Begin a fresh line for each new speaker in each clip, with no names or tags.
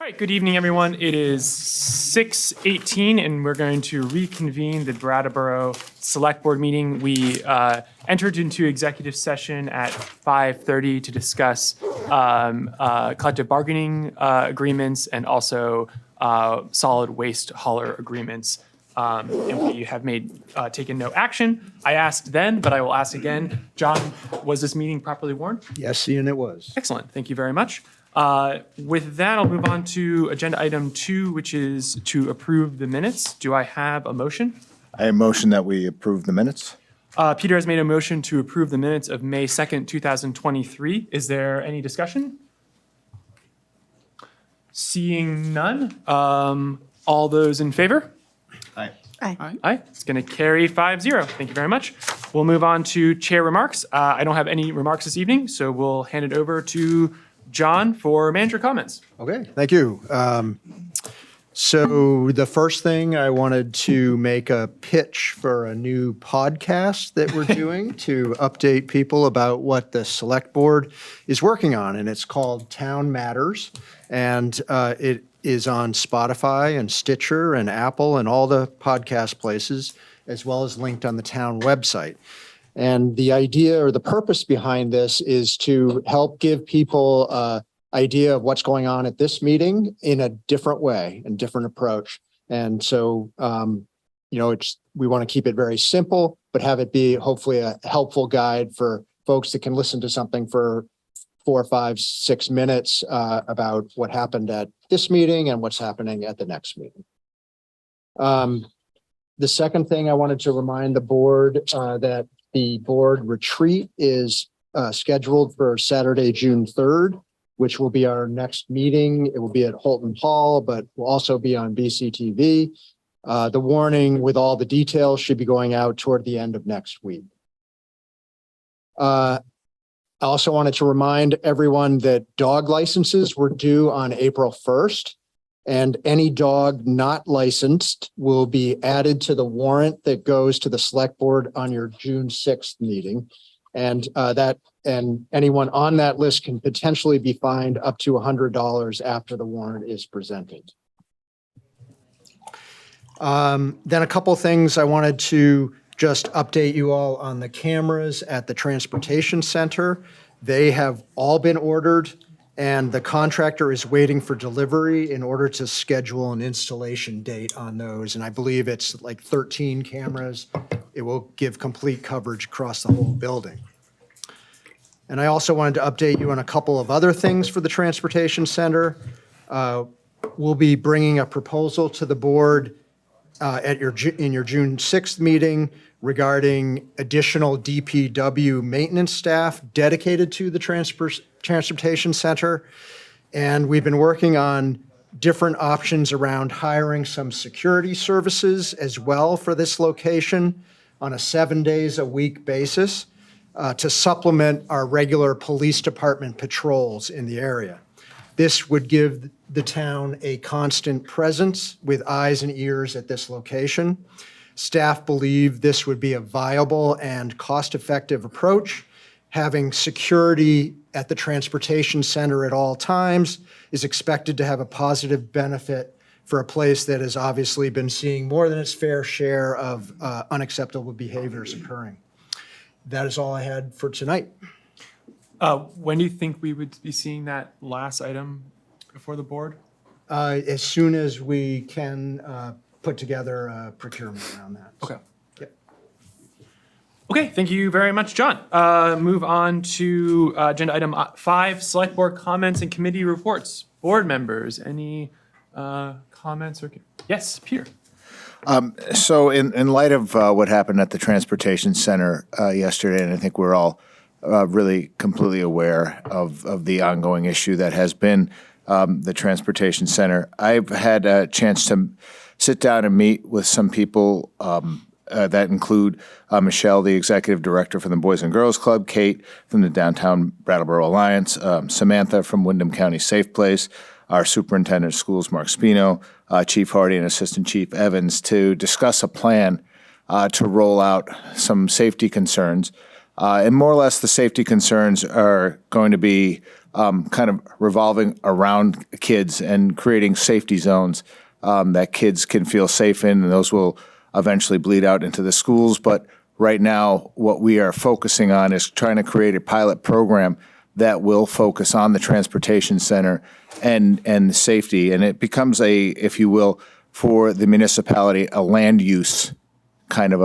right, good evening, everyone. It is 6:18, and we're going to reconvene the Brattleboro Select Board meeting. We entered into executive session at 5:30 to discuss collective bargaining agreements and also solid waste hauler agreements. And we have taken no action. I asked then, but I will ask again. John, was this meeting properly warned?
Yes, Ian, it was.
Excellent. Thank you very much. With that, I'll move on to agenda item 2, which is to approve the minutes. Do I have a motion?
I motion that we approve the minutes.
Peter has made a motion to approve the minutes of May 2nd, 2023. Is there any discussion? Seeing none, all those in favor?
Aye.
Aye.
Aye. It's going to carry 5-0. Thank you very much. We'll move on to chair remarks. I don't have any remarks this evening, so we'll hand it over to John for manager comments.
Okay, thank you. So the first thing, I wanted to make a pitch for a new podcast that we're doing to update people about what the Select Board is working on, and it's called Town Matters, and it is on Spotify and Stitcher and Apple and all the podcast places, as well as linked on the town website. And the idea or the purpose behind this is to help give people an idea of what's going on at this meeting in a different way and different approach. And so, we want to keep it very simple, but have it be hopefully a helpful guide for folks that can listen to something for 4, 5, 6 minutes about what happened at this meeting and what's happening at the next meeting. The second thing I wanted to remind the board that the board retreat is scheduled for Saturday, June 3rd, which will be our next meeting. It will be at Holton Hall, but will also be on BCTV. The warning with all the details should be going out toward the end of next week. I also wanted to remind everyone that dog licenses were due on April 1st. And any dog not licensed will be added to the warrant that goes to the Select Board on your June 6th meeting. And anyone on that list can potentially be fined up to $100 after the warrant is presented. Then a couple things I wanted to just update you all on the cameras at the Transportation Center. They have all been ordered, and the contractor is waiting for delivery in order to schedule an installation date on those. And I believe it's like 13 cameras. It will give complete coverage across the whole building. And I also wanted to update you on a couple of other things for the Transportation Center. We'll be bringing a proposal to the board in your June 6th meeting regarding additional DPW maintenance staff dedicated to the Transportation Center. And we've been working on different options around hiring some security services as well for this location on a 7 days a week basis to supplement our regular police department patrols in the area. This would give the town a constant presence with eyes and ears at this location. Staff believe this would be a viable and cost-effective approach. Having security at the Transportation Center at all times is expected to have a positive benefit for a place that has obviously been seeing more than its fair share of unacceptable behaviors occurring. That is all I had for tonight.
When do you think we would be seeing that last item before the board?
As soon as we can put together a procurement around that.
Okay.
Yep.
Okay, thank you very much, John. Move on to agenda item 5, Select Board comments and committee reports. Board members, any comments or? Yes, Peter.
So in light of what happened at the Transportation Center yesterday, and I think we're all really completely aware of the ongoing issue that has been the Transportation Center, I've had a chance to sit down and meet with some people that include Michelle, the executive director from the Boys and Girls Club, Kate from the Downtown Brattleboro Alliance, Samantha from Windham County Safe Place, our superintendent of schools, Mark Spino, Chief Hardy, and Assistant Chief Evans to discuss a plan to roll out some safety concerns And more or less, the safety concerns are going to be kind of revolving around kids and creating safety zones that kids can feel safe in, and those will eventually bleed out into the schools. But right now, what we are focusing on is trying to create a pilot program that will focus on the transportation center and safety. And it becomes if you will, for the municipality, a land use kind of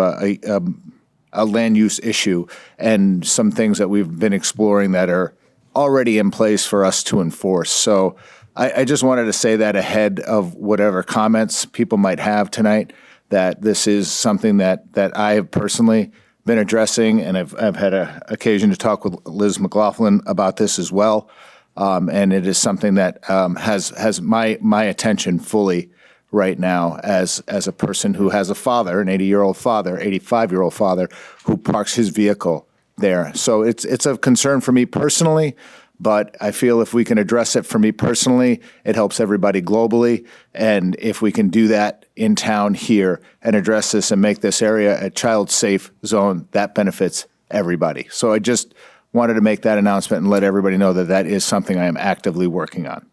a land use issue, and some things that we've been exploring that are already in place for us to enforce. So I just wanted to say that ahead of whatever comments people might have tonight, that this is something that I have personally been addressing, and I've had an occasion to talk with Liz McLaughlin about this as well. And it is something that has my attention fully right now as a person who has a father, an 80-year-old father, 85-year-old father, who parks his vehicle there. So it's a concern for me personally, but I feel if we can address it for me personally, it helps everybody globally. And if we can do that in town here and address this and make this area a child-safe zone, that benefits everybody. So I just wanted to make that announcement and let everybody know that that is something I am actively working on.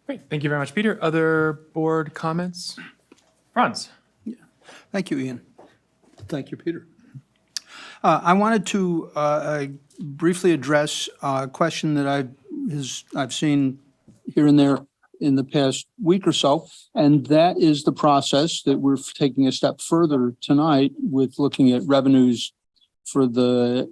Great. Thank you very much, Peter. Other board comments? Franz?
Thank you, Ian. Thank you, Peter. I wanted to briefly address a question that I've seen here and there in the past week or so, and that is the process that we're taking a step further tonight with looking at revenues for the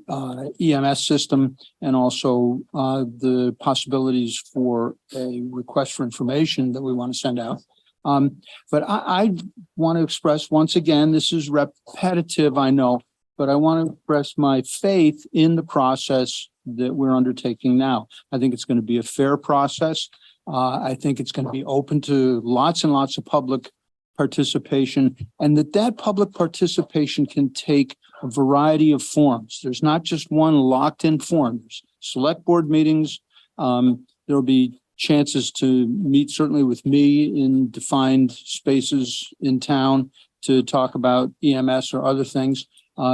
EMS system, and also the possibilities for a request for information that we want to send out. But I want to express, once again, this is repetitive, I know, but I want to express my faith in the process that we're undertaking now. I think it's going to be a fair process. I think it's going to be open to lots and lots of public participation, and that public participation can take a variety of forms. There's not just one locked in form. There's select board meetings. There'll be chances to meet certainly with me in defined spaces in town to talk about EMS or other things.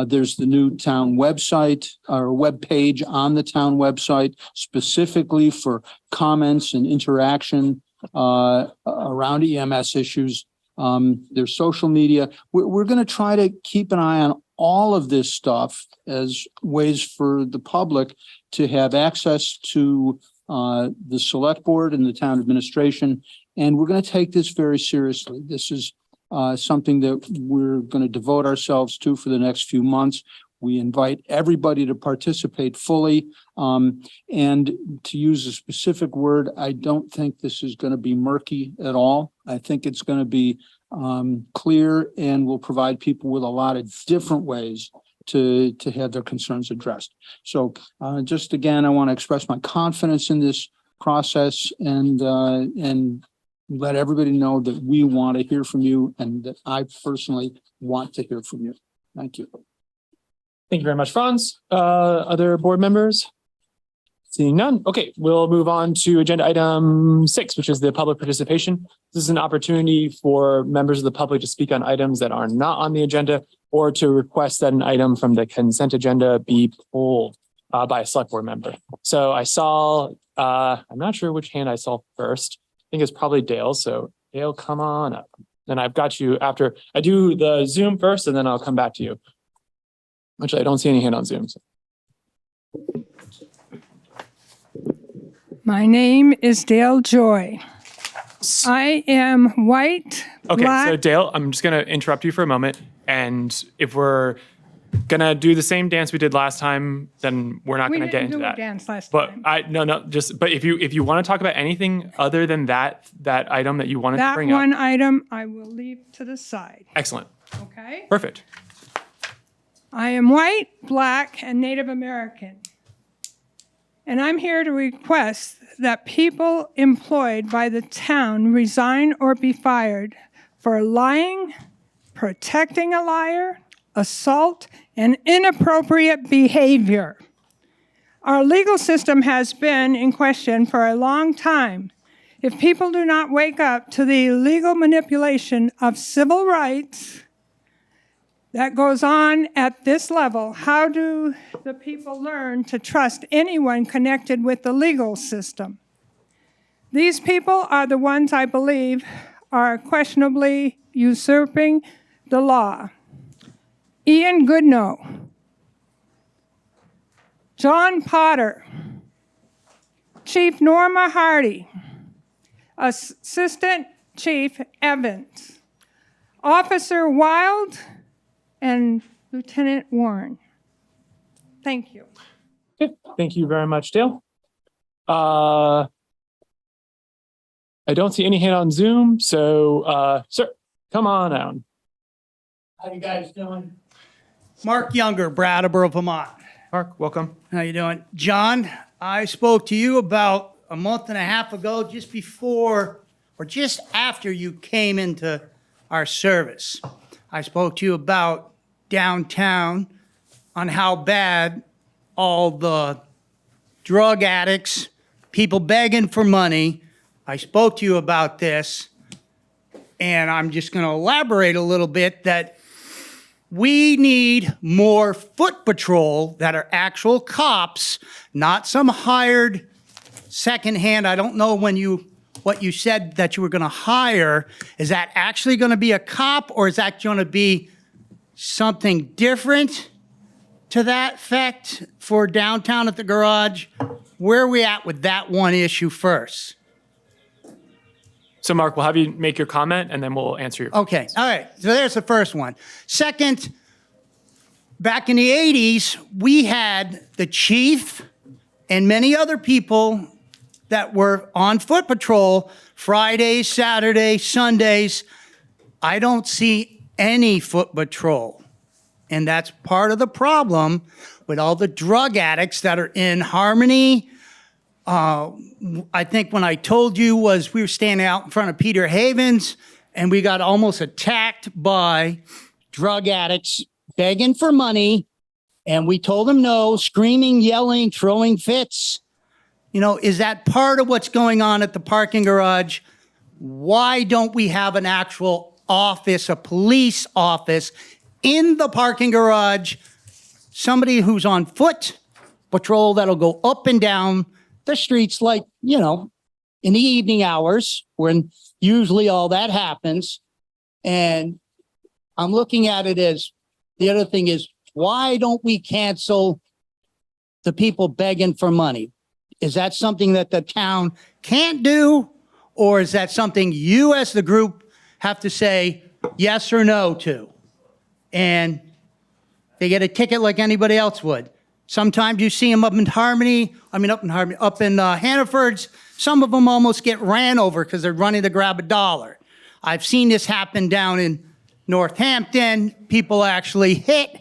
There's the new town website or web page on the town website specifically for comments and interaction around EMS issues. There's social media. We're going to try to keep an eye on all of this stuff as ways for the public to have access to the select board and the town administration. And we're going to take this very seriously. This is something that we're going to devote ourselves to for the next few months. We invite everybody to participate fully. And to use a specific word, I don't think this is going to be murky at all. I think it's going to be clear and will provide people with a lot of different ways to have their concerns addressed. So just again, I want to express my confidence in this process and let everybody know that we want to hear from you and that I personally want to hear from you. Thank you.
Thank you very much, Franz. Other board members? Seeing none. Okay, we'll move on to agenda item 6, which is the public participation. This is an opportunity for members of the public to speak on items that are not on the agenda or to request that an item from the consent agenda be pulled by a select board member. So I saw, I'm not sure which hand I saw first. I think it's probably Dale. So Dale, come on up. Then I've got you after I do the Zoom first, and then I'll come back to you. Actually, I don't see any hand on Zoom. So.
My name is Dale Joy. I am white,
Okay,
black.
so Dale, I'm just going to interrupt you for a moment. And if we're going to do the same dance we did last time, then we're not
We
going to get
didn't
into
do a
that.
dance last
But
time.
but if you want to talk about anything other than that item that you wanted to
That
bring
one
up.
item I will leave to the side,
Excellent.
okay?
Perfect.
I am white, black, and Native American. And I'm here to request that people employed by the town resign or be fired for lying, protecting a liar, assault, and inappropriate behavior. Our legal system has been in question for a long time. If people do not wake up to the illegal manipulation of civil rights, that goes on at this level, how do the people learn to trust anyone connected with the legal system? These people are the ones I believe are questionably usurping the law. Ian Goodnow, John Potter, Chief Norma Hardy, Assistant Chief Evans, Officer Wild, and Lieutenant Warren. Thank you.
Okay, thank you very much, Dale. I don't see any hand on Zoom, so sir, come on down.
How you guys doing? Mark Younger, Brattleboro, Vermont.
Mark, welcome.
How you doing? John, I spoke to you about a month and a half ago, just before or just after you came into our service. I spoke to you about downtown, on how bad all the drug addicts, people begging for money. I spoke to you about this, and I'm just going to elaborate a little bit that we need more foot patrol that are actual cops, not some hired secondhand. I don't know what you said that you were going to hire. Is that actually going to be a cop, or is that going to be something different to that effect for downtown at the garage? Where are we at with that one issue first?
So Mark, we'll have you make your comment and then we'll answer your
Okay, all right, so there's the first one. Second, back in the 80s, we had the chief and many other people that were on foot patrol Fridays, Saturdays, Sundays. I don't see any foot patrol. And that's part of the problem with all the drug addicts that are in Harmony. I think when I told you was we were standing out in front of Peter Havens and we got almost attacked by drug addicts begging for money. And we told them no, screaming, yelling, throwing fits. You know, is that part of what's going on at the parking garage? Why don't we have an actual office, a police office in the parking garage? Somebody who's on foot patrol that'll go up and down the streets, like, you know, in the evening hours when usually all that happens. And I'm looking at it as the other thing is, why don't we cancel the people begging for money? Is that something that the town can't do? Or is that something you as the group have to say yes or no to? And they get a ticket like anybody else would. Sometimes you see them up in Hannaford's. Some of them almost get ran over because they're running to grab a dollar. I've seen this happen down in Northampton. People actually hit,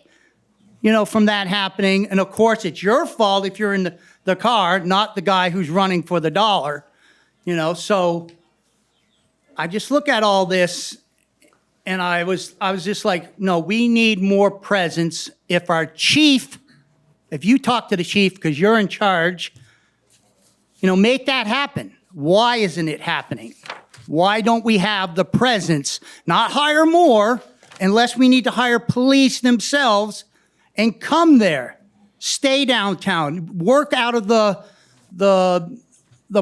you know, from that happening. And of course, it's your fault if you're in the car, not the guy who's running for the dollar, you know. So I just look at all this and I was just like, no, we need more presence. If our chief, if you talk to the chief because you're in charge, you know, make that happen. Why isn't it happening? Why don't we have the presence, not hire more, unless we need to hire police themselves and come there, stay downtown, work out of the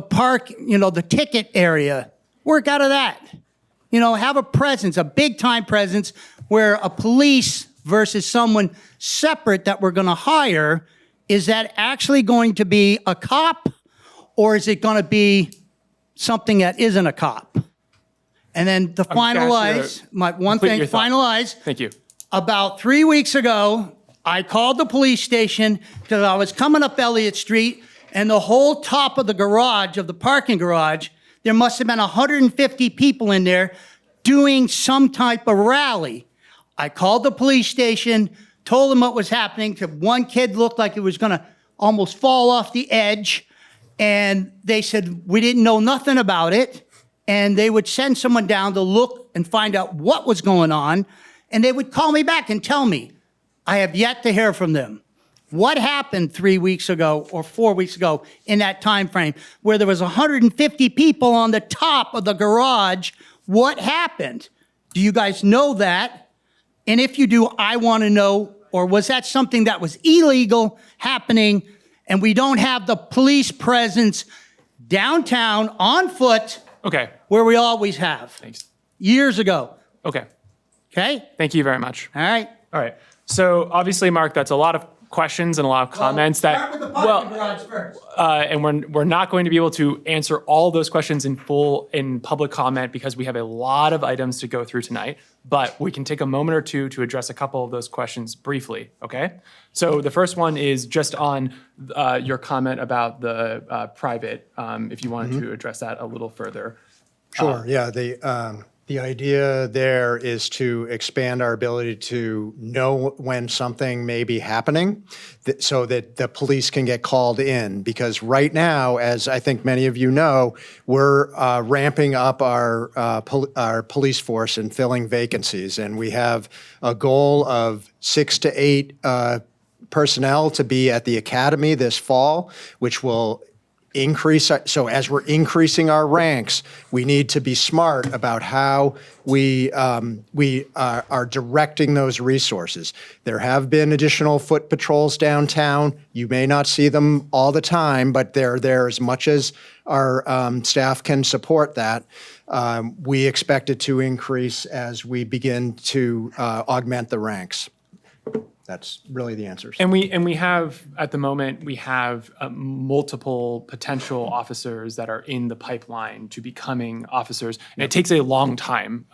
park, you know, the ticket area, work out of that. You know, have a presence, a big time presence where a police versus someone separate that we're going to hire, is that actually going to be a cop or is it going to be something that isn't a cop? And then to finalize, finalize.
Thank you.
About 3 weeks ago, I called the police station because I was coming up Elliott Street and the whole top of the garage, of the parking garage, there must have been 150 people in there doing some type of rally. I called the police station, told them what was happening. One kid looked like it was going to almost fall off the edge. And they said, we didn't know nothing about it. And they would send someone down to look and find out what was going on. And they would call me back and tell me. I have yet to hear from them. What happened 3 weeks ago or 4 weeks ago in that time frame where there was 150 people on the top of the garage? What happened? Do you guys know that? And if you do, I want to know, or was that something that was illegal happening and we don't have the police presence downtown on foot
Okay,
where we always have
thanks.
years ago?
Okay,
Okay?
thank you very much.
All right.
All right. So obviously, Mark, that's a lot of questions and a lot of comments
first.
and we're not going to be able to answer all those questions in full in public comment because we have a lot of items to go through tonight. But we can take a moment or two to address a couple of those questions briefly. Okay. So the first one is just on your comment about the private. If you wanted to address that a little further.
Sure, yeah, the idea there is to expand our ability to know when something may be happening so that the police can get called in. Because right now, as I think many of you know, we're ramping up our police force and filling vacancies. And we have a goal of 6 to 8 personnel to be at the academy this fall, which will increase. So as we're increasing our ranks, we need to be smart about how we are directing those resources. There have been additional foot patrols downtown. You may not see them all the time, but they're there as much as our staff can support that. We expect it to increase as we begin to augment the ranks. That's really the answers.
And we have, at the moment, we have multiple potential officers that are in the pipeline to becoming officers. And it takes a long time.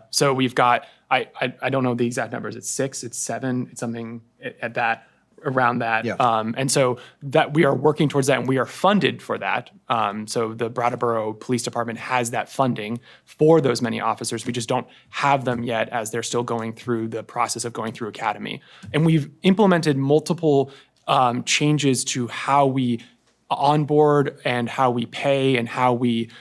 So we've got, I don't know the exact numbers. It's 6, it's 7, it's something at that, around that.
Yeah.
And so that we are working towards that and we are funded for that. So the Brattleboro Police Department has that funding for those many officers. We just don't have them yet as they're still going through the process of going through academy. And we've implemented multiple changes to how we onboard and how we pay and how we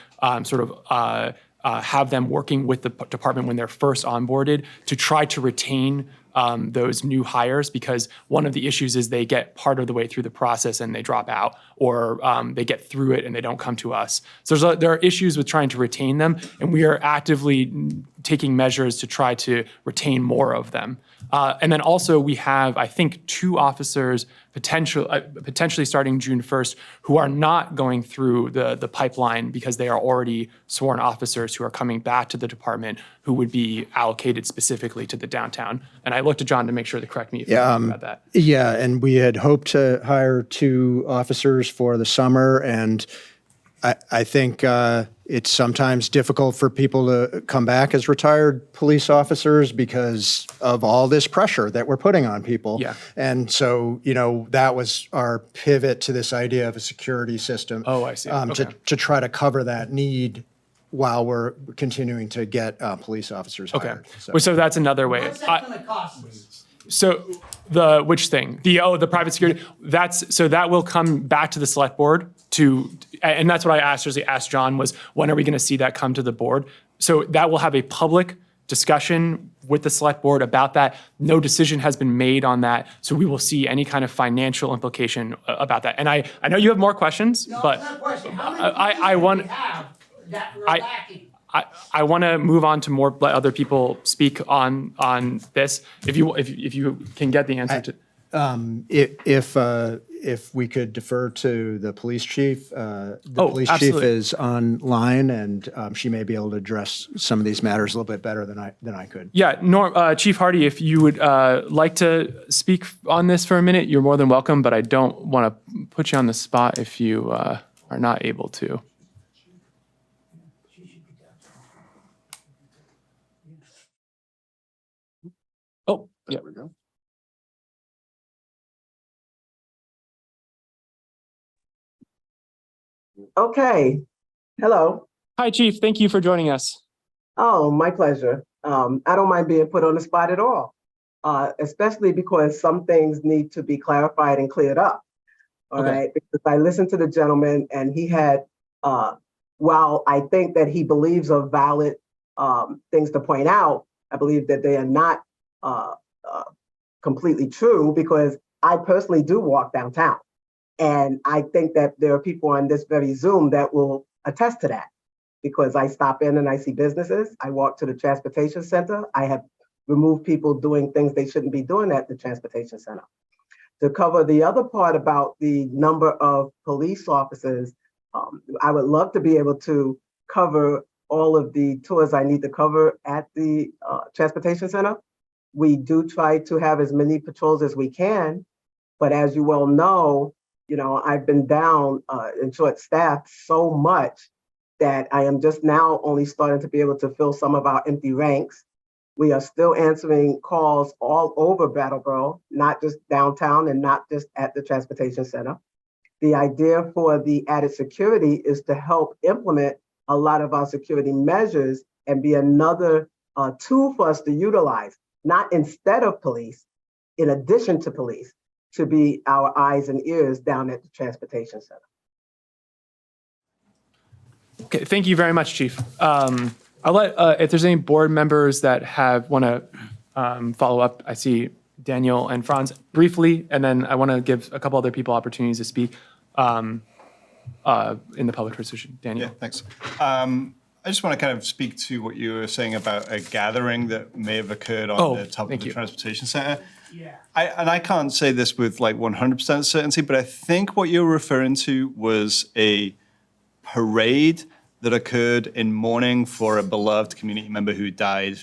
have them working with the department when they're first onboarded to try to retain those new hires, because one of the issues is they get part of the way through the process and they drop out, or they get through it and they don't come to us. So there are issues with trying to retain them, and we are actively taking measures to try to retain more of them. And then also we have, I think, 2 officers potentially starting June 1st who are not going through the pipeline because they are already sworn officers who are coming back to the department who would be allocated specifically to the downtown. And I looked to John to make sure to correct me if I'm wrong about that.
Yeah, and we had hoped to hire 2 officers for the summer, and I think it's sometimes difficult for people to come back as retired police officers because of all this pressure that we're putting on people.
Yeah.
And so, that was our pivot to this idea of a security system.
Oh, I see. Okay.
To try to cover that need while we're continuing to get police officers
Okay.
hired.
So that's another way.
What's that going to cost us?
So which thing? The private security, that will come back to the select board and that's what I asked John was, when are we going to see that come to the board? So that will have a public discussion with the select board about that. No decision has been made on that. So we will see any kind of financial implication about that. And I know you have more questions, but
It's not a question. How many
I
policemen
want,
do we have that we're
I-
lacking?
I want to move on to more, let other people speak on this. If you can get the answer to.
If we could defer to the police chief, the
Oh,
police chief
absolutely.
is online, and she may be able to address some of these matters a little bit better than I could.
Yeah, Chief Hardy, if you would like to speak on this for a minute, you're more than welcome, but I don't want to put you on the spot if you are not able to. Oh, yeah. There we go.
Okay. Hello.
Hi, Chief. Thank you for joining us.
Oh, my pleasure. I don't mind being put on the spot at all, especially because some things need to be clarified and cleared up. All
Okay.
right. Because I listened to the gentleman and he had, while I think that he believes are valid things to point out, I believe that they are not completely true, because I personally do walk downtown. And I think that there are people on this very Zoom that will attest to that, because I stop in and I see businesses. I walk to the transportation center. I have remove people doing things they shouldn't be doing at the transportation center. To cover the other part about the number of police officers, I would love to be able to cover all of the tours I need to cover at the transportation center. We do try to have as many patrols as we can, but as you well know, I've been down in short staffed so much that I am just now only starting to be able to fill some of our empty ranks. We are still answering calls all over Brattleboro, not just downtown and not just at the transportation center. The idea for the added security is to help implement a lot of our security measures and be another tool for us to utilize, not instead of police, in addition to police, to be our eyes and ears down at the transportation center.
Okay, thank you very much, Chief. I'll let, if there's any board members that want to follow up, I see Daniel and Franz briefly, and then I want to give a couple other people opportunities to speak in the public position. Daniel.
Yeah, thanks. I just want to kind of speak to what you were saying about a gathering that may have occurred on the top of the transportation center. Yeah. I can't say this with like 100% certainty, but I think what you're referring to was a parade that occurred in mourning for a beloved community member who died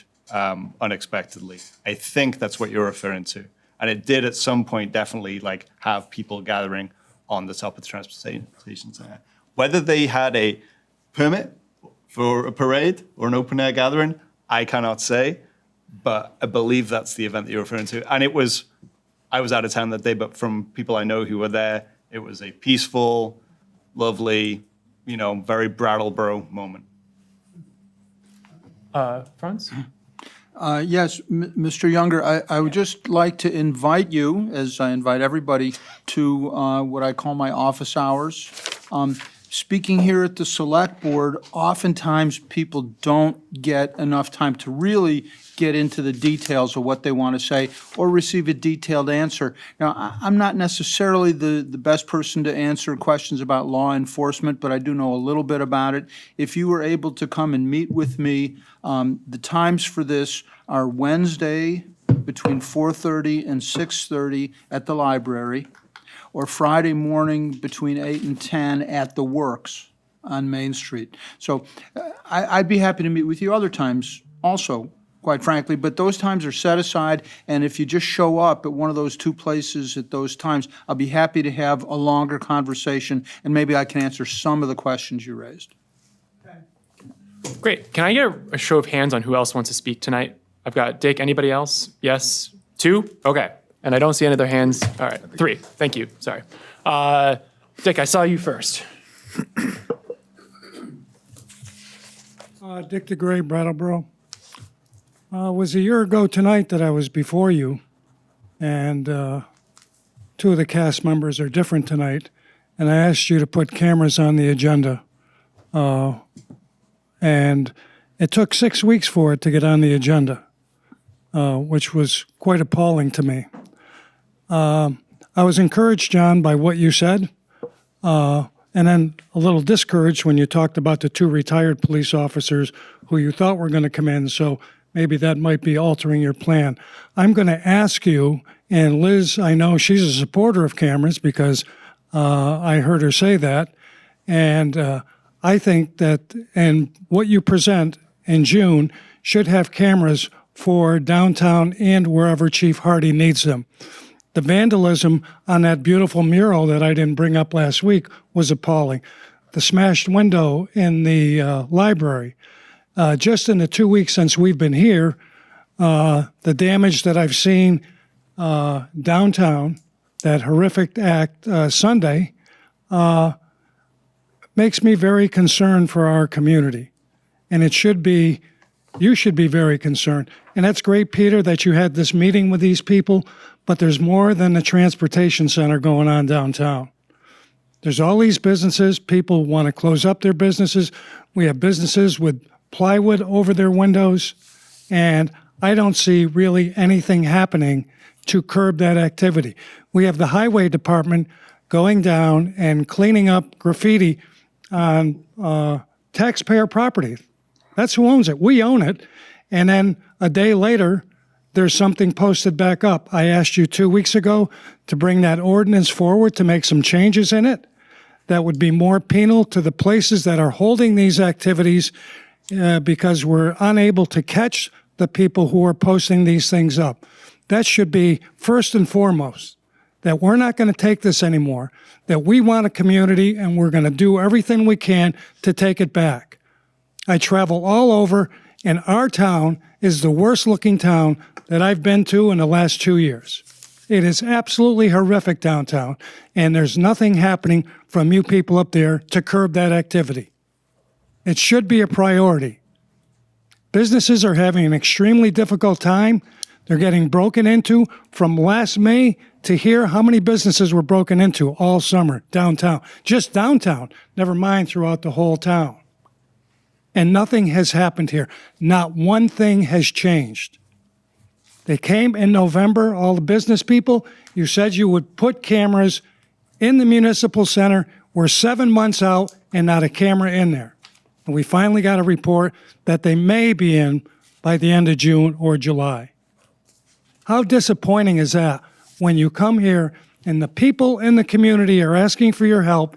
unexpectedly. I think that's what you're referring to. And it did at some point definitely like have people gathering on the top of the transportation center. Whether they had a permit for a parade or an open air gathering, I cannot say, but I believe that's the event that you're referring to. And I was out of town that day, but from people I know who were there, it was a peaceful, lovely, very Brattleboro moment.
Franz?
Yes, Mr. Younger, I would just like to invite you, as I invite everybody, to what I call my office hours. Speaking here at the Select Board, oftentimes people don't get enough time to really get into the details of what they want to say or receive a detailed answer. Now, I'm not necessarily the best person to answer questions about law enforcement, but I do know a little bit about it. If you were able to come and meet with me, the times for this are Wednesday between 4:30 and 6:30 at the library, or Friday morning between 8 and 10 at the Works on Main Street. So I'd be happy to meet with you other times also, quite frankly, but those times are set aside, and if you just show up at one of those two places at those times, I'll be happy to have a longer conversation, and maybe I can answer some of the questions you raised.
Great. Can I get a show of hands on who else wants to speak tonight? I've got Dick. Anybody else? Yes? 2? Okay. And I don't see any other hands. All right, 3. Thank you. Sorry. Dick, I saw you first.
Dick DeGray, Brattleboro. It was a year ago tonight that I was before you, and 2 of the cast members are different tonight, and I asked you to put cameras on the agenda. And it took 6 weeks for it to get on the agenda, which was quite appalling to me. I was encouraged, John, by what you said, and then a little discouraged when you talked about the 2 retired police officers who you thought were going to come in, so maybe that might be altering your plan. I'm going to ask you, and Liz, I know she's a supporter of cameras because I heard her say that, and I think that and what you present in June should have cameras for downtown and wherever Chief Hardy needs them. The vandalism on that beautiful mural that I didn't bring up last week was appalling. The smashed window in the library. Just in the 2 weeks since we've been here, the damage that I've seen downtown, that horrific act Sunday, makes me very concerned for our community. And it should be, you should be very concerned. And that's great, Peter, that you had this meeting with these people, but there's more than the transportation center going on downtown. There's all these businesses. People want to close up their businesses. We have businesses with plywood over their windows, and I don't see really anything happening to curb that activity. We have the highway department going down and cleaning up graffiti on taxpayer property. That's who owns it. We own it. And then a day later, there's something posted back up. I asked you 2 weeks ago to bring that ordinance forward to make some changes in it that would be more penal to the places that are holding these activities because we're unable to catch the people who are posting these things up. That should be first and foremost, that we're not going to take this anymore, that we want a community and we're going to do everything we can to take it back. I travel all over, and our town is the worst looking town that I've been to in the last 2 years. It is absolutely horrific downtown, and there's nothing happening from you people up there to curb that activity. It should be a priority. Businesses are having an extremely difficult time. They're getting broken into. From last May to here, how many businesses were broken into all summer downtown? Just downtown, never mind throughout the whole town. And nothing has happened here. Not one thing has changed. They came in November, all the business people. You said you would put cameras in the municipal center. We're 7 months out and not a camera in there. And we finally got a report that they may be in by the end of June or July. How disappointing is that when you come here and the people in the community are asking for your help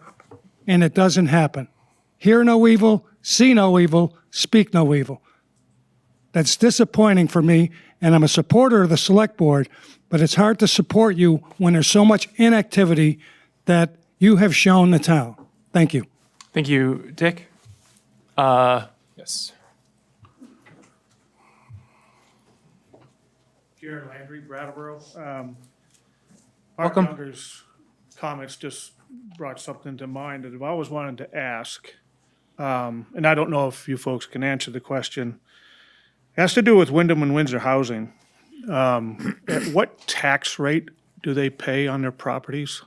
and it doesn't happen? Hear no evil, see no evil, speak no evil. That's disappointing for me, and I'm a supporter of the Select Board, but it's hard to support you when there's so much inactivity that you have shown the town. Thank you.
Thank you, Dick. Yes.
Jared Landry, Brattleboro.
Welcome.
Mark Younger's comments just brought something to mind that I've always wanted to ask. And I don't know if you folks can answer the question. It has to do with Wyndham and Windsor housing. At what tax rate do they pay on their properties?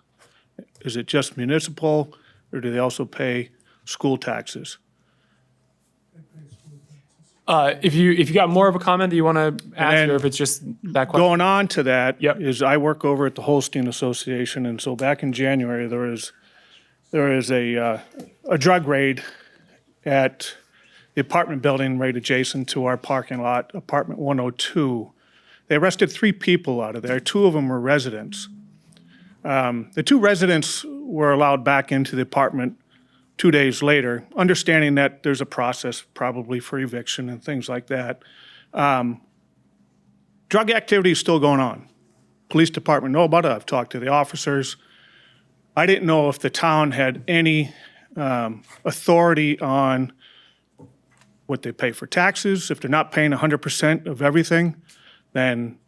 Is it just municipal, or do they also pay school taxes?
If you got more of a comment that you want to ask,
then
or if it's just that question.
Going on to that
Yep.
is I work over at the Holstein Association, and so back in January, there is a drug raid at the apartment building right adjacent to our parking lot, apartment 102. They arrested 3 people out of there. 2 of them were residents. The 2 residents were allowed back into the apartment 2 days later, understanding that there's a process probably for eviction and things like that. Drug activity is still going on. Police department know about it. I've talked to the officers. I didn't know if the town had any authority on what they pay for taxes. If they're not paying 100% of everything, then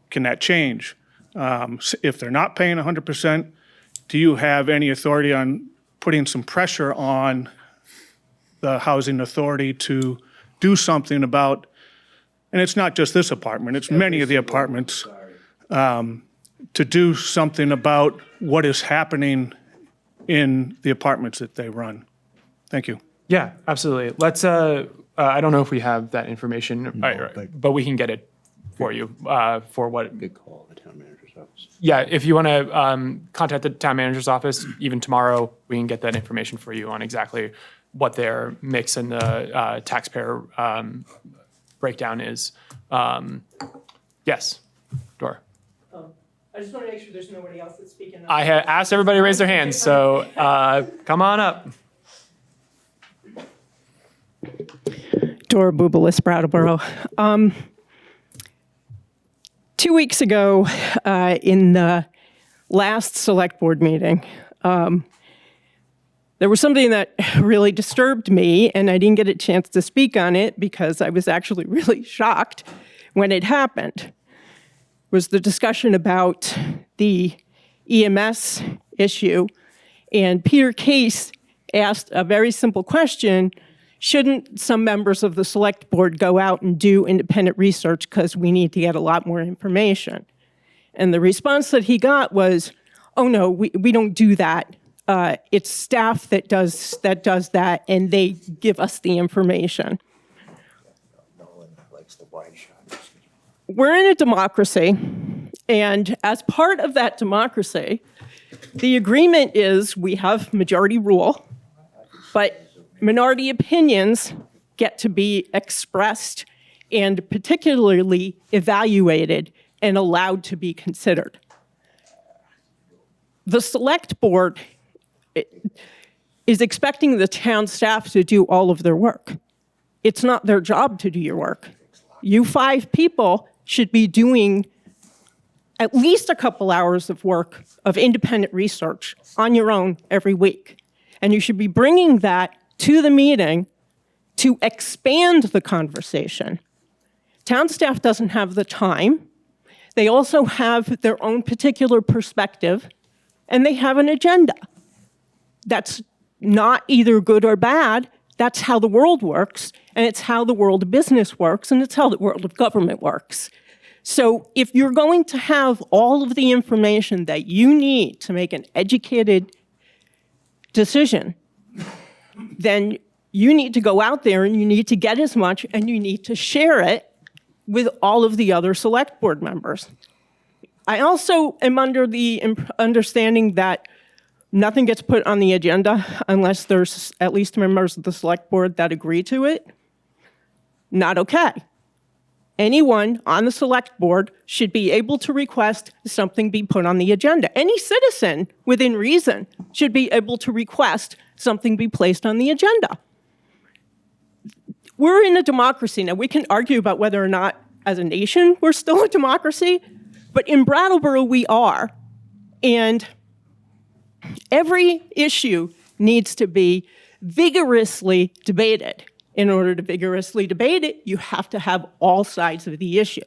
can that change? If they're not paying 100%, do you have any authority on putting some pressure on the housing authority to do something about, and it's not just this apartment, it's many of the apartments, to do something about what is happening in the apartments that they run? Thank you.
Yeah, absolutely. Let's, I don't know if we have that information, but we can get it for you, for what.
Good call, the town manager's office.
Yeah, if you want to contact the town manager's office, even tomorrow, we can get that information for you on exactly what their mix and the taxpayer breakdown is. Yes, Dora.
I just want to make sure there's nobody else that's speaking.
I had asked everybody to raise their hands, so come on up.
Dora Bubalis, Brattleboro. 2 weeks ago, in the last select board meeting, there was something that really disturbed me, and I didn't get a chance to speak on it because I was actually really shocked when it happened. Was the discussion about the EMS issue, and Peter Case asked a very simple question: shouldn't some members of the select board go out and do independent research because we need to get a lot more information? And the response that he got was, oh no, we don't do that. It's staff that does that, and they give us the information. We're in a democracy, and as part of that democracy, the agreement is we have majority rule, but minority opinions get to be expressed and particularly evaluated and allowed to be considered. The select board is expecting the town staff to do all of their work. It's not their job to do your work. You 5 people should be doing at least a couple hours of work of independent research on your own every week. And you should be bringing that to the meeting to expand the conversation. Town staff doesn't have the time. They also have their own particular perspective, and they have an agenda. That's not either good or bad. That's how the world works, and it's how the world of business works, and it's how the world of government works. So if you're going to have all of the information that you need to make an educated decision, then you need to go out there and you need to get as much, and you need to share it with all of the other select board members. I also am under the understanding that nothing gets put on the agenda unless there's at least members of the select board that agree to it. Not okay. Anyone on the select board should be able to request something be put on the agenda. Any citizen within reason should be able to request something be placed on the agenda. We're in a democracy. Now, we can argue about whether or not, as a nation, we're still a democracy, but in Brattleboro, we are. And every issue needs to be vigorously debated. In order to vigorously debate it, you have to have all sides of the issue.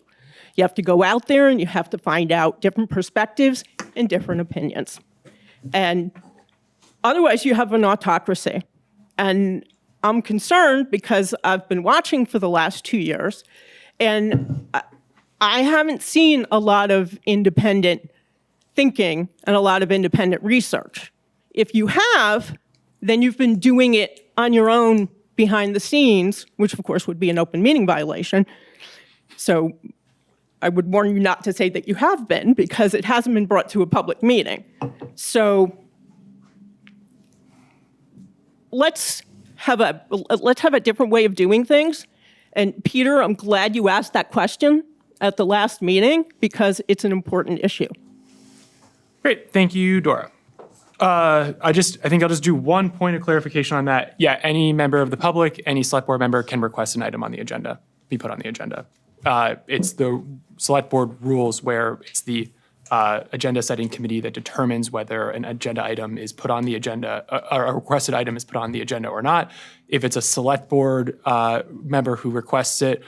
You have to go out there and you have to find out different perspectives and different opinions. And otherwise, you have an autocracy. And I'm concerned because I've been watching for the last 2 years, and I haven't seen a lot of independent thinking and a lot of independent research. If you have, then you've been doing it on your own behind the scenes, which of course would be an open meeting violation. So I would warn you not to say that you have been, because it hasn't been brought to a public meeting. So let's have a different way of doing things. And Peter, I'm glad you asked that question at the last meeting, because it's an important issue.
Great, thank you, Dora. I think I'll just do one point of clarification on that. Yeah, any member of the public, any select board member can request an item on the agenda, be put on the agenda. It's the select board rules where it's the agenda setting committee that determines whether an agenda item is put on the agenda, or a requested item is put on the agenda or not. If it's a select board member who requests it,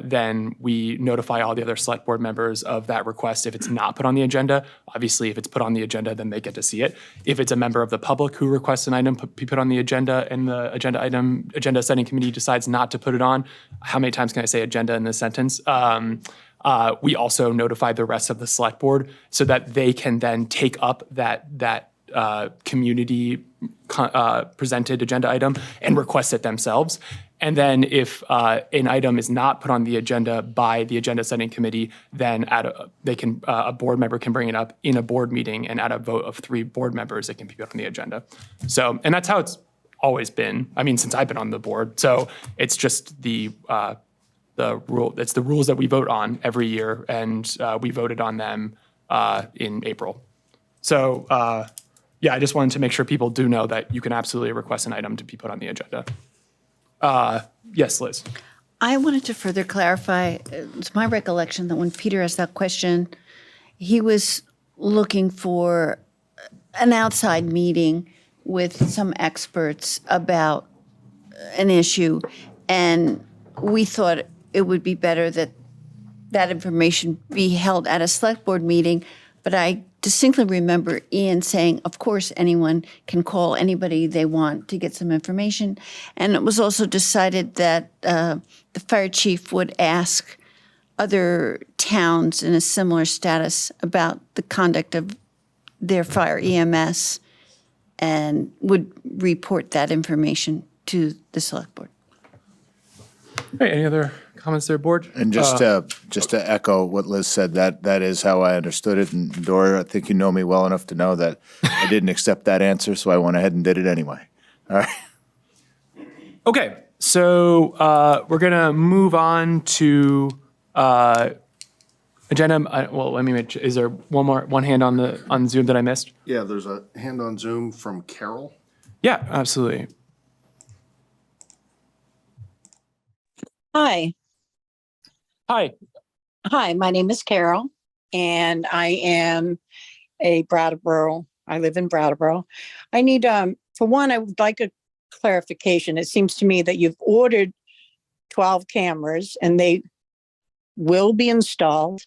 then we notify all the other select board members of that request if it's not put on the agenda. Obviously, if it's put on the agenda, then they get to see it. If it's a member of the public who requests an item be put on the agenda and the agenda setting committee decides not to put it on, how many times can I say agenda in this sentence? We also notify the rest of the select board so that they can then take up that community presented agenda item and request it themselves. And then if an item is not put on the agenda by the agenda setting committee, then a board member can bring it up in a board meeting, and at a vote of 3 board members, it can be put on the agenda. So, and that's how it's always been. I mean, since I've been on the board. So it's just the rule. It's the rules that we vote on every year, and we voted on them in April. So yeah, I just wanted to make sure people do know that you can absolutely request an item to be put on the agenda. Yes, Liz.
I wanted to further clarify. It's my recollection that when Peter asked that question, he was looking for an outside meeting with some experts about an issue, and we thought it would be better that that information be held at a select board meeting. But I distinctly remember Ian saying, of course, anyone can call anybody they want to get some information. And it was also decided that the fire chief would ask other towns in a similar status about the conduct of their Fire-EMS and would report that information to the select board.
All right, any other comments there, board?
And just to echo what Liz said, that is how I understood it. And Dora, I think you know me well enough to know that I didn't accept that answer, so I went ahead and did it anyway. All right.
Okay, So we're going to move on to agenda. Well, let me make, is there one hand on Zoom that I missed?
Yeah, there's a hand on Zoom from Carol.
Yeah, absolutely.
Hi.
Hi.
Hi, my name is Carol, and I am a Brattleboro. I live in Brattleboro. I need, for one, I would like a clarification. It seems to me that you've ordered 12 cameras and they will be installed.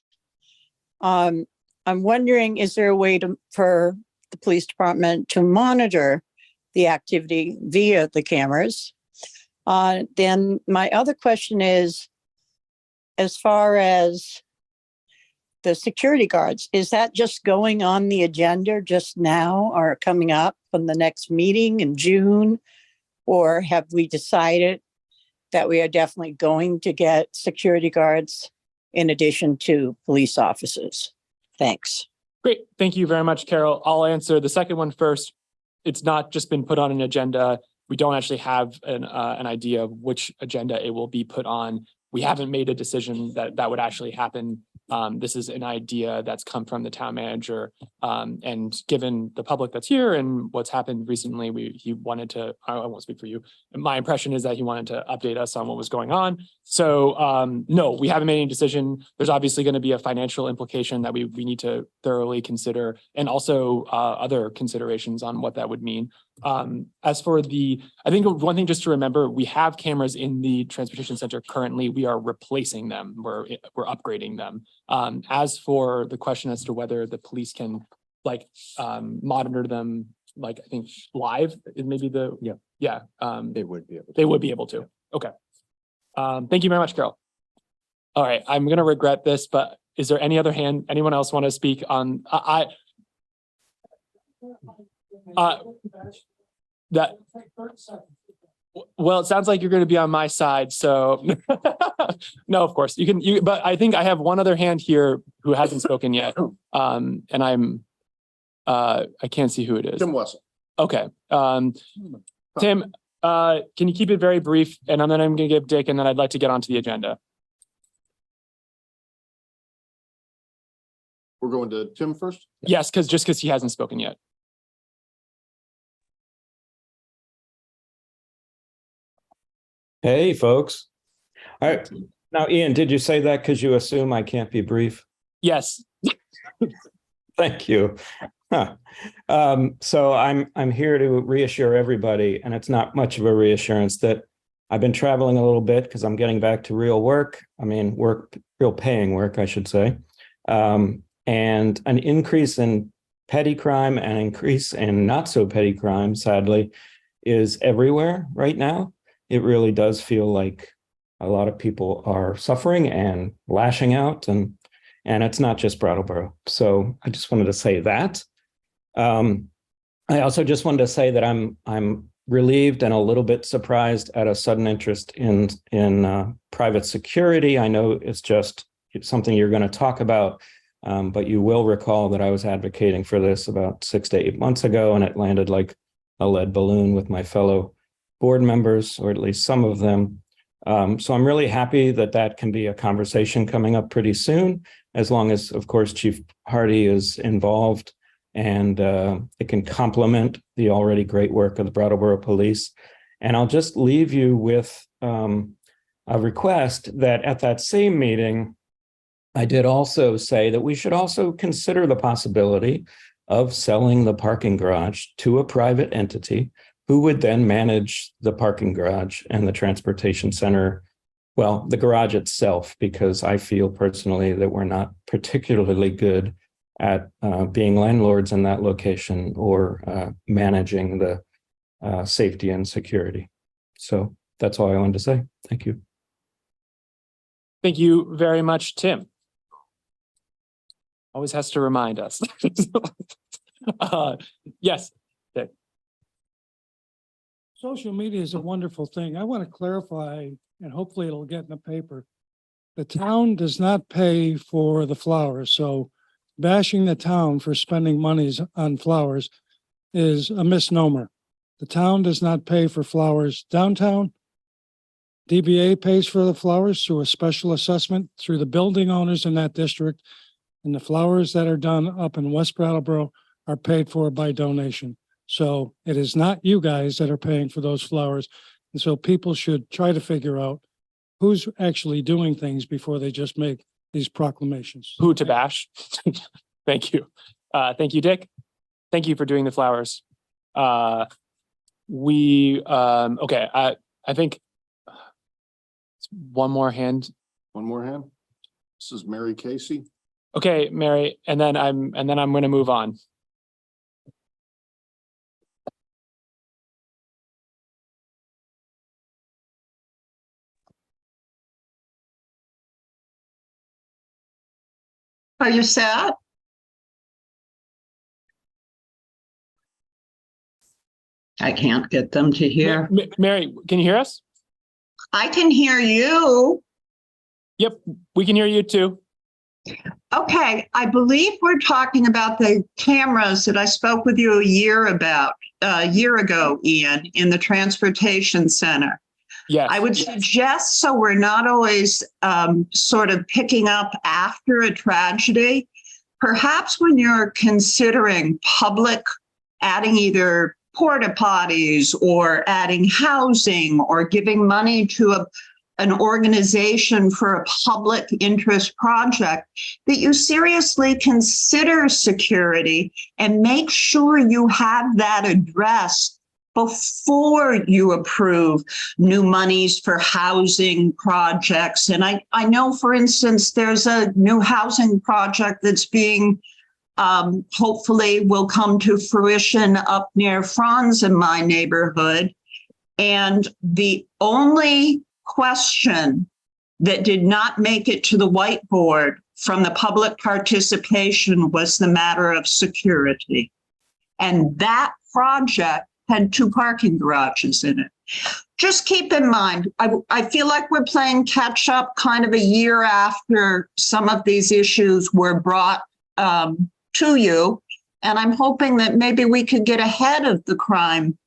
I'm wondering, is there a way for the police department to monitor the activity via the cameras? Then my other question is, as far as the security guards, is that just going on the agenda just now or coming up from the next meeting in June? Or have we decided that we are definitely going to get security guards in addition to police officers? Thanks.
Great. Thank you very much, Carol. I'll answer the second one first. It's not just been put on an agenda. We don't actually have an idea of which agenda it will be put on. We haven't made a decision that would actually happen. This is an idea that's come from the town manager. And given the public that's here and what's happened recently, he wanted to, I won't speak for you. My impression is that he wanted to update us on what was going on. So no, we haven't made any decision. There's obviously going to be a financial implication that we need to thoroughly consider, and also other considerations on what that would mean. As for I think one thing just to remember, we have cameras in the transportation center currently. We are replacing them. We're upgrading them. As for the question as to whether the police can monitor them, I think live is maybe they would be able to. Okay. Thank you very much, Carol. All right, I'm going to regret this, but is there anyone else want to speak on that? Well, it sounds like you're going to be on my side, so no, of course you can. But I think I have one other hand here who hasn't spoken yet, and I can't see who it is.
Tim Wessel.
Okay, Tim, can you keep it very brief, and then I'm going to give Dick, and then I'd like to get onto the agenda.
We're going to Tim first?
Yes, because he hasn't spoken yet.
Hey, folks. All right. Now, Ian, did you say that because you assume I can't be brief?
Yes.
Thank you. Huh. So I'm here to reassure everybody, and it's not much of a reassurance, that I've been traveling a little bit because I'm getting back to real work. I mean, real paying work, I should say. And an increase in petty crime and increase in not so petty crime, sadly, is everywhere right now. It really does feel like a lot of people are suffering and lashing out, and it's not just Brattleboro. So I just wanted to say that. I also just wanted to say that I'm relieved and a little bit surprised at a sudden interest in private security. I know it's something you're going to talk about, but you will recall that I was advocating for this about 6 to 8 months ago, and it landed like a lead balloon with my fellow board members, or at least some of them. So I'm really happy that can be a conversation coming up pretty soon, as long as, of course, Chief Hardy is involved, and it can complement the already great work of the Brattleboro Police. And I'll just leave you with a request that at that same meeting, I did also say that we should also consider the possibility of selling the parking garage to a private entity who would then manage the parking garage and the transportation center, well, the garage itself, because I feel personally that we're not particularly good at being landlords in that location or managing the safety and security. So that's all I wanted to say. Thank you.
Thank you very much, Tim. Always has to remind us. Yes. Dick.
Social media is a wonderful thing. I want to clarify, and hopefully it'll get in the paper. The town does not pay for the flowers, so bashing the town for spending monies on flowers is a misnomer. The town does not pay for flowers downtown. DBA pays for the flowers through a special assessment through the building owners in that district. And the flowers that are done up in West Brattleboro are paid for by donation. So it is not you guys that are paying for those flowers. And so people should try to figure out who's actually doing things before they just make these proclamations.
Who to bash? Thank you. Thank you, Dick. Thank you for doing the flowers. Okay, I think one more hand.
One more hand. This is Mary Casey.
Okay, Mary, and then I'm going to move on.
Are you sad? I can't get them to hear.
Mary, can you hear us?
I can hear you.
Yep, we can hear you too.
Okay, I believe we're talking about the cameras that I spoke with you a year ago, Ian, in the transportation center.
Yes.
I would suggest, so we're not always sort of picking up after a tragedy, perhaps when you're considering adding either porta potties or adding housing or giving money to an organization for a public interest project, that you seriously consider security and make sure you have that addressed before you approve new monies for housing projects. And I know, for instance, there's a new housing project that's being hopefully will come to fruition up near Franz in my neighborhood. And the only question that did not make it to the whiteboard from the public participation was the matter of security. And that project had 2 parking garages in it. Just keep in mind, I feel like we're playing catch up kind of a year after some of these issues were brought to you. And I'm hoping that maybe we could get ahead of the crime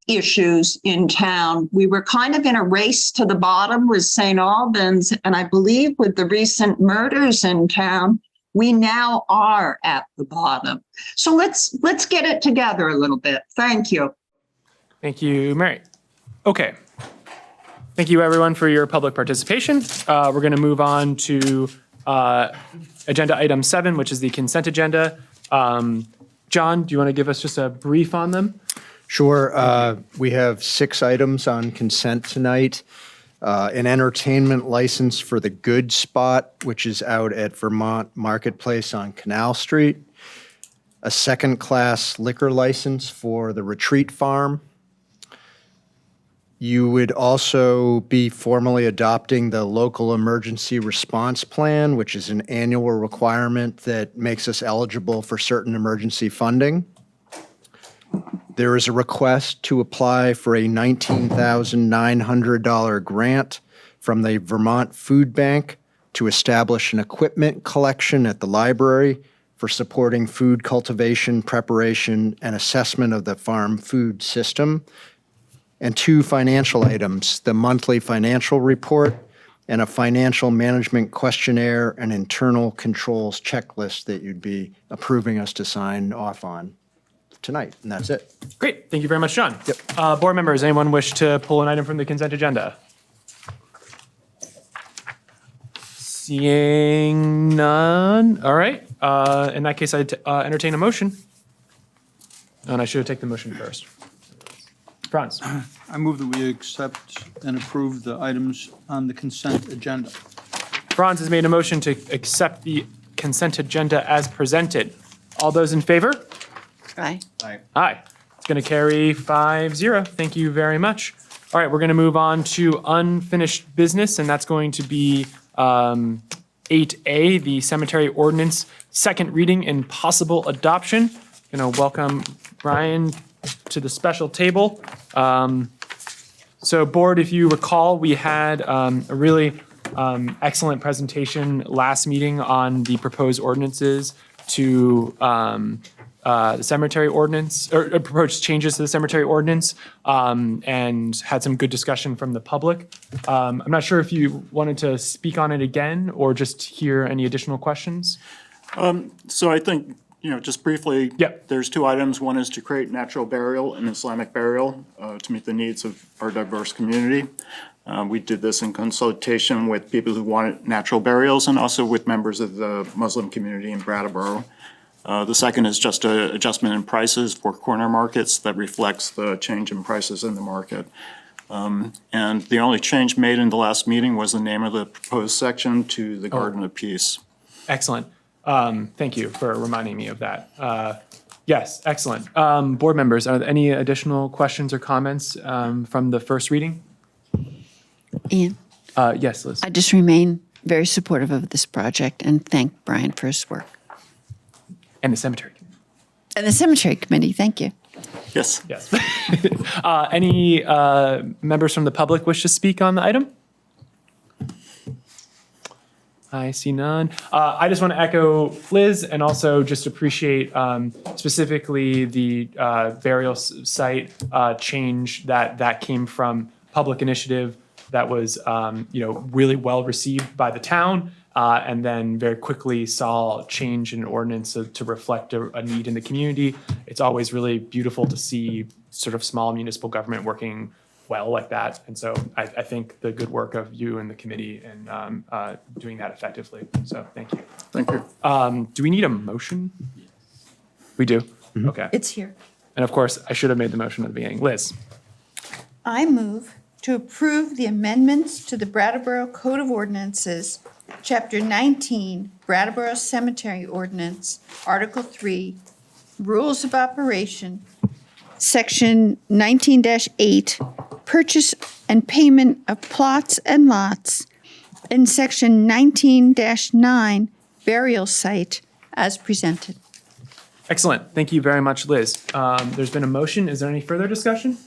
issues in town. We were kind of in a race to the bottom with St. Albans. And I believe with the recent murders in town, we now are at the bottom. So let's get it together a little bit. Thank you.
Thank you, Mary. Okay. Thank you, everyone, for your public participation. We're going to move on to agenda item 7, which is the consent agenda. John, do you want to give us just a brief on them?
Sure. We have 6 items on consent tonight. An entertainment license for the Good Spot, which is out at Vermont Marketplace on Canal Street. A second-class liquor license for the Retreat Farm. You would also be formally adopting the local emergency response plan, which is an annual requirement that makes us eligible for certain emergency funding. There is a request to apply for a $19,900 grant from the Vermont Food Bank to establish an equipment collection at the library for supporting food cultivation, preparation, and assessment of the farm food system. And 2 financial items, the monthly financial report and a financial management questionnaire and internal controls checklist that you'd be approving us to sign off on tonight, and that's it.
Great. Thank you very much, John.
Yep.
Board members, anyone wish to pull an item from the consent agenda? Seeing none. All right. In that case, I'd entertain a motion. And I should have taken the motion first. Franz.
I move that we accept and approve the items on the consent agenda.
Franz has made a motion to accept the consent agenda as presented. All those in favor?
Aye.
Aye. It's going to carry 5-0. Thank you very much. All right, we're going to move on to unfinished business, and that's going to be 8A, the cemetery ordinance, second reading and possible adoption. Going to welcome Brian to the special table. So board, if you recall, we had a really excellent presentation last meeting on the proposed ordinances to the cemetery ordinance, or proposed changes to the cemetery ordinance, and had some good discussion from the public. I'm not sure if you wanted to speak on it again or just hear any additional questions.
So I think, just briefly, there's two items. One is to create natural burial and Islamic burial to meet the needs of our diverse community. We did this in consultation with people who wanted natural burials and also with members of the Muslim community in Brattleboro. The second is just an adjustment in prices for corner markets that reflects the change in prices in the market. And the only change made in the last meeting was the name of the proposed section to the Garden of Peace.
Excellent. Thank you for reminding me of that. Yes, excellent. Board members, are there any additional questions or comments from the first reading?
Ian?
Yes, Liz.
I just remain very supportive of this project and thank Brian for his work.
And the cemetery.
And the cemetery committee, thank you.
Yes.
Yes. Any members from the public wish to speak on the item? I see none. I just want to echo Liz and also just appreciate specifically the burial site change that came from public initiative that was really well received by the town and then very quickly saw change in ordinance to reflect a need in the community. It's always really beautiful to see sort of small municipal government working well like that. And so I think the good work of you and the committee and doing that effectively. So thank you.
Thank you.
Do we need a motion? We do?
Mm-hmm.
Okay.
It's here.
And of course, I should have made the motion at the beginning. Liz?
I move to approve the amendments to the Brattleboro Code of Ordinances, Chapter 19, Brattleboro Cemetery Ordinance, Article 3, Rules of Operation, Section 19-8, Purchase and Payment of Plots and Lots, and Section 19-9, Burial Site, as presented.
Excellent. Thank you very much, Liz. There's been a motion. Is there any further discussion?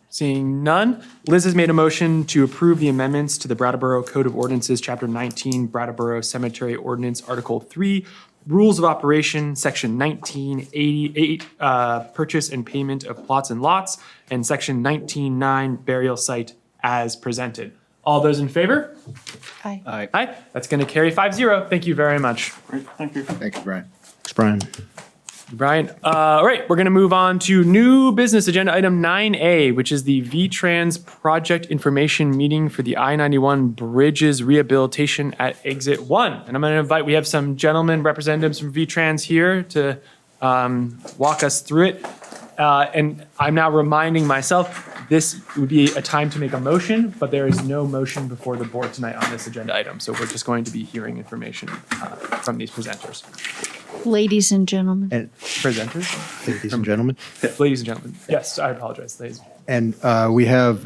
Seeing none, Liz has made a motion to approve the amendments to the Brattleboro Code of Ordinances, Chapter 19, Brattleboro Cemetery Ordinance, Article 3, Rules of Operation, Section 1988, Purchase and Payment of Plots and Lots, and Section 19-9, Burial Site, as presented. All those in favor?
Aye.
Aye. Aye. That's going to carry 5-0. Thank you very much.
Great. Thank you.
Thank you, Brian.
Thanks, Brian.
Brian. All right, we're going to move on to new business agenda item 9A, which is the VTrans project information meeting for the I-91 Bridges Rehabilitation at Exit 1. And I'm going to invite, we have some gentlemen representatives from VTrans here to walk us through it. And I'm now reminding myself, this would be a time to make a motion, but there is no motion before the board tonight on this agenda item. So we're just going to be hearing information from these presenters.
Ladies and gentlemen.
And
Presenters?
ladies and gentlemen.
Ladies and gentlemen. Yes, I apologize, ladies.
And we have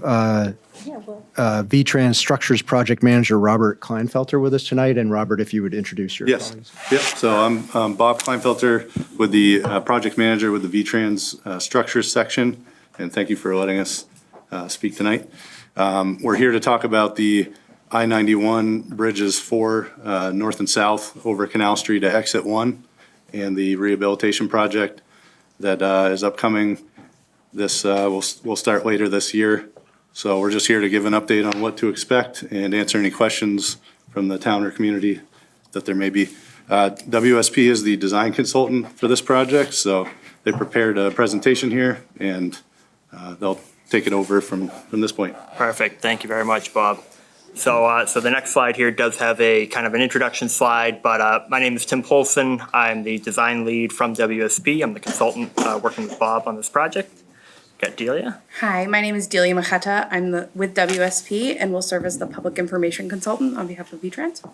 VTrans Structures Project Manager Robert Kleinfelter with us tonight. And Robert, if you would introduce your colleagues.
Yep. So I'm Bob Kleinfelter with the project manager with the VTrans Structures section. And thank you for letting us speak tonight. We're here to talk about the I-91 bridges 4 north and south over Canal Street to Exit 1 and the rehabilitation project that is upcoming. This will start later this year. So we're just here to give an update on what to expect and answer any questions from the town or community that there may be. WSP is the design consultant for this project, so they prepared a presentation here and they'll take it over from this point.
Perfect. Thank you very much, Bob. So the next slide here does have a kind of an introduction slide, but my name is Tim Polson. I'm the design lead from WSP. I'm the consultant working with Bob on this project. Got Delia.
Hi, my name is Delia Macheta. I'm with WSP and will serve as the public information consultant on behalf of VTrans.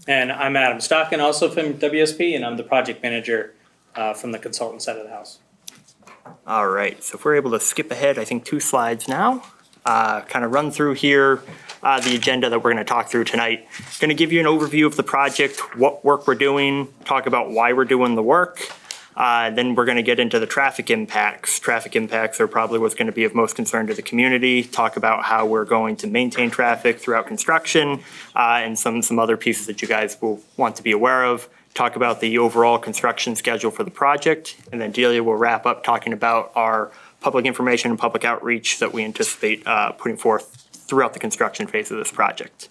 And I'm Adam Stockton, also from WSP, and I'm the project manager from the consultant side of the house.
All right, so if we're able to skip ahead, I think 2 slides now, kind of run through here the agenda that we're going to talk through tonight. Going to give you an overview of the project, what work we're doing, talk about why we're doing the work, Then we're going to get into the traffic impacts. Traffic impacts are probably what's going to be of most concern to the community. Talk about how we're going to maintain traffic throughout construction and some other pieces that you guys will want to be aware of. Talk about the overall construction schedule for the project. And then Delia will wrap up talking about our public information and public outreach that we anticipate putting forth throughout the construction phase of this project.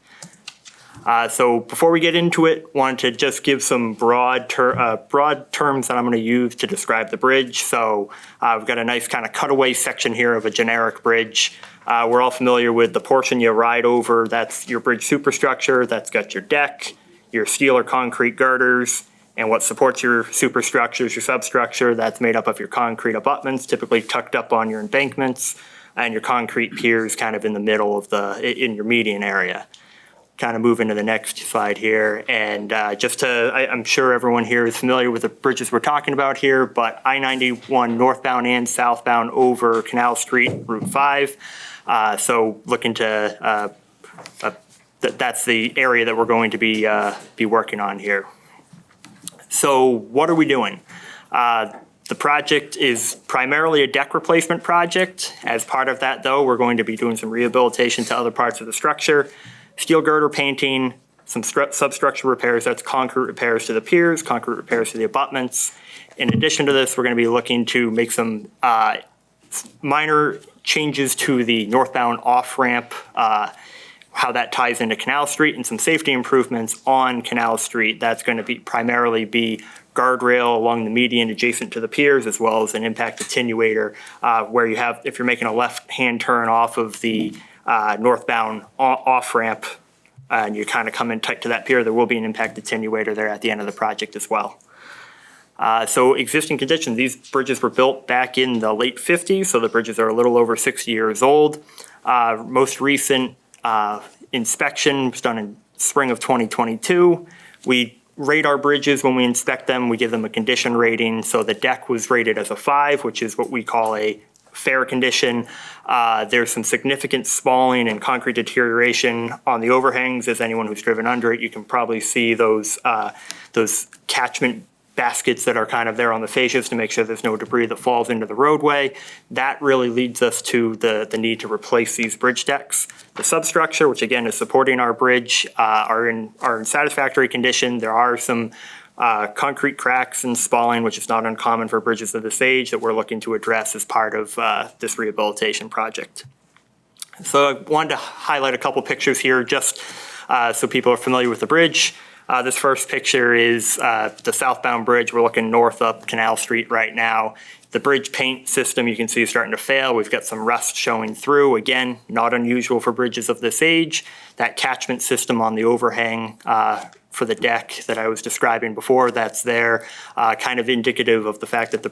So before we get into it, wanted to just give some broad terms that I'm going to use to describe the bridge. So we've got a nice kind of cutaway section here of a generic bridge. We're all familiar with the portion you ride over. That's your bridge superstructure. That's got your deck, your steel or concrete girders, and what supports your superstructures, your substructure. That's made up of your concrete abutments, typically tucked up on your embankments, and your concrete piers kind of in the middle of in your median area. Kind of move into the next slide here. And I'm sure everyone here is familiar with the bridges we're talking about here, but I-91 northbound and southbound over Canal Street, Route 5. So looking to, that's the area that we're going to be working on here. So what are we doing? The project is primarily a deck replacement project. As part of that, though, we're going to be doing some rehabilitation to other parts of the structure. Steel girder painting, some substructure repairs, that's concrete repairs to the piers, concrete repairs to the abutments. In addition to this, we're going to be looking to make some minor changes to the northbound off-ramp, how that ties into Canal Street, and some safety improvements on Canal Street. That's going to primarily be guardrail along the median adjacent to the piers, as well as an impact attenuator where you have, if you're making a left-hand turn off of the northbound off-ramp and you kind of come in tight to that pier, there will be an impact attenuator there at the end of the project as well. So existing conditions, these bridges were built back in the late 50s, so the bridges are a little over 60 years old. Most recent inspection was done in spring of 2022. We rate our bridges when we inspect them. We give them a condition rating. So the deck was rated as a 5, which is what we call a fair condition. There's some significant spalling and concrete deterioration on the overhangs. As anyone who's driven under it, you can probably see those catchment baskets that are kind of there on the fascias to make sure there's no debris that falls into the roadway. That really leads us to the need to replace these bridge decks. The substructure, which again is supporting our bridge, are in satisfactory condition. There are some concrete cracks and spalling, which is not uncommon for bridges of this age, that we're looking to address as part of this rehabilitation project. So I wanted to highlight a couple pictures here just so people are familiar with the bridge. This first picture is the southbound bridge. We're looking north up Canal Street right now. The bridge paint system you can see is starting to fail. We've got some rust showing through. Again, not unusual for bridges of this age. That catchment system on the overhang for the deck that I was describing before, that's there, kind of indicative of the fact that the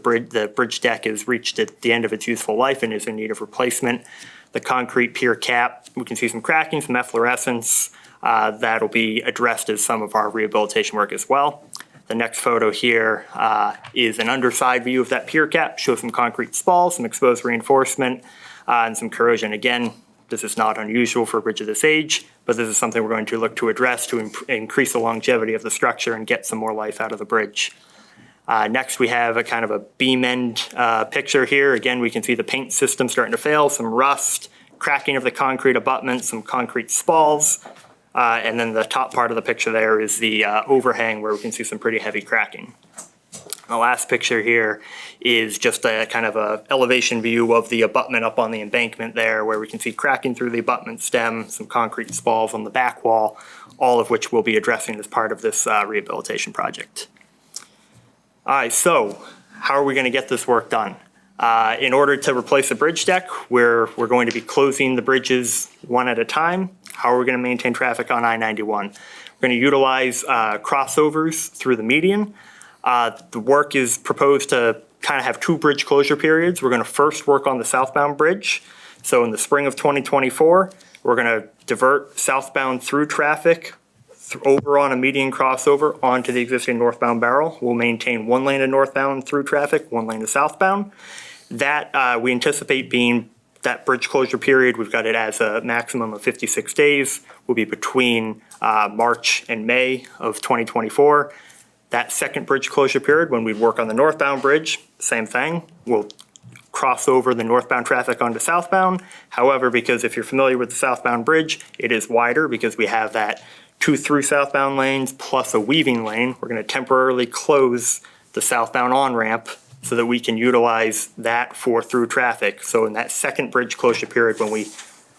bridge deck has reached at the end of its useful life and is in need of replacement. The concrete pier cap, we can see some cracking, some efflorescence. That'll be addressed as some of our rehabilitation work as well. The next photo here is an underside view of that pier cap, shows some concrete spalls, some exposed reinforcement, and some corrosion. Again, this is not unusual for a bridge of this age, but this is something we're going to look to address to increase the longevity of the structure and get some more life out of the bridge. Next, we have a kind of a beam end picture here. Again, we can see the paint system starting to fail, some rust, cracking of the concrete abutment, some concrete spalls. And then the top part of the picture there is the overhang where we can see some pretty heavy cracking. The last picture here is just a kind of a elevation view of the abutment up on the embankment there, where we can see cracking through the abutment stem, some concrete spalls on the back wall, all of which we'll be addressing as part of this rehabilitation project. All right, so how are we going to get this work done? In order to replace the bridge deck, we're going to be closing the bridges one at a time. How are we going to maintain traffic on I-91? We're going to utilize crossovers through the median. The work is proposed to kind of have 2 bridge closure periods. We're going to first work on the southbound bridge. So in the spring of 2024, we're going to divert southbound through traffic over on a median crossover onto the existing northbound barrel. We'll maintain 1 lane of northbound through traffic, 1 lane of southbound. That we anticipate being that bridge closure period, we've got it as a maximum of 56 days, will be between March and May of 2024. That second bridge closure period, when we'd work on the northbound bridge, same thing. We'll cross over the northbound traffic onto southbound. However, because if you're familiar with the southbound bridge, it is wider because we have that 2 through southbound lanes plus a weaving lane. We're going to temporarily close the southbound on-ramp so that we can utilize that for through traffic. So in that second bridge closure period, when we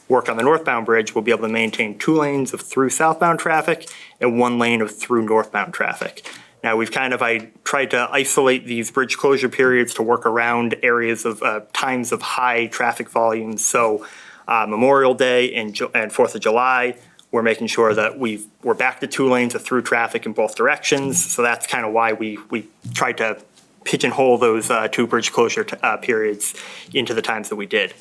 work on the northbound bridge, we'll be able to maintain 2 lanes of through southbound traffic and 1 lane of through northbound traffic. Now, I tried to isolate these bridge closure periods to work around areas of times of high traffic volumes. So Memorial Day and 4th of July, we're making sure that we're back to 2 lanes of through traffic in both directions. So that's kind of why we tried to pigeonhole those 2 bridge closure periods into the times that we did.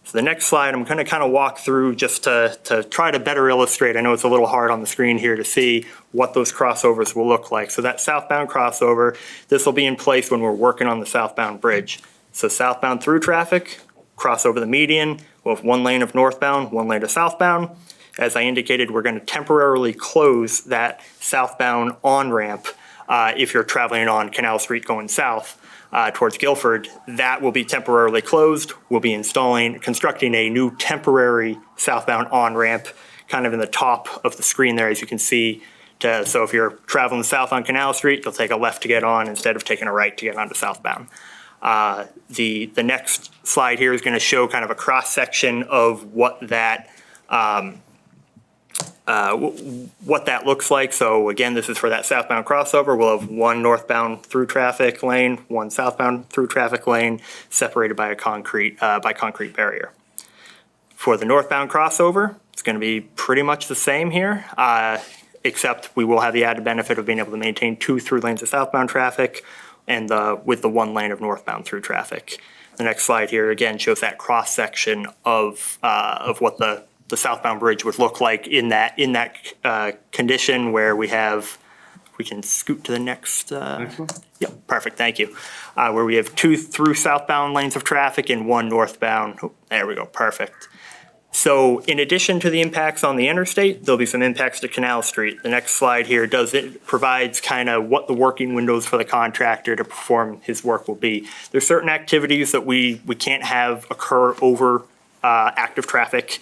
So the next slide, I'm going to kind of walk through just to try to better illustrate. I know it's a little hard on the screen here to see what those crossovers will look like. So that southbound crossover, this will be in place when we're working on the southbound bridge. So southbound through traffic, cross over the median, we'll have 1 lane of northbound, 1 lane of southbound. As I indicated, we're going to temporarily close that southbound on-ramp if you're traveling on Canal Street going south. Towards Guilford, that will be temporarily closed. We'll be constructing a new temporary southbound on-ramp kind of in the top of the screen there, as you can see. So if you're traveling south on Canal Street, you'll take a left to get on instead of taking a right to get onto southbound. The next slide here is going to show kind of a cross-section of what that looks like. So again, this is for that southbound crossover. We'll have 1 northbound through traffic lane, 1 southbound through traffic lane, separated by a concrete barrier. For the northbound crossover, it's going to be pretty much the same here, except we will have the added benefit of being able to maintain 2 through lanes of southbound traffic and with the 1 lane of northbound through traffic. The next slide here again shows that cross section of what the southbound bridge would look like in that condition where we can scoot to the next one. Yep, perfect, thank you. Where we have 2 through southbound lanes of traffic and 1 northbound. Oh, there we go, perfect. So in addition to the impacts on the interstate, there'll be some impacts to Canal Street. The next slide here provides kind of what the working windows for the contractor to perform his work will be. There's certain activities that we can't have occur over active traffic,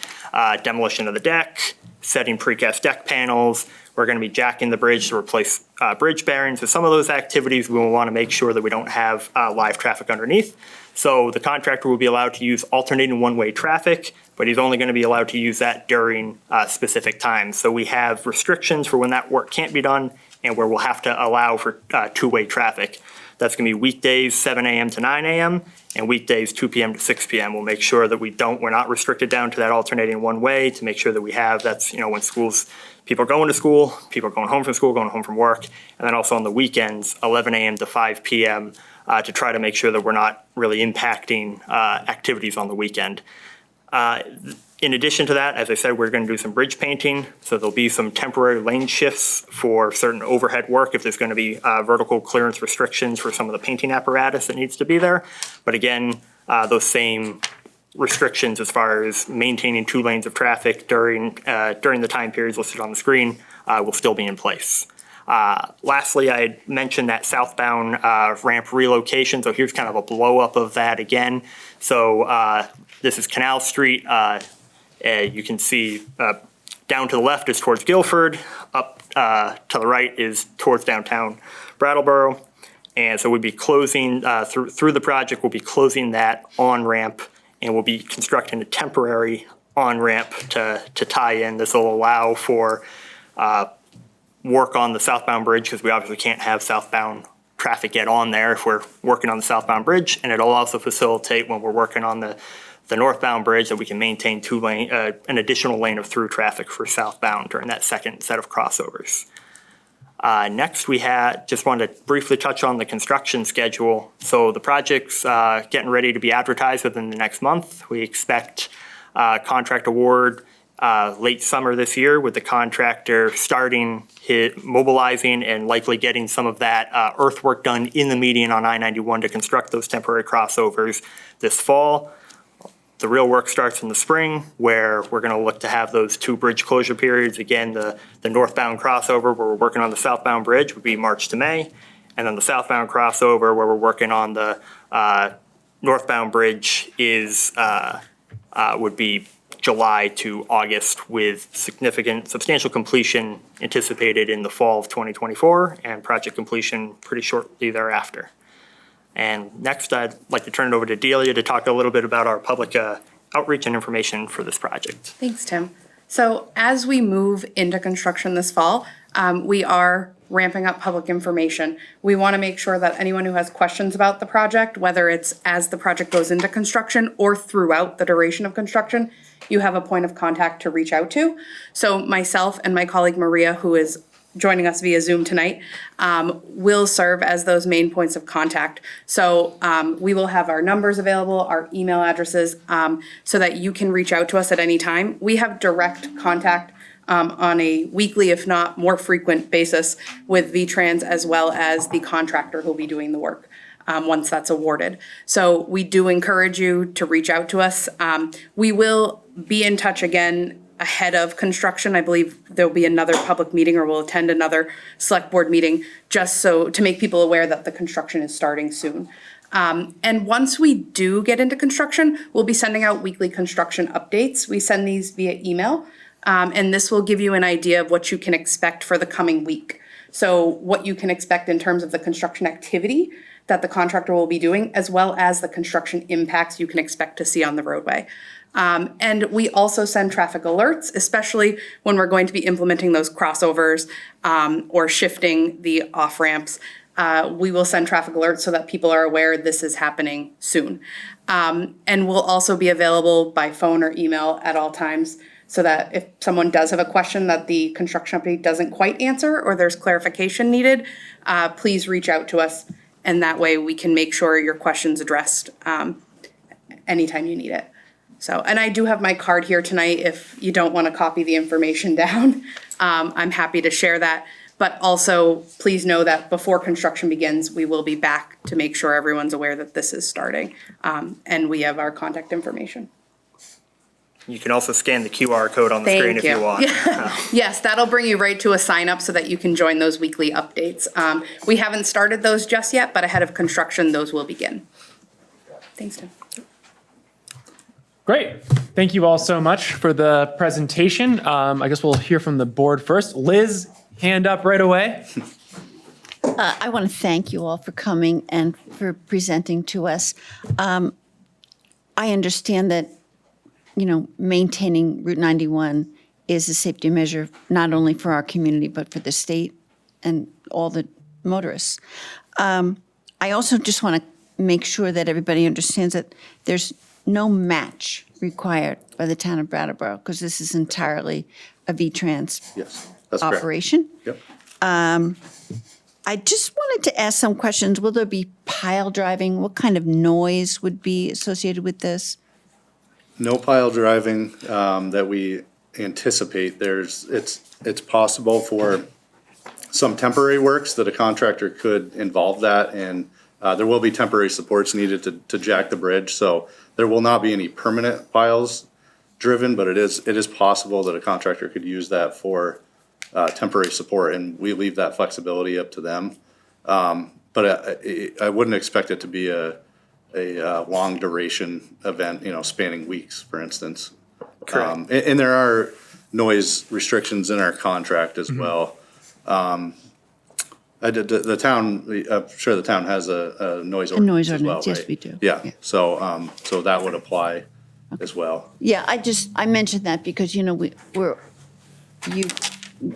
demolition of the deck, setting precast deck panels. We're going to be jacking the bridge to replace bridge bearings. So some of those activities we will want to make sure that we don't have live traffic underneath. So the contractor will be allowed to use alternating one-way traffic, but he's only going to be allowed to use that during specific times. So we have restrictions for when that work can't be done and where we'll have to allow for 2-way traffic. That's going to be weekdays 7 a.m. to 9 a.m. and weekdays 2 p.m. to 6 p.m. We'll make sure that we're not restricted down to that alternating one way to make sure that we have, that's, when people are going to school, people are going home from school, going home from work, and then also on the weekends, 11 a.m. to 5 p.m. To try to make sure that we're not really impacting activities on the weekend. In addition to that, as I said, we're going to do some bridge painting. So there'll be some temporary lane shifts for certain overhead work if there's going to be vertical clearance restrictions for some of the painting apparatus that needs to be there. But again, those same restrictions as far as maintaining 2 lanes of traffic during the time periods listed on the screen will still be in place. Lastly, I had mentioned that southbound ramp relocation. So here's kind of a blow up of that again. So this is Canal Street. You can see down to the left is towards Guilford, up to the right is towards downtown Brattleboro. And so we'll be closing, through the project, we'll be closing that on-ramp and we'll be constructing a temporary on-ramp to tie in. This will allow for work on the southbound bridge because we obviously can't have southbound traffic get on there if we're working on the southbound bridge. And it'll also facilitate when we're working on the northbound bridge that we can maintain an additional lane of through traffic for southbound during that second set of crossovers. Next, we just wanted to briefly touch on the construction schedule. So the project's getting ready to be advertised within the next month. We expect contract award late summer this year, with the contractor mobilizing and likely getting some of that earthwork done in the median on I-91 to construct those temporary crossovers this fall. The real work starts in the spring, where we're going to look to have those 2 bridge closure periods. Again, the northbound crossover where we're working on the southbound bridge would be March to May. And then the southbound crossover where we're working on the northbound bridge would be July to August, with substantial completion anticipated in the fall of 2024 and project completion pretty shortly thereafter. And next, I'd like to turn it over to Delia to talk a little bit about our public outreach and information for this project.
Thanks, Tim. So as we move into construction this fall, we are ramping up public information. We want to make sure that anyone who has questions about the project, whether it's as the project goes into construction or throughout the duration of construction, you have a point of contact to reach out to. So myself and my colleague Maria, who is joining us via Zoom tonight, will serve as those main points of contact. So we will have our numbers available, our email addresses, so that you can reach out to us at any time. We have direct contact on a weekly, if not more frequent basis with VTrans, as well as the contractor who'll be doing the work once that's awarded. So we do encourage you to reach out to us. We will be in touch again ahead of construction. I believe there'll be another public meeting, or we'll attend another select board meeting, just so to make people aware that the construction is starting soon. And once we do get into construction, we'll be sending out weekly construction updates. We send these via email, and this will give you an idea of what you can expect for the coming week. So what you can expect in terms of the construction activity that the contractor will be doing, as well as the construction impacts you can expect to see on the roadway. And we also send traffic alerts, especially when we're going to be implementing those crossovers or shifting the off-ramps. We will send traffic alerts so that people are aware this is happening soon. And we'll also be available by phone or email at all times, so that if someone does have a question that the construction company doesn't quite answer or there's clarification needed, please reach out to us. And that way we can make sure your question's addressed anytime you need it. So, and I do have my card here tonight if you don't want to copy the information down. I'm happy to share that. But also, please know that before construction begins, we will be back to make sure everyone's aware that this is starting. And we have our contact information.
You can also scan the QR code on the screen if you want.
Yes, that'll bring you right to a sign up so that you can join those weekly updates. We haven't started those just yet, but ahead of construction, those will begin. Thanks, Tim.
Great. Thank you all so much for the presentation. I guess we'll hear from the board first. Liz, hand up right away.
I want to thank you all for coming and for presenting to us. I understand that, you know, maintaining Route 91 is a safety measure, not only for our community, but for the state and all the motorists. I also just want to make sure that everybody understands that there's no match required by the town of Brattleboro, because this is entirely a VTrans
Yes, that's correct.
operation.
Yep.
I just wanted to ask some questions. Will there be pile driving? What kind of noise would be associated with this?
No pile driving that we anticipate. It's possible for some temporary works that a contractor could involve that, and there will be temporary supports needed to jack the bridge. So there will not be any permanent piles driven, but it is possible that a contractor could use that for temporary support, and we leave that flexibility up to them. But I wouldn't expect it to be a long duration event, spanning weeks, for instance. And there are noise restrictions in our contract as well. The town, I'm sure the town has a noise ordinance as well, right?
Yes, we do.
Yeah. So that would apply as well.
Yeah, I mentioned that because, you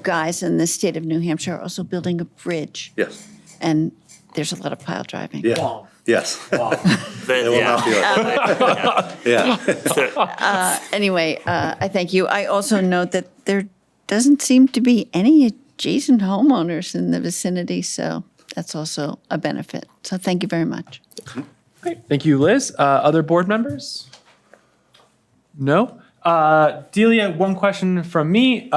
guys in the state of New Hampshire are also building a bridge.
Yes.
And there's a lot of pile driving.
Yeah. Yes. They will not be like yeah.
Anyway, I thank you. I also note that there doesn't seem to be any adjacent homeowners in the vicinity, so that's also a benefit. So thank you very much.
Great. Thank you, Liz. Other board members? No? Delia, one question from me.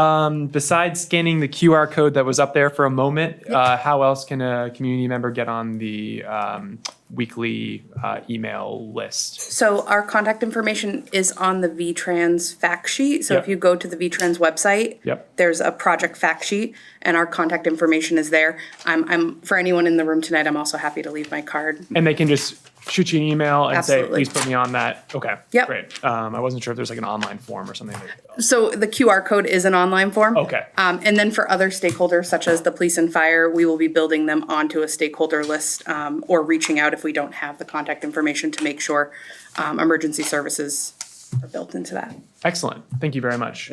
Besides scanning the QR code that was up there for a moment, how else can a community member get on the weekly email list?
So our contact information is on the VTrans fact sheet. So if you go to the VTrans website, there's a project fact sheet and our contact information is there. I'm for anyone in the room tonight, I'm also happy to leave my card.
And they can just shoot you an email and
Absolutely.
say, please put me on that. Okay,
Yep.
great. I wasn't sure if there's like an online form or something.
So the QR code is an online form.
Okay.
And then for other stakeholders such as the police and fire, we will be building them onto a stakeholder list or reaching out if we don't have the contact information to make sure emergency services are built into that.
Excellent. Thank you very much.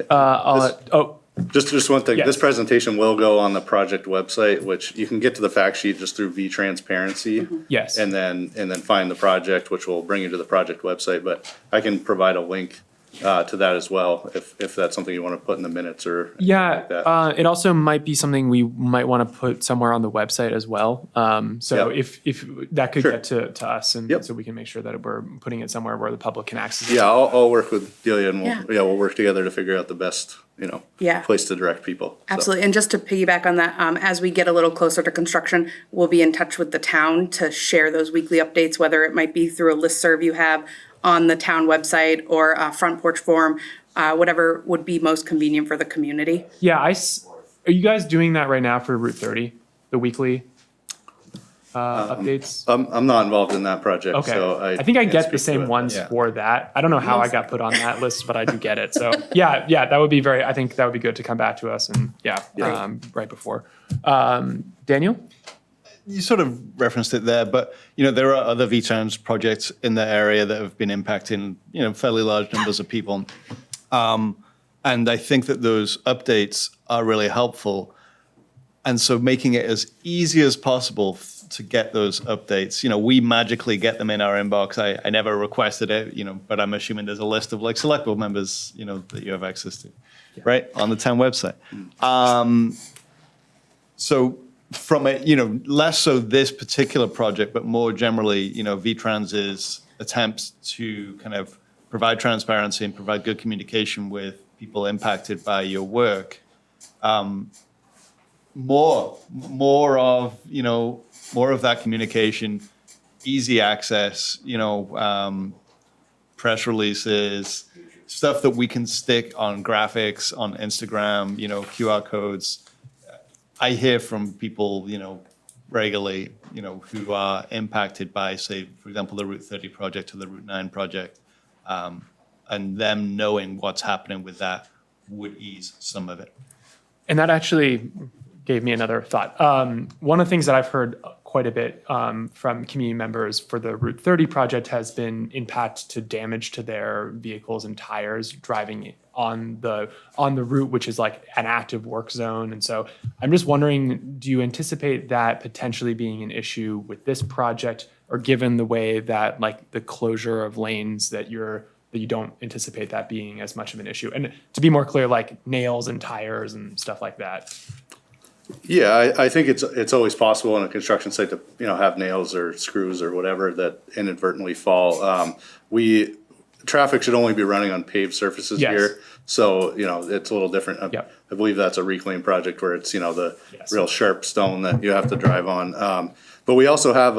Just one thing,
Yes.
this presentation will go on the project website, which you can get to the fact sheet just through VTransparency.
Yes.
And then find the project, which will bring you to the project website, but I can provide a link to that as well, if that's something you want to put in the minutes or anything like that.
Yeah, it also might be something we might want to put somewhere on the website as well. So if that could get to us, and so we can make sure that we're putting it somewhere where the public can access it.
Yeah, I'll work with Delia and
Yeah.
we'll work together to figure out the best, place to direct people. So.
Absolutely. And just to piggyback on that, as we get a little closer to construction, we'll be in touch with the town to share those weekly updates, whether it might be through a listserv you have on the town website or a front porch forum, whatever would be most convenient for the community.
Yeah, are you guys doing that right now for Route 30, the weekly updates?
I'm not involved in that project,
Okay.
so
I think I
can't
get
speak
the
to
same
it.
ones
Yeah.
for that. I don't know how I got put on that list, but I do get it. So yeah, that would be I think that would be good to come back to us and right before. Daniel?
You sort of referenced it there, but there are other VTrans projects in the area that have been impacting fairly large numbers of people, and I think that those updates are really helpful. And so making it as easy as possible to get those updates. We magically get them in our inbox. I never requested it, but I'm assuming there's a list of select board members, that you have access to, right, on the town website. So from it, less so this particular project, but more generally, VTrans's attempts to kind of provide transparency and provide good communication with people impacted by your work. More of that communication, easy access, press releases, stuff that we can stick on graphics, on Instagram, QR codes. I hear from people, regularly, who are impacted by, say, for example, the Route 30 project or the Route 9 project, and them knowing what's happening with that would ease some of it.
And that actually gave me another thought. One of the things that I've heard quite a bit from community members for the Route 30 project has been impact to damage to their vehicles and tires driving on the route, which is like an active work zone. And so I'm just wondering, do you anticipate that potentially being an issue with this project, or given the way that like the closure of lanes that you don't anticipate that being as much of an issue? And to be more clear, like nails and tires and stuff like that.
Yeah, I think it's always possible in a construction site to have nails or screws or whatever that inadvertently fall. Traffic should only be running on paved surfaces here, so it's a little different. I believe that's a reclaim project where it's the real sharp stone that you have to drive on. But we also have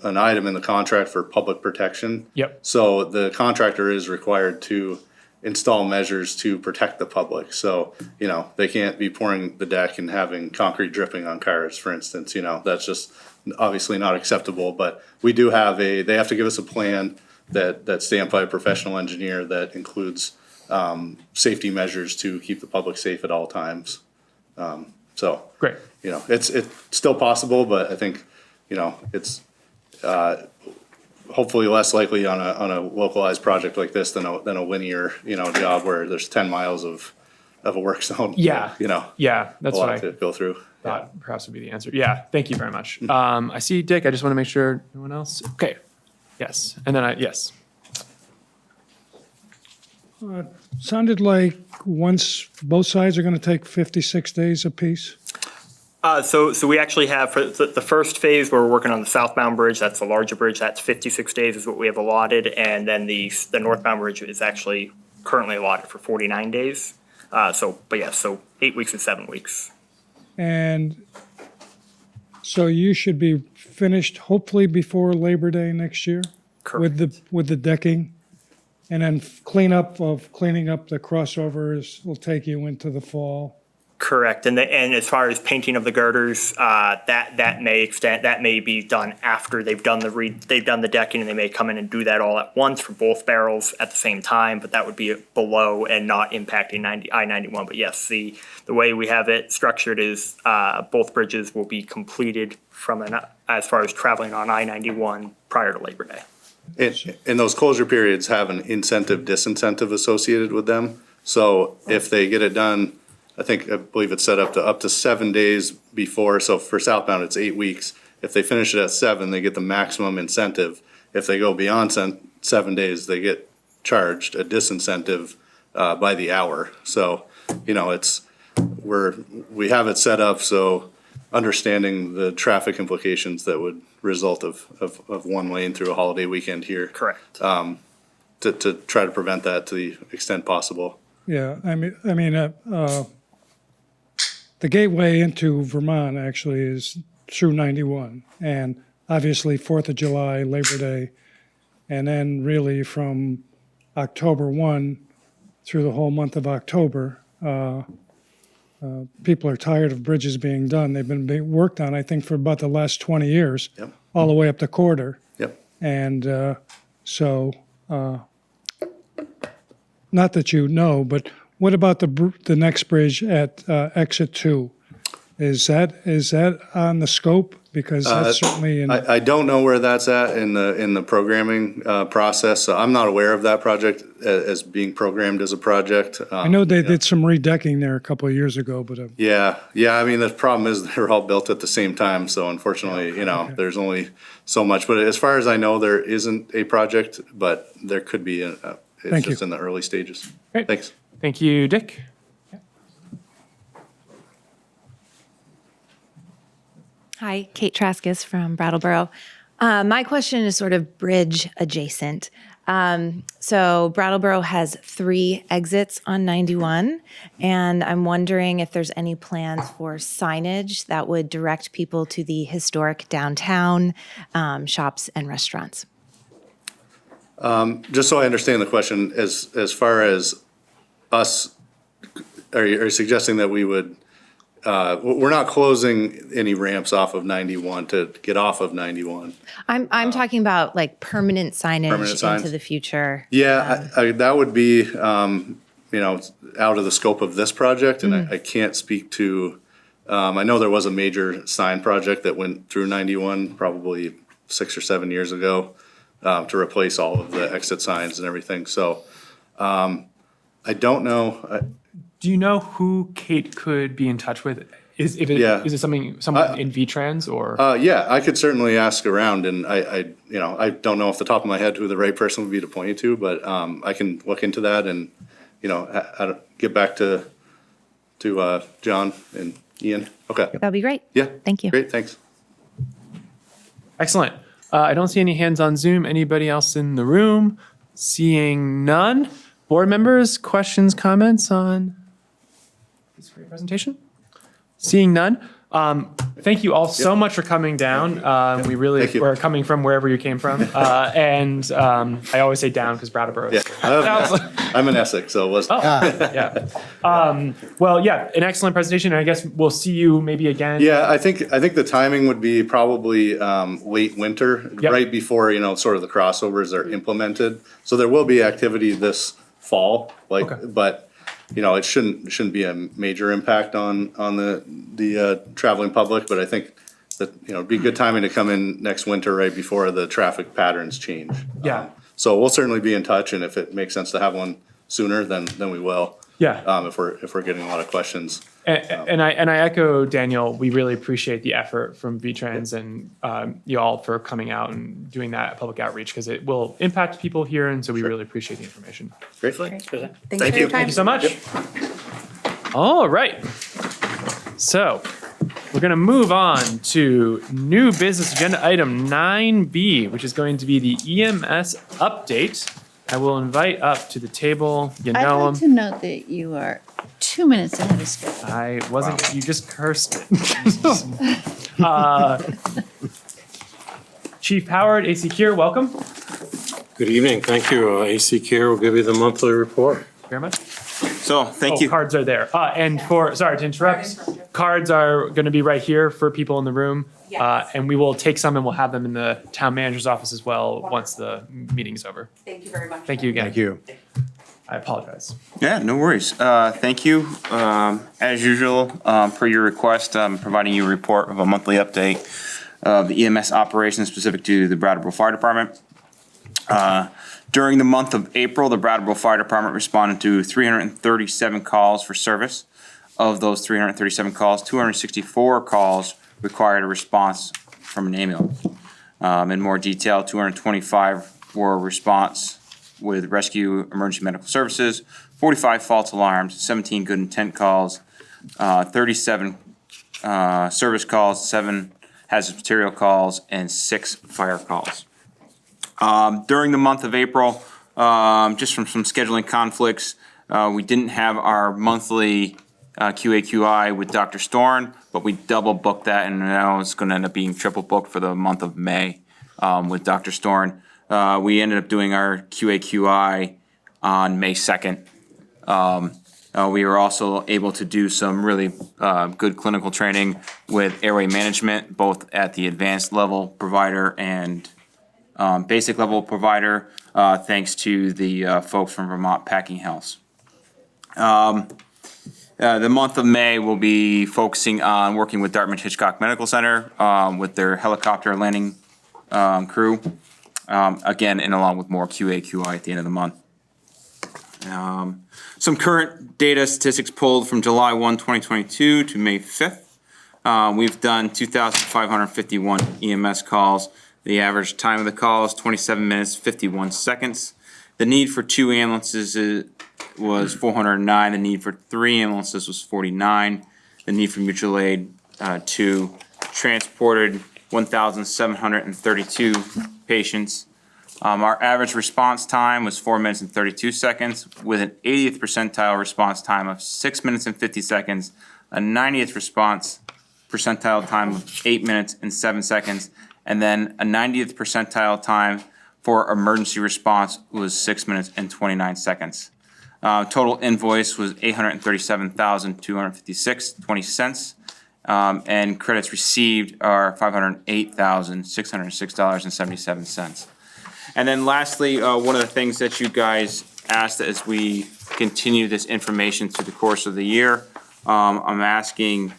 an item in the contract for public protection. So the contractor is required to install measures to protect the public. So, they can't be pouring the deck and having concrete dripping on cars, for instance. That's just obviously not acceptable. But we do have they have to give us a plan that's stamped by a professional engineer that includes safety measures to keep the public safe at all times. So
great.
It's still possible, but I think, it's hopefully less likely on a localized project like this than a linear, job where there's 10 miles of a work zone.
Yeah, that's
a lot
what I
to go through.
Thought perhaps would be the answer. Yeah, thank you very much. I see Dick. I just want to make sure no one else. Okay. Yes, and then yes.
Sounded like both sides are going to take 56 days apiece.
So we actually have, for the first phase, we're working on the southbound bridge. That's the larger bridge. That's 56 days is what we have allotted. And then the northbound bridge is actually currently allotted for 49 days. So 8 weeks and 7 weeks.
And so you should be finished hopefully before Labor Day next year?
Correct.
With the decking? And then cleaning up the crossovers will take you into the fall?
Correct, and as far as painting of the girders, that may be done after they've done the decking, and they may come in and do that all at once for both barrels at the same time. But that would be below and not impacting I-91. But yes, the way we have it structured is both bridges will be completed as far as traveling on I-91 prior to Labor Day.
And those closure periods have an incentive-disincentive associated with them. So if they get it done, I believe it's set up to 7 days before. So for southbound, it's 8 weeks. If they finish it at 7, they get the maximum incentive. If they go beyond 7 days, they get charged a disincentive by the hour. So, we have it set up so understanding the traffic implications that would result of one lane through a holiday weekend here.
Correct.
To try to prevent that to the extent possible.
Yeah, the gateway into Vermont actually is through 91, and obviously 4th of July, Labor Day, and then really from October 1 through the whole month of October. People are tired of bridges being done. They've been being worked on, I think, for about the last 20 years,
Yep.
all the way up the corridor.
Yep.
And not that you know, but what about the next bridge at exit 2? Is that on the scope? Because that's certainly in.
I don't know where that's at in the programming process. So I'm not aware of that project as being programmed as a project.
I know they did some redecking there a couple of years ago, but.
Yeah. I mean, the problem is they're all built at the same time. So unfortunately, there's only so much. But as far as I know, there isn't a project, but there could be. It's just in the early stages.
Great.
Thanks.
Thank you, Dick.
Hi, Kate Traskis from Brattleboro. My question is sort of bridge adjacent. So Brattleboro has 3 exits on 91, and I'm wondering if there's any plans for signage that would direct people to the historic downtown shops and restaurants.
Just so I understand the question, as far as us, are you suggesting that we would? We're not closing any ramps off of 91 to get off of 91.
I'm talking about like permanent signage
signs?
into the future.
Yeah, that would be, out of the scope of this project, and I can't speak to, I know there was a major sign project that went through 91 probably 6 or 7 years ago to replace all of the exit signs and everything. So I don't know.
Do you know who Kate could be in touch with? Is it someone in VTrans or?
Yeah, I could certainly ask around, and I don't know off the top of my head who the right person would be to point you to, but I can look into that and get back to John and Ian. Okay.
That'd be great.
Yeah.
Thank you.
Great. Thanks.
Excellent. I don't see any hands on Zoom. Anybody else in the room? Seeing none. Board members, questions, comments on this great presentation? Seeing none. Thank you all so much for coming down. We really were coming from wherever you came from. And I always say down because Brattleboro.
Yeah. I'm in Essex, so it was.
Yeah. Well, yeah, an excellent presentation. And I guess we'll see you maybe again.
Yeah, I think the timing would be probably late winter, right before sort of the crossovers are implemented. So there will be activity this fall, but it shouldn't be a major impact on the traveling public. But I think that it'd be good timing to come in next winter, right before the traffic patterns change.
Yeah.
So we'll certainly be in touch, and if it makes sense to have one sooner, then we will.
Yeah.
If we're getting a lot of questions.
And I echo Daniel. We really appreciate the effort from VTrans and you all for coming out and doing that public outreach because it will impact people here, and so we really appreciate the information.
Great.
Thank you.
Thank you so much. All right. So we're going to move on to new business agenda item 9B, which is going to be the EMS update. I will invite up to the table. You
I'd
know
like to
him.
note that you are 2 minutes ahead of schedule.
I wasn't, you just cursed it. Chief Howard, AC Cure, welcome.
Good evening. Thank you. AC Care will give you the monthly report.
Very much.
So, thank you.
Cards are there. And sorry to interrupt, cards are going to be right here for people in the room. And we will take some and we'll have them in the town manager's office as well once the meeting's over.
Thank you very much.
Thank you again.
Thank you.
I apologize.
Yeah, no worries. Thank you. As usual, per your request, I'm providing you a report of a monthly update of the EMS operations specific to the Brattleboro Fire Department. During the month of April, the Brattleboro Fire Department responded to 337 calls for service. Of those 337 calls, 264 calls required a response from an ambulance. In more detail, 225 were response with rescue emergency medical services, 45 false alarms, 17 good intent calls, 37 service calls, 7 hazardous material calls, and 6 fire calls. During the month of April, just from some scheduling conflicts, we didn't have our monthly QAQI with Dr. Storn, but we double booked that, and now it's going to end up being triple booked for the month of May with Dr. Storn. We ended up doing our QAQI on May 2nd. We were also able to do some really good clinical training with airway management, both at the advanced level provider and basic level provider, thanks to the folks from Vermont Packing House. The month of May, we'll be focusing on working with Dartmouth Hitchcock Medical Center with their helicopter landing crew, again, and along with more QA/QI at the end of the month. Some current data statistics pulled from July 1, 2022 to May 5th. We've done 2,551 EMS calls. The average time of the call is 27 minutes, 51 seconds. The need for 2 ambulances was 409. The need for 3 ambulances was 49. The need for mutual aid, 2. Transported 1,732 patients. Our average response time was 4 minutes and 32 seconds, with an 80th percentile response time of 6 minutes and 50 seconds, a 90th response percentile time of 8 minutes and 7 seconds, and then a 90th percentile time for emergency response was 6 minutes and 29 seconds. Total invoice was $837,256.20 cents. And credits received are $508,606.77. And then lastly, one of the things that you guys asked as we continue this information through the course of the year, I'm asking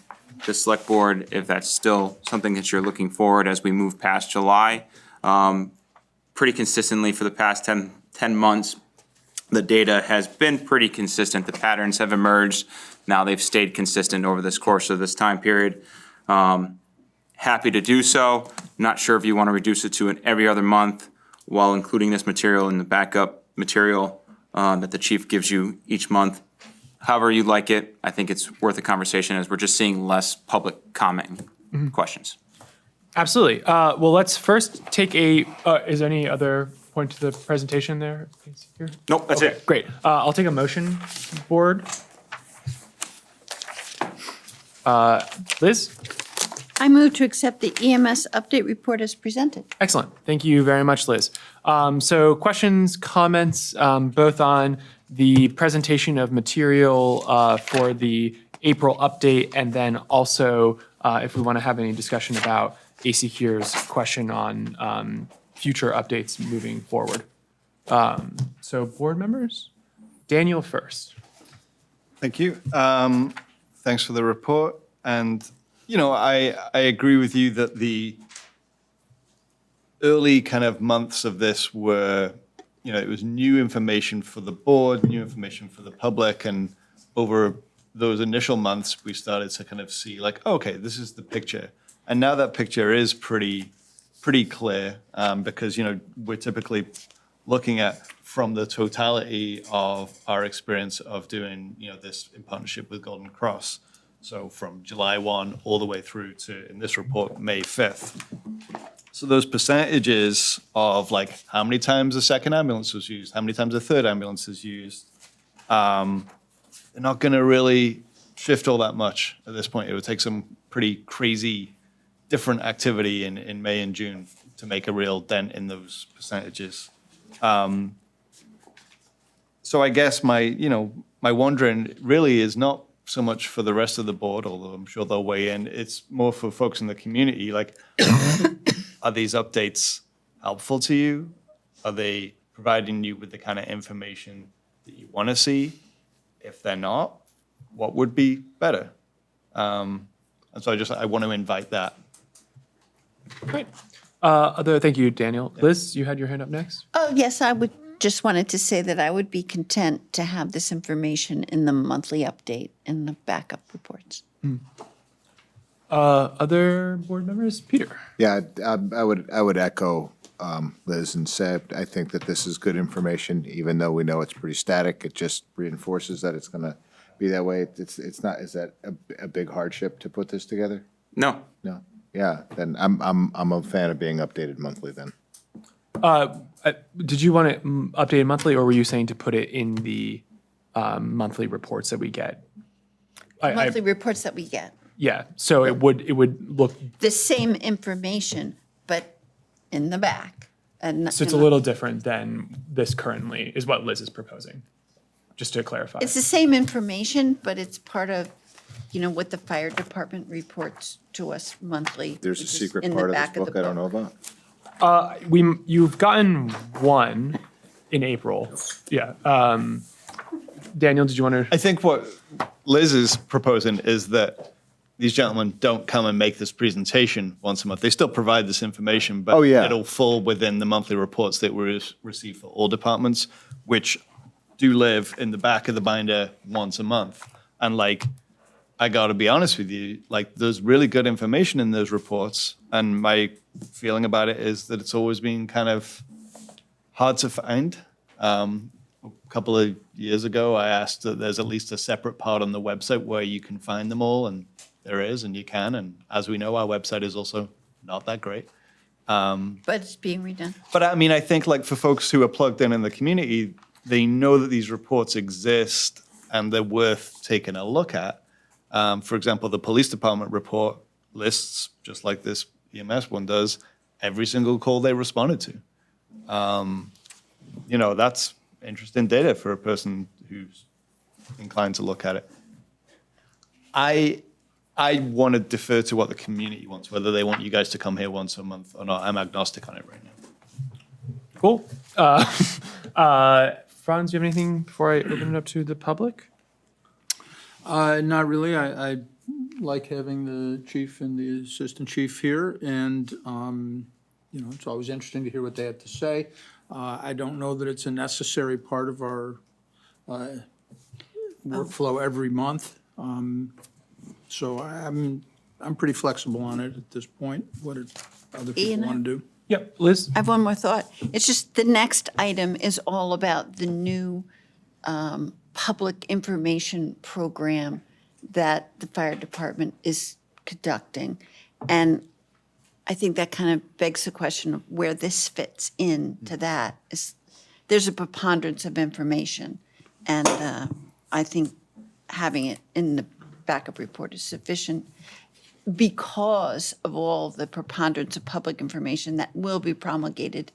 the select board if that's still something that you're looking forward as we move past July. Pretty consistently for the past 10 months, the data has been pretty consistent. The patterns have emerged. Now they've stayed consistent over this course of this time period. Happy to do so. Not sure if you want to reduce it to an every other month while including this material in the backup material that the chief gives you each month. However you like it, I think it's worth a conversation as we're just seeing less public comment questions.
Absolutely. Well, let's first take is there any other point to the presentation there?
Nope, that's it.
Great. I'll take a motion board. Liz?
I move to accept the EMS update report as presented.
Excellent. Thank you very much, Liz. So questions, comments, both on the presentation of material for the April update, and then also if we want to have any discussion about AC Cure's question on future updates moving forward. So board members, Daniel first.
Thank you. Thanks for the report. And, you know, I agree with you that the early kind of months of this were, you know, it was new information for the board, new information for the public. And over those initial months, we started to kind of see like, okay, this is the picture. And now that picture is pretty clear because, you know, we're typically looking at from the totality of our experience of doing, you know, this in partnership with Golden Cross. So from July 1 all the way through to, in this report, May 5th. So those percentages of like how many times the second ambulance was used, how many times the third ambulance is used, they're not going to really shift all that much at this point. It would take some pretty crazy different activity in May and June to make a real dent in those percentages. So I guess my wondering really is not so much for the rest of the board, although I'm sure they'll weigh in. It's more for folks in the community. Like, are these updates helpful to you? Are they providing you with the kind of information that you want to see? If they're not, what would be better? And so I want to invite that.
Great. Thank you, Daniel. Liz, you had your hand up next.
Oh, yes, I would just wanted to say that I would be content to have this information in the monthly update in the backup reports.
Other board members? Peter?
Yeah, I would echo Liz and say I think that this is good information, even though we know it's pretty static. It just reinforces that it's going to be that way. It's not. Is that a big hardship to put this together?
No.
No. Yeah. Then I'm a fan of being updated monthly. Then.
Did you want it updated monthly, or were you saying to put it in the monthly reports that we get?
Monthly reports that we get.
Yeah. So it would look.
The same information, but in the back. And
So it's a little different than this currently is what Liz is proposing. Just to clarify.
It's the same information, but it's part of, what the fire department reports to us monthly.
There's a
which is
secret
in the
part of this
back the
book I don't know about.
You've gotten one in April. Yeah. Daniel, did you want to?
I think what Liz is proposing is that these gentlemen don't come and make this presentation once a month. They still provide this information, but it'll fall within the monthly reports that we receive for all departments, which do live in the back of the binder once a month. And I got to be honest with you, there's really good information in those reports. And my feeling about it is that it's always been kind of hard to find. A couple of years ago, I asked that there's at least a separate part on the website where you can find them all, and there is, and you can. And as we know, our website is also not that great.
But it's being redone.
But I mean, I think for folks who are plugged in the community, they know that these reports exist and they're worth taking a look at. For example, the police department report lists, just like this EMS one does, every single call they responded to. That's interesting data for a person who's inclined to look at it. I want to defer to what the community wants, whether they want you guys to come here once a month or not. I'm agnostic on it right now.
Cool. Franz, do you have anything before I open it up to the public?
Not really. I like having the chief and the assistant chief here, and, it's always interesting to hear what they have to say. I don't know that it's a necessary part of our workflow every month. So I'm pretty flexible on it at this point, what other people want to do.
Yep, Liz?
I have one more thought. It's just the next item is all about the new public information program that the fire department is conducting. And I think that kind of begs the question of where this fits into that. There's a preponderance of information, and I think having it in the backup report is sufficient because of all the preponderance of public information that will be promulgated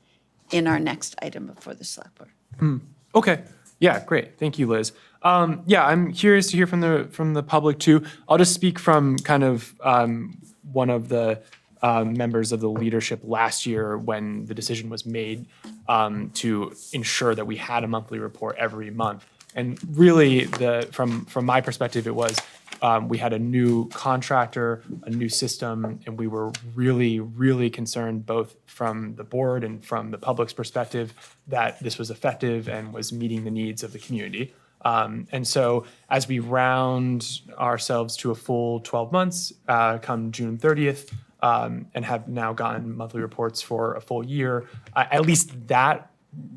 in our next item before the select board.
Okay. Yeah, great. Thank you, Liz. I'm curious to hear from the public too. I'll just speak from kind of one of the members of the leadership last year when the decision was made to ensure that we had a monthly report every month. And really, from my perspective, it was we had a new contractor, a new system, and we were really, really concerned both from the board and from the public's perspective that this was effective and was meeting the needs of the community. And so as we round ourselves to a full 12 months, come June 30th, and have now gotten monthly reports for a full year, at least that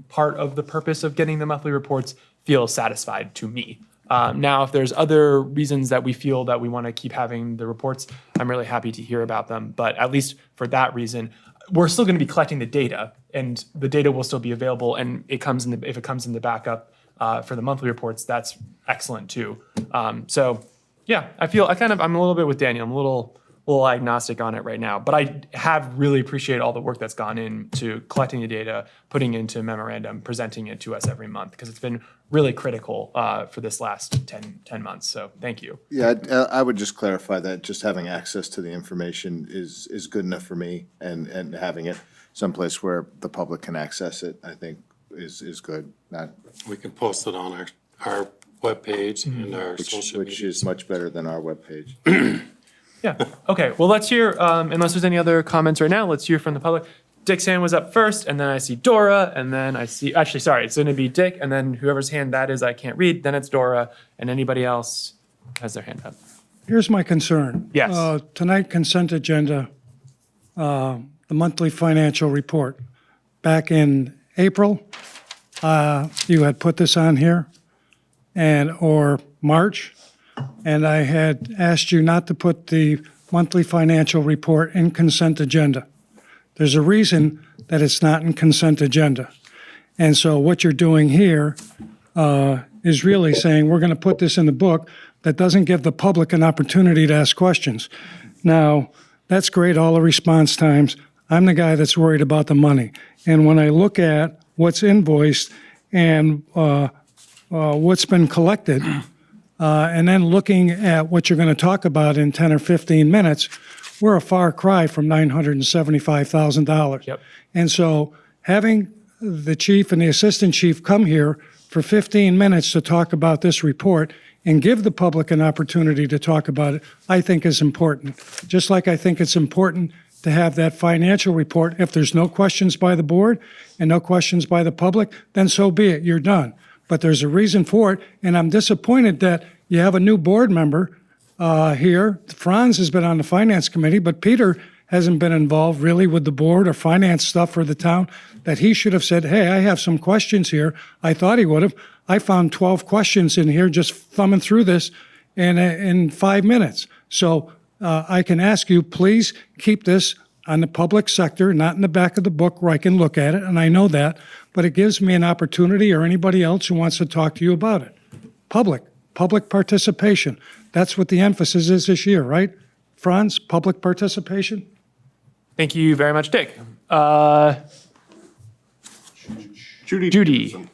part of the purpose of getting the monthly reports feels satisfied to me. Now, if there's other reasons that we feel that we want to keep having the reports, I'm really happy to hear about them. But at least for that reason, we're still going to be collecting the data, and the data will still be available. And if it comes in the backup for the monthly reports, that's excellent too. So yeah, I'm a little bit with Daniel. I'm a little agnostic on it right now, but I have really appreciated all the work that's gone into collecting the data, putting it into a memorandum, presenting it to us every month, because it's been really critical for this last 10 months. So thank you.
Yeah, I would just clarify that just having access to the information is good enough for me, and having it someplace where the public can access it, I think is good.
We can post it on our webpage and our social media.
Which is much better than our webpage.
Yeah. Okay. Well, let's hear, unless there's any other comments right now, let's hear from the public. Dick's hand was up first, and then I see Dora, and then I see, actually, sorry, it's going to be Dick, and then whoever's hand that is, I can't read, then it's Dora, and anybody else has their hand up.
Here's my concern.
Yes.
Tonight, consent agenda, the monthly financial report. Back in April, you had put this on here, or March, and I had asked you not to put the monthly financial report in consent agenda. There's a reason that it's not in consent agenda. And so what you're doing here is really saying we're going to put this in the book. That doesn't give the public an opportunity to ask questions. Now, that's great, all the response times. I'm the guy that's worried about the money. And when I look at what's invoiced and what's been collected, and then looking at what you're going to talk about in 10 or 15 minutes, we're a far cry from $975,000.
Yep.
And so having the chief and the assistant chief come here for 15 minutes to talk about this report and give the public an opportunity to talk about it, I think is important. Just like I think it's important to have that financial report. If there's no questions by the board and no questions by the public, then so be it, you're done. But there's a reason for it, and I'm disappointed that you have a new board member here. Franz has been on the finance committee, but Peter hasn't been involved really with the board or finance stuff for the town, that he should have said, hey, I have some questions here. I thought he would have. I found 12 questions in here just thumbing through this in 5 minutes. So I can ask you, please keep this on the public sector, not in the back of the book where I can look at it, and I know that, but it gives me an opportunity, or anybody else who wants to talk to you about it. Public participation. That's what the emphasis is this year, right? Franz, public participation?
Thank you very much, Dick. Judy.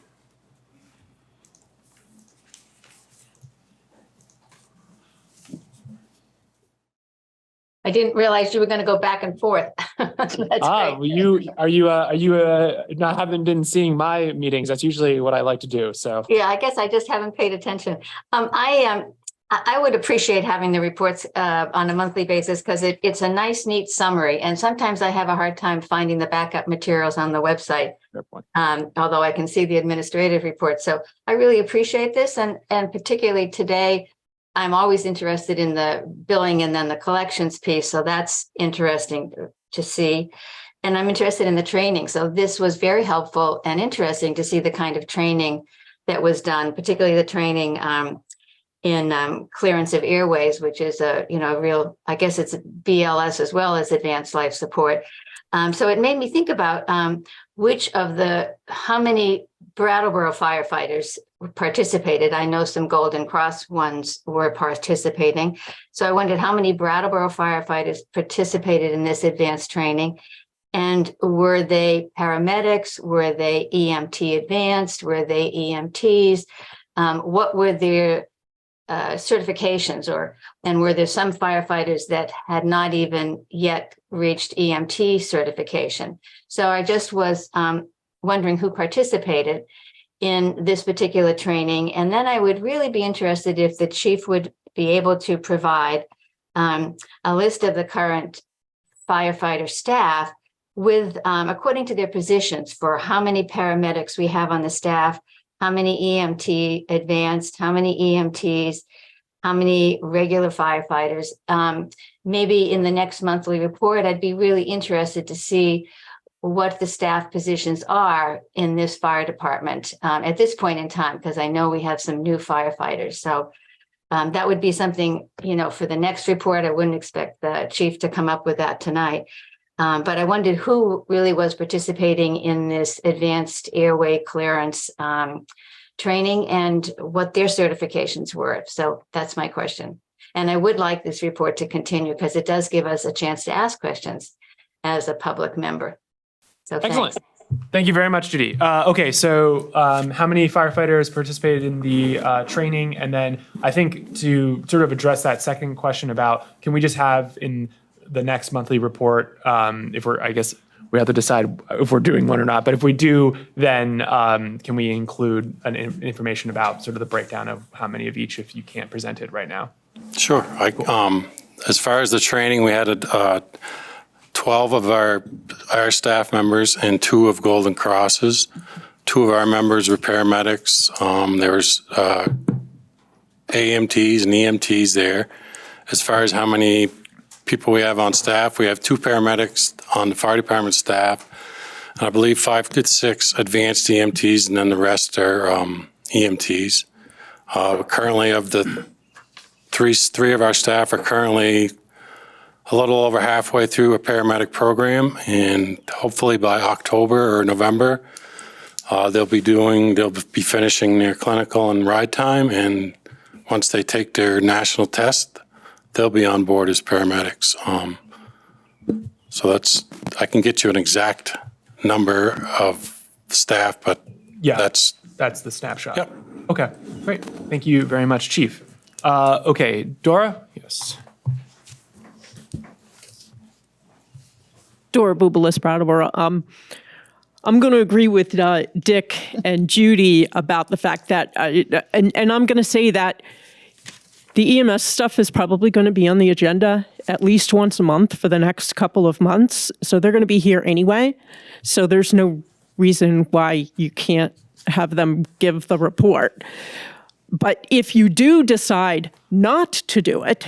I didn't realize you were going to go back and forth. That's great.
Well, are you not haven't been seeing my meetings? That's usually what I like to do. So
Yeah, I guess I just haven't paid attention. I would appreciate having the reports on a monthly basis, because it's a nice, neat summary. And sometimes I have a hard time finding the backup materials on the website, although I can see the administrative report. So I really appreciate this. And particularly today, I'm always interested in the billing and then the collections piece. So that's interesting to see. And I'm interested in the training. So this was very helpful and interesting to see the kind of training that was done, particularly the training in clearance of airways, which is a real, I guess it's BLS as well as advanced life support. So it made me think about how many Brattleboro firefighters participated. I know some Golden Cross ones were participating. So I wondered how many Brattleboro firefighters participated in this advanced training. And were they paramedics? Were they EMT advanced? Were they EMTs? What were their certifications, and were there some firefighters that had not even yet reached EMT certification? So I just was wondering who participated in this particular training. And then I would really be interested if the chief would be able to provide a list of the current firefighter staff with, according to their positions, for how many paramedics we have on the staff, how many EMT advanced, how many EMTs, how many regular firefighters. Maybe in the next monthly report, I'd be really interested to see what the staff positions are in this fire department at this point in time, because I know we have some new firefighters. So that would be something, for the next report. I wouldn't expect the chief to come up with that tonight. But I wondered who really was participating in this advanced airway clearance training and what their certifications were. So that's my question. And I would like this report to continue because it does give us a chance to ask questions as a public member. So
Excellent.
thanks.
Thank you very much, Judy. Okay, so how many firefighters participated in the training? And then I think to sort of address that second question about, can we just have in the next monthly report, if we're, I guess we have to decide if we're doing one or not, but if we do, then can we include information about sort of the breakdown of how many of each if you can't present it right now?
Sure. As far as the training, we had 12 of our staff members and 2 of Golden Crosses. 2 of our members were paramedics. There was AMTs and EMTs there. As far as how many people we have on staff, we have 2 paramedics on the fire department staff, and I believe 5 to 6 advanced EMTs, and then the rest are EMTs. Currently, of the three of our staff are currently a little over halfway through a paramedic program, and hopefully by October or November, they'll be finishing their clinical and ride time, and once they take their national test, they'll be on board as paramedics. So I can get you an exact number of staff, but
yeah,
that's
the snapshot.
Yep.
Okay, great. Thank you very much, Chief. Okay, Dora? Yes.
Dora Bubalis, Brattleboro. I'm going to agree with Dick and Judy about the fact that, and I'm going to say that the EMS stuff is probably going to be on the agenda at least once a month for the next couple of months. So they're going to be here anyway. So there's no reason why you can't have them give the report. But if you do decide not to do it,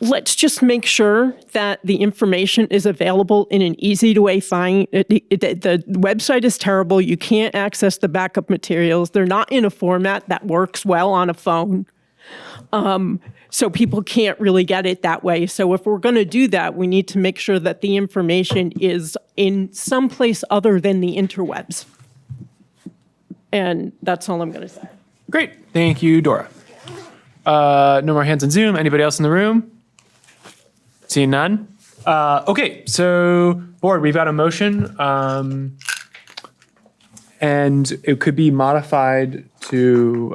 let's just make sure that the information is available in an easy to way find. The website is terrible. You can't access the backup materials. They're not in a format that works well on a phone. So people can't really get it that way. So if we're going to do that, we need to make sure that the information is in some place other than the interwebs. And that's all I'm going to say.
Great. Thank you, Dora. No more hands on Zoom. Anybody else in the room? Seeing none. Okay, so board, we've got a motion, and it could be modified to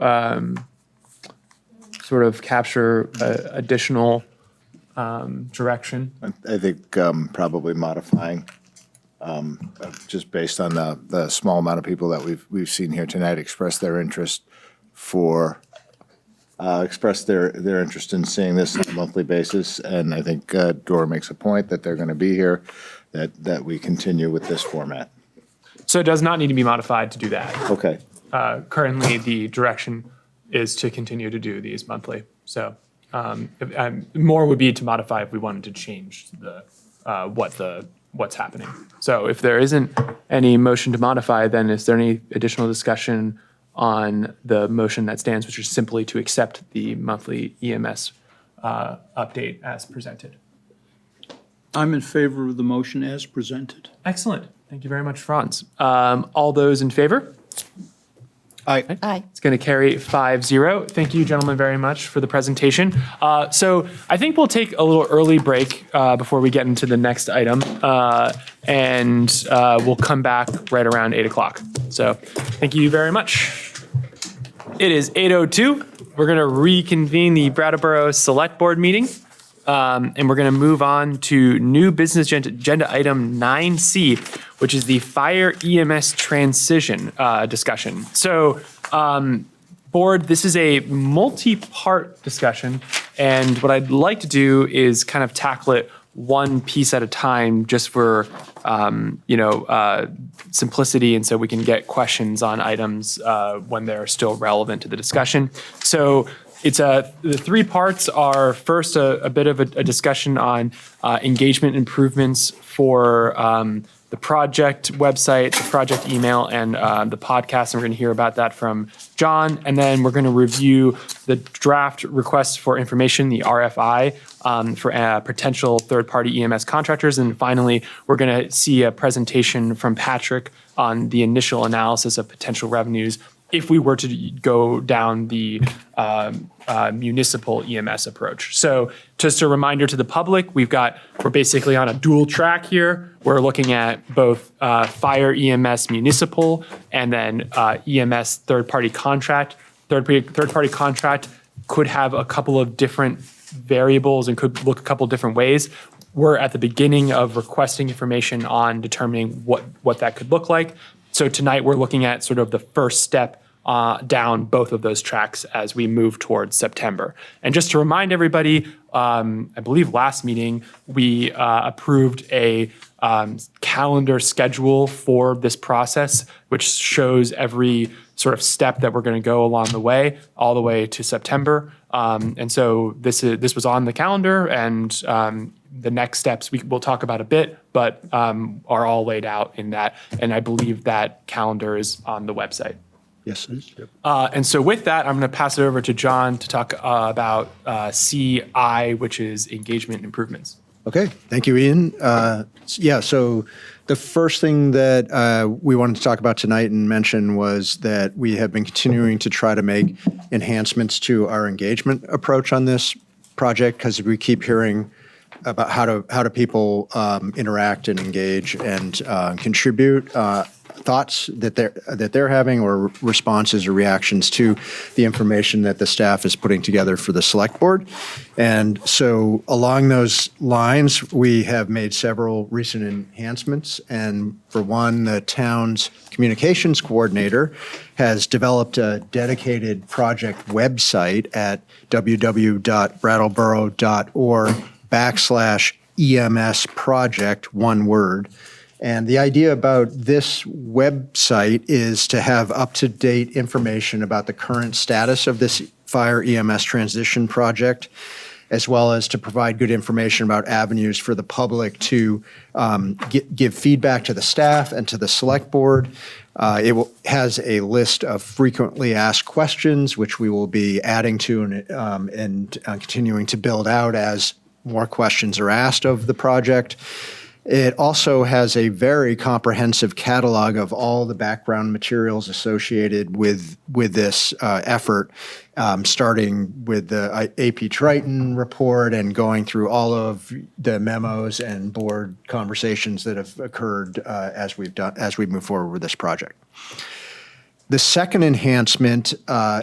sort of capture additional direction.
I think probably modifying, just based on the small amount of people that we've seen here tonight express their interest in seeing this on a monthly basis. And I think Dora makes a point that they're going to be here, that we continue with this format.
So it does not need to be modified to do that.
Okay.
Currently, the direction is to continue to do these monthly. So more would be to modify if we wanted to change what's happening. So if there isn't any motion to modify, then is there any additional discussion on the motion that stands, which is simply to accept the monthly EMS update as presented?
I'm in favor of the motion as presented.
Excellent. Thank you very much, Franz. All those in favor?
Aye.
Aye.
It's going to carry 5-0. Thank you, gentlemen, very much for the presentation. So I think we'll take a little early break before we get into the next item, and we'll come back right around 8 o'clock. So thank you very much. It is 8:02. We're going to reconvene the Brattleboro Selectboard meeting, and we're going to move on to new business agenda item 9C, which is the Fire-EMS transition discussion. So, board, this is a multi-part discussion, and what I'd like to do is kind of tackle it one piece at a time, just for simplicity, and so we can get questions on items when they're still relevant to the discussion. So the three parts are first a bit of a discussion on engagement improvements for the project website, the project email, and the podcast. And we're going to hear about that from John. And then we're going to review the draft requests for information, the RFI, for potential third-party EMS contractors. And finally, we're going to see a presentation from Patrick on the initial analysis of potential revenues if we were to go down the municipal EMS approach. So just a reminder to the public, we're basically on a dual track here. We're looking at both Fire-EMS Municipal and then EMS third-party contract. Third-party contract could have a couple of different variables and could look a couple different ways. We're at the beginning of requesting information on determining what that could look like. So tonight we're looking at sort of the first step down both of those tracks as we move towards September. And just to remind everybody, I believe last meeting we approved a calendar schedule for this process, which shows every sort of step that we're going to go along the way, all the way to September. And so this was on the calendar, and the next steps we'll talk about a bit, but are all laid out in that. And I believe that calendar is on the website.
Yes, it is. Yep.
And so with that, I'm going to pass it over to John to talk about CI, which is engagement improvements.
Okay, thank you, Ian. So the first thing that we wanted to talk about tonight and mention was that we have been continuing to try to make enhancements to our engagement approach on this project, because we keep hearing about how do people interact and engage and contribute thoughts that they're having, or responses or reactions to the information that the staff is putting together for the select board. And so along those lines, we have made several recent enhancements. And for one, the town's communications coordinator has developed a dedicated project website at www.brattleboro.org/EMS project, one word. And the idea about this website is to have up-to-date information about the current status of this Fire-EMS transition project, as well as to provide good information about avenues for the public to give feedback to the staff and to the select board. It has a list of frequently asked questions, which we will be adding to and continuing to build out as more questions are asked of the project. It also has a very comprehensive catalog of all the background materials associated with this effort, starting with the AP Triton report and going through all of the memos and board conversations that have occurred as we move forward with this project. The second enhancement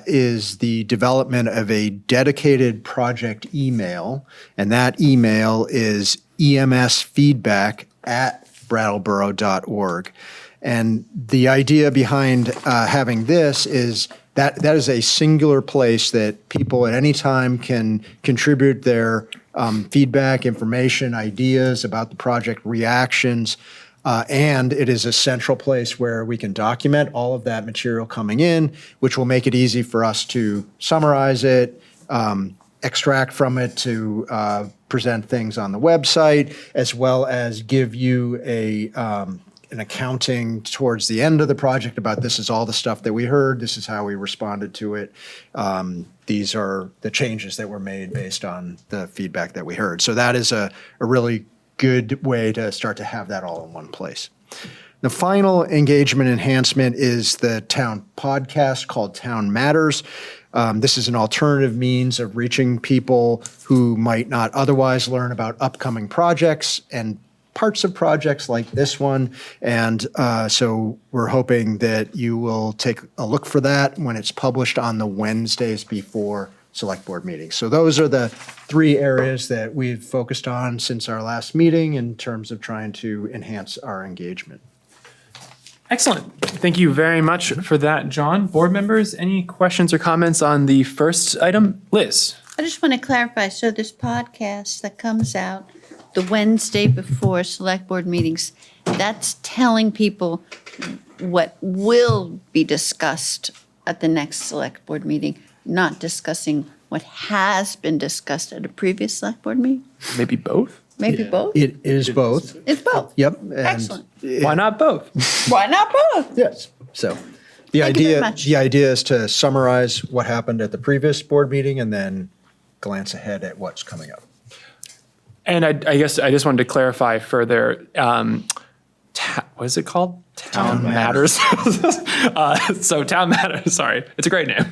is the development of a dedicated project email, and that email is emsfeedback@brattleboro.org. And the idea behind having this is that is a singular place that people at any time can contribute their feedback, information, ideas about the project, reactions, and it is a central place where we can document all of that material coming in, which will make it easy for us to summarize it, extract from it to present things on the website, as well as give you an accounting towards the end of the project about this is all the stuff that we heard, this is how we responded to it, these are the changes that were made based on the feedback that we heard. So that is a really good way to start to have that all in one place. The final engagement enhancement is the town podcast called Town Matters. This is an alternative means of reaching people who might not otherwise learn about upcoming projects and parts of projects like this one. And so we're hoping that you will take a look for that when it's published on the Wednesdays before select board meetings. So those are the three areas that we've focused on since our last meeting in terms of trying to enhance our engagement.
Excellent. Thank you very much for that, John. Board members, any questions or comments on the first item? Liz?
I just want to clarify, so this podcast that comes out the Wednesday before select board meetings, that's telling people what will be discussed at the next select board meeting, not discussing what has been discussed at a previous select board meeting?
Maybe both?
Maybe both?
It is both.
It's both.
Yep. and-
Excellent.
Why not both?
Why not both?
Yes. So the
Thank you very
idea,
much.
the idea is to summarize what happened at the previous board meeting and then glance ahead at what's coming up.
And I guess I just wanted to clarify further, what is it called? Town Matters. So Town Matters, sorry, it's a great name.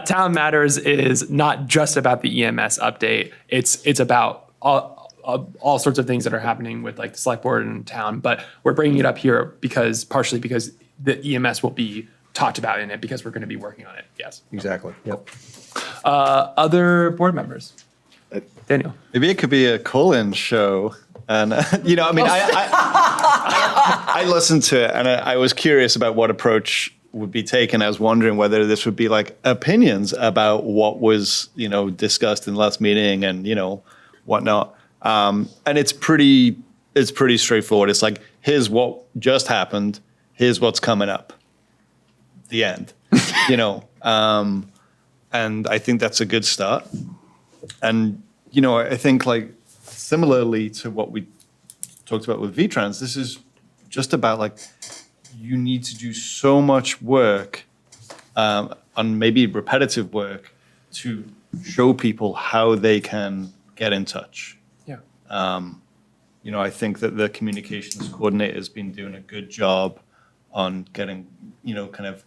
Town Matters is not just about the EMS update. It's about all sorts of things that are happening with like the select board and town, but we're bringing it up here partially because the EMS will be talked about in it because we're going to be working on it. Yes.
Exactly. Yep.
Other board members? Daniel.
Maybe it could be a call-in show. And, I mean, I listened to it and I was curious about what approach would be taken. I was wondering whether this would be like opinions about what was, discussed in the last meeting and, whatnot. And it's pretty straightforward. It's like, here's what just happened. Here's what's coming up. The end, and I think that's a good start. And, I think like similarly to what we talked about with VTrans, this is just about like, you need to do so much work on maybe repetitive work to show people how they can get in touch.
Yeah.
I think that the communications coordinator has been doing a good job on getting, kind of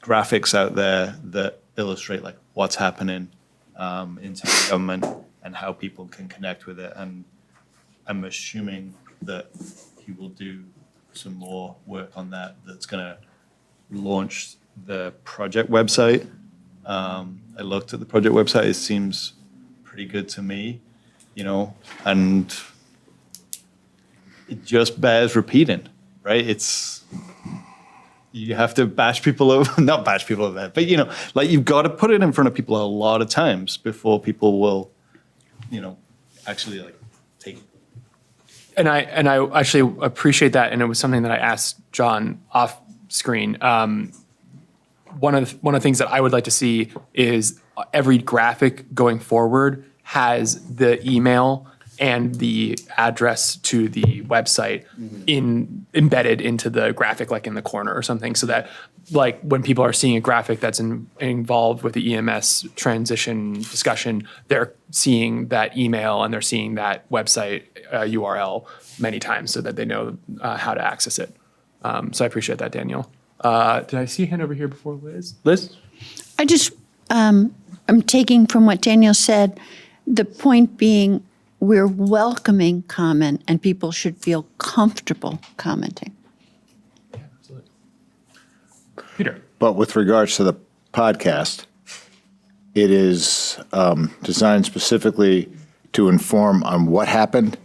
graphics out there that illustrate like what's happening in town government and how people can connect with it. And I'm assuming that he will do some more work on that. That's going to launch the project website. I looked at the project website. It seems pretty good to me, and it just bears repeating, right? You have to bash people over, not bash people over that, but like you've got to put it in front of people a lot of times before people will, actually like take it.
And I actually appreciate that, and it was something that I asked John off screen. One of the things that I would like to see is every graphic going forward has the email and the address to the website embedded into the graphic, like in the corner or something, so that like when people are seeing a graphic that's involved with the EMS transition discussion, they're seeing that email and they're seeing that website URL many times so that they know how to access it. So I appreciate that, Daniel. Did I see a hand over here before Liz? Liz?
I just, I'm taking from what Daniel said, the point being we're welcoming comment and people should feel comfortable commenting.
Absolutely. Peter.
But with regards to the podcast, it is designed specifically to inform on what happened,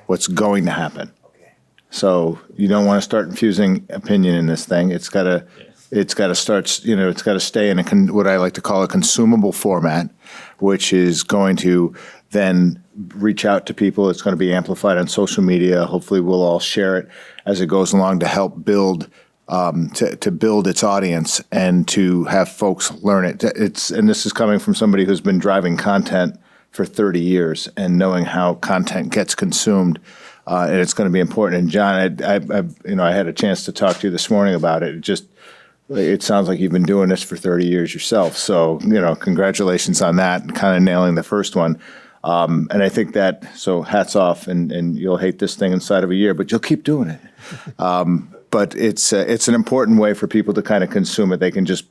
what's going to happen. So you don't want to start infusing opinion in this thing. It's got to start, it's got to stay in what I like to call a consumable format, which is going to then reach out to people. It's going to be amplified on social media. Hopefully we'll all share it as it goes along to help build, to build its audience and to have folks learn it. And this is coming from somebody who's been driving content for 30 years and knowing how content gets consumed. And it's going to be important. And John, I had a chance to talk to you this morning about it. It sounds like you've been doing this for 30 years yourself. So, congratulations on that, kind of nailing the first one. And I think so hats off, and you'll hate this thing inside of a year, but you'll keep doing it. But it's an important way for people to kind of consume it. They can just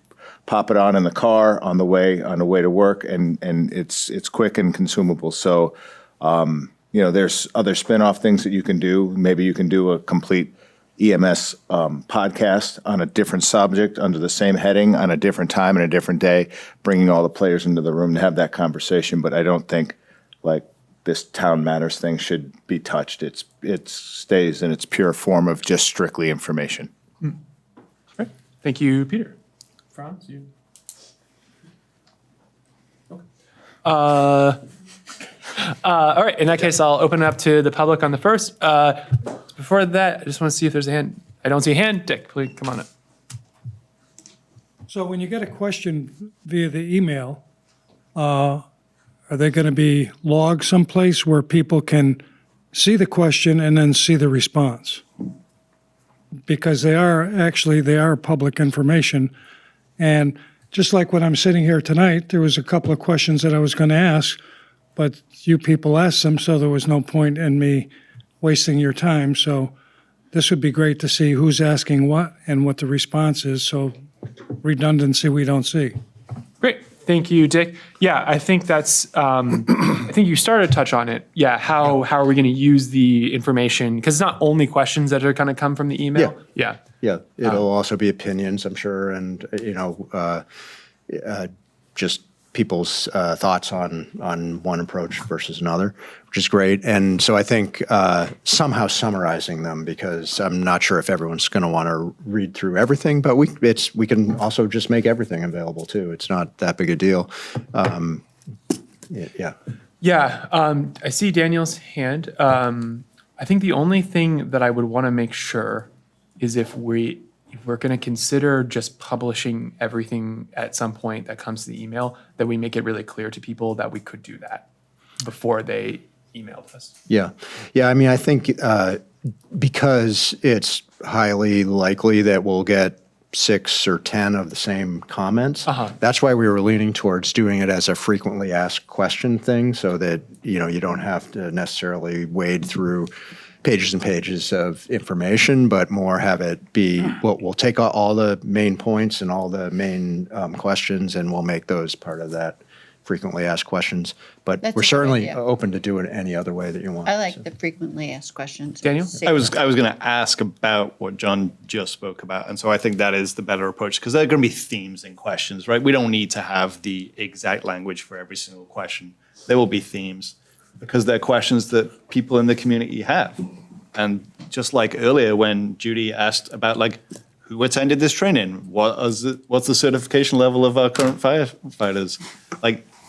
pop it on in the car on the way to work, and it's quick and consumable. So, there's other spin-off things that you can do. Maybe you can do a complete EMS podcast on a different subject under the same heading on a different time and a different day, bringing all the players into the room to have that conversation. But I don't think like this Town Matters thing should be touched. It stays in its pure form of just strictly information.
Right. Thank you, Peter. Franz, you? Okay. All right, in that case, I'll open it up to the public on the first. Before that, I just want to see if there's a hand. I don't see a hand. Dick, please come on up.
So when you get a question via the email, Are they going to be logged someplace where people can see the question and then see the response? Because they are public information. And just like when I'm sitting here tonight, there was a couple of questions that I was going to ask, but you people asked them, so there was no point in me wasting your time. So this would be great to see who's asking what and what the response is, so redundancy we don't see.
Great. Thank you, Dick. Yeah, I think that's, I think you started to touch on it. Yeah, how are we going to use the information? Because it's not only questions that are going to come from the email. Yeah.
Yeah, it'll also be opinions, I'm sure, and, just people's thoughts on one approach versus another, which is great. And so I think somehow summarizing them, because I'm not sure if everyone's going to want to read through everything, but we can also just make everything available too. It's not that big a deal.
Yeah, I see Daniel's hand. I think the only thing that I would want to make sure is if we're going to consider just publishing everything at some point that comes to the email, that we make it really clear to people that we could do that before they emailed us.
Yeah. I mean, I think because it's highly likely that we'll get 6 or 10 of the same comments. That's why we were leaning towards doing it as a frequently asked question thing, so that, you don't have to necessarily wade through pages and pages of information, but more have it be, we'll take all the main points and all the main questions, and we'll make those part of that frequently asked questions. But
That's
we're
a good
certainly
idea.
open to do it any other way that you want.
I like the frequently asked questions.
Daniel?
I was going to ask about what John just spoke about, and so I think that is the better approach, because there are going to be themes in questions, right? We don't need to have the exact language for every single question. There will be themes, because they're questions that people in the community have. And just like earlier when Judy asked about who attended this training, what's the certification level of our current firefighters?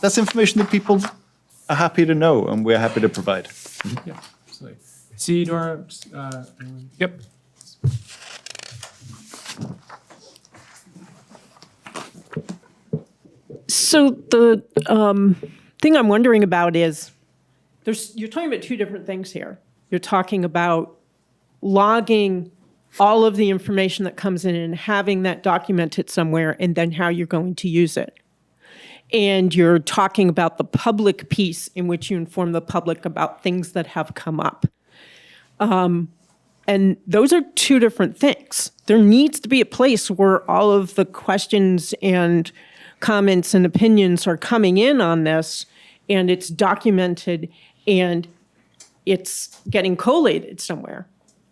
That's information that people are happy to know, and we're happy to provide.
Yeah, absolutely. See, Dora? Yep.
So the thing I'm wondering about is, you're talking about two different things here. You're talking about logging all of the information that comes in and having that documented somewhere, and then how you're going to use it. And you're talking about the public piece in which you inform the public about things that have come up. And those are two different things. There needs to be a place where all of the questions and comments and opinions are coming in on this, and it's documented, and it's getting collated somewhere.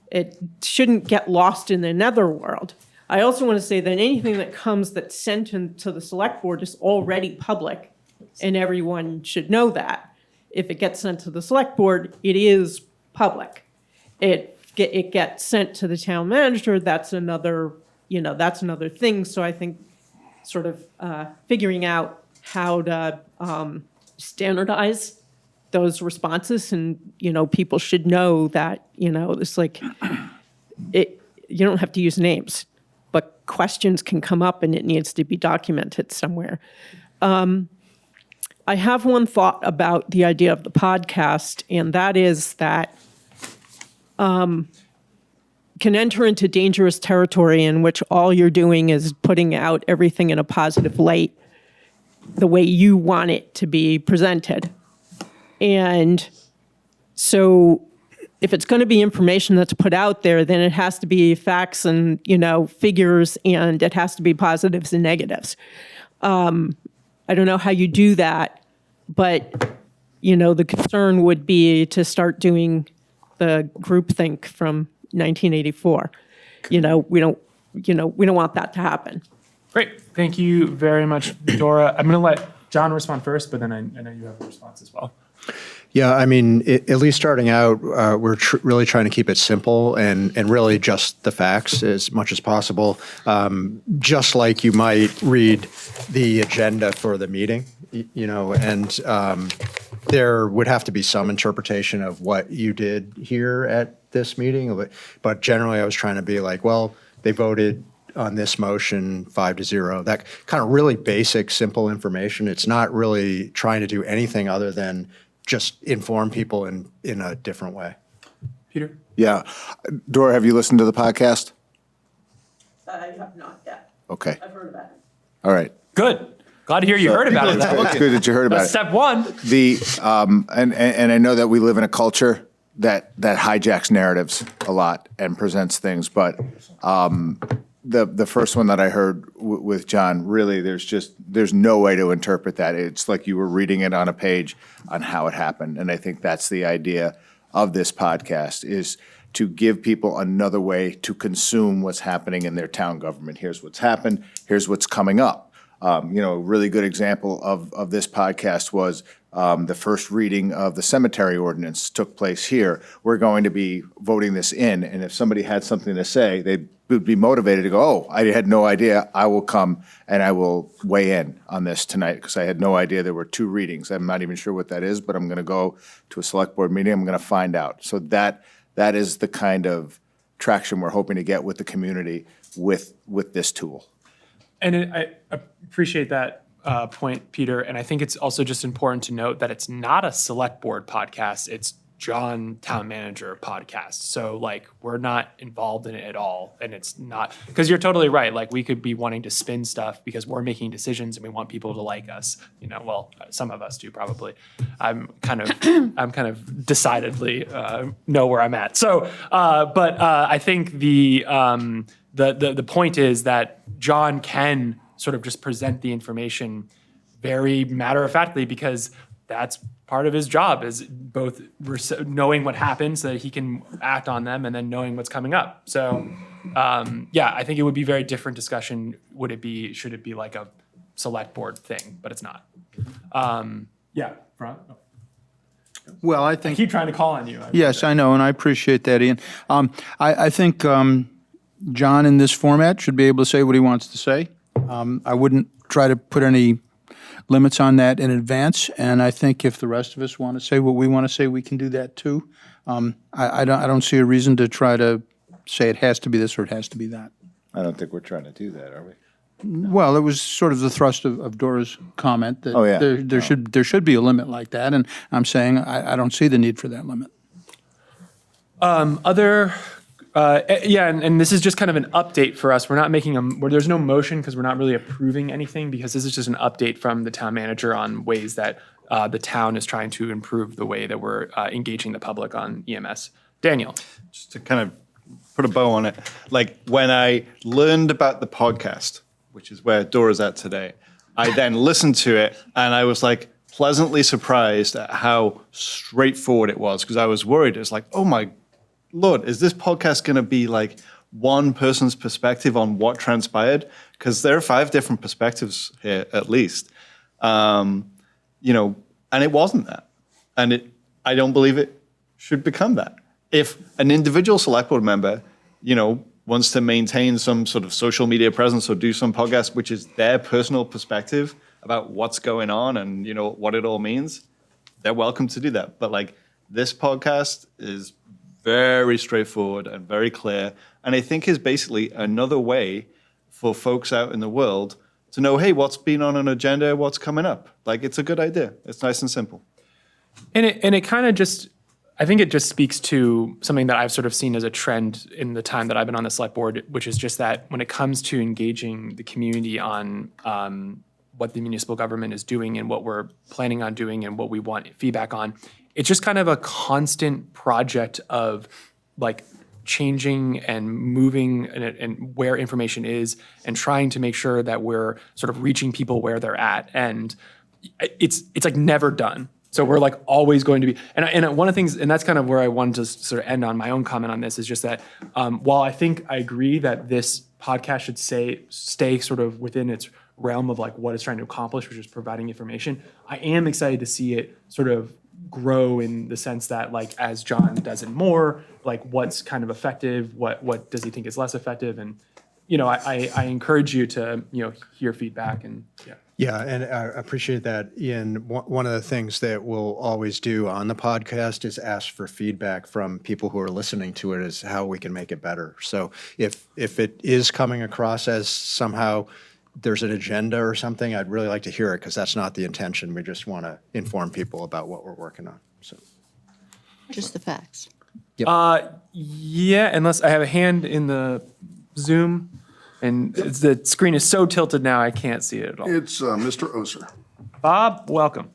It shouldn't get lost in the netherworld. I also want to say that anything that comes that's sent to the select board is already public, and everyone should know that. If it gets sent to the select board, it is public. It gets sent to the town manager, that's another thing. So I think sort of figuring out how to standardize those responses, and people should know that it's you don't have to use names, but questions can come up and it needs to be documented somewhere. I have one thought about the idea of the podcast, and that is that can enter into dangerous territory in which all you're doing is putting out everything in a positive light the way you want it to be presented. And so if it's going to be information that's put out there, then it has to be facts and, figures, and it has to be positives and negatives. I don't know how you do that, but, the concern would be to start doing the groupthink from 1984. We don't want that to happen.
Great. Thank you very much, Dora. I'm going to let John respond first, but then I know you have a response as well.
Yeah, I mean, at least starting out, we're really trying to keep it simple and really just the facts as much as possible. Just like you might read the agenda for the meeting, and there would have to be some interpretation of what you did here at this meeting. But generally, I was trying to be like, well, they voted on this motion 5-0. That kind of really basic, simple information. It's not really trying to do anything other than just inform people in a different way.
Peter?
Yeah. Dora, have you listened to the podcast?
I have not yet.
Okay.
I've heard about it.
All right.
Good. Glad to hear you heard about it.
It's good that you heard about
That's
it.
step one.
And I know that we live in a culture that hijacks narratives a lot and presents things, but the first one that I heard with John, really, there's no way to interpret that. It's like you were reading it on a page on how it happened, and I think that's the idea of this podcast, is to give people another way to consume what's happening in their town government. Here's what's happened. Here's what's coming up. A really good example of this podcast was the first reading of the cemetery ordinance took place here. We're going to be voting this in, and if somebody had something to say, they would be motivated to go, oh, I had no idea. I will come and I will weigh in on this tonight because I had no idea there were 2 readings. I'm not even sure what that is, but I'm going to go to a select board meeting. I'm going to find out. So that is the kind of traction we're hoping to get with the community with this tool.
And I appreciate that point, Peter. And I think it's also just important to note that it's not a select board podcast. It's John Town Manager podcast. So like we're not involved in it at all. And it's not, because you're totally right. Like we could be wanting to spin stuff because we're making decisions and we want people to like us. Well, some of us do probably. I'm kind of decidedly know where I'm at. So, but I think the point is that John can sort of just present the information very matter-of-factly because that's part of his job, is both knowing what happened so that he can act on them and then knowing what's coming up. So, I think it would be a very different discussion. Should it be like a select board thing? But it's not.
Well, I
keep trying to call on you.
Yes, I know, and I appreciate that, Ian. I think John, in this format, should be able to say what he wants to say. I wouldn't try to put any limits on that in advance, and I think if the rest of us want to say what we want to say, we can do that too. I don't see a reason to try to say it has to be this or it has to be that.
I don't think we're trying to do that, are we?
Well, it was sort of the thrust of Dora's comment that there should be a limit like that, and I'm saying I don't see the need for that limit.
And this is just kind of an update for us. We're not making there's no motion because we're not really approving anything because this is just an update from the town manager on ways that the town is trying to improve the way that we're engaging the public on EMS. Daniel.
Just to kind of put a bow on it, like when I learned about the podcast, which is where Dora's at today, I then listened to it and I was like pleasantly surprised at how straightforward it was because I was worried. It was like, oh my Lord, is this podcast going to be like one person's perspective on what transpired? Because there are 5 different perspectives here, at least. And it wasn't that. And I don't believe it should become that. If an individual select board member, wants to maintain some sort of social media presence or do some podcast, which is their personal perspective about what's going on and, what it all means, they're welcome to do that. But like this podcast is very straightforward and very clear, and I think is basically another way for folks out in the world to know, hey, what's been on an agenda, what's coming up. Like, it's a good idea. It's nice and simple.
And it kind of just, I think it just speaks to something that I've sort of seen as a trend in the time that I've been on the select board, which is just that when it comes to engaging the community on what the municipal government is doing and what we're planning on doing and what we want feedback on, it's just kind of a constant project of like changing and moving and where information is and trying to make sure that we're sort of reaching people where they're at. And it's like never done. So we're like always going to be, and one of the things, and that's kind of where I wanted to sort of end on my own comment on this, is just that while I think I agree that this podcast should stay sort of within its realm of like what it's trying to accomplish, which is providing information, I am excited to see it sort of grow in the sense that like as John does it more, like what's kind of effective, what does he think is less effective, and I encourage you to hear feedback and yeah.
Yeah, and I appreciate that, Ian. One of the things that we'll always do on the podcast is ask for feedback from people who are listening to it as how we can make it better. So if it is coming across as somehow there's an agenda or something, I'd really like to hear it because that's not the intention. We just want to inform people about what we're working on. So
Just the facts.
Yeah, unless I have a hand in the Zoom, and the screen is so tilted now I can't see it at all.
It's Mr. Oser.
Bob, welcome.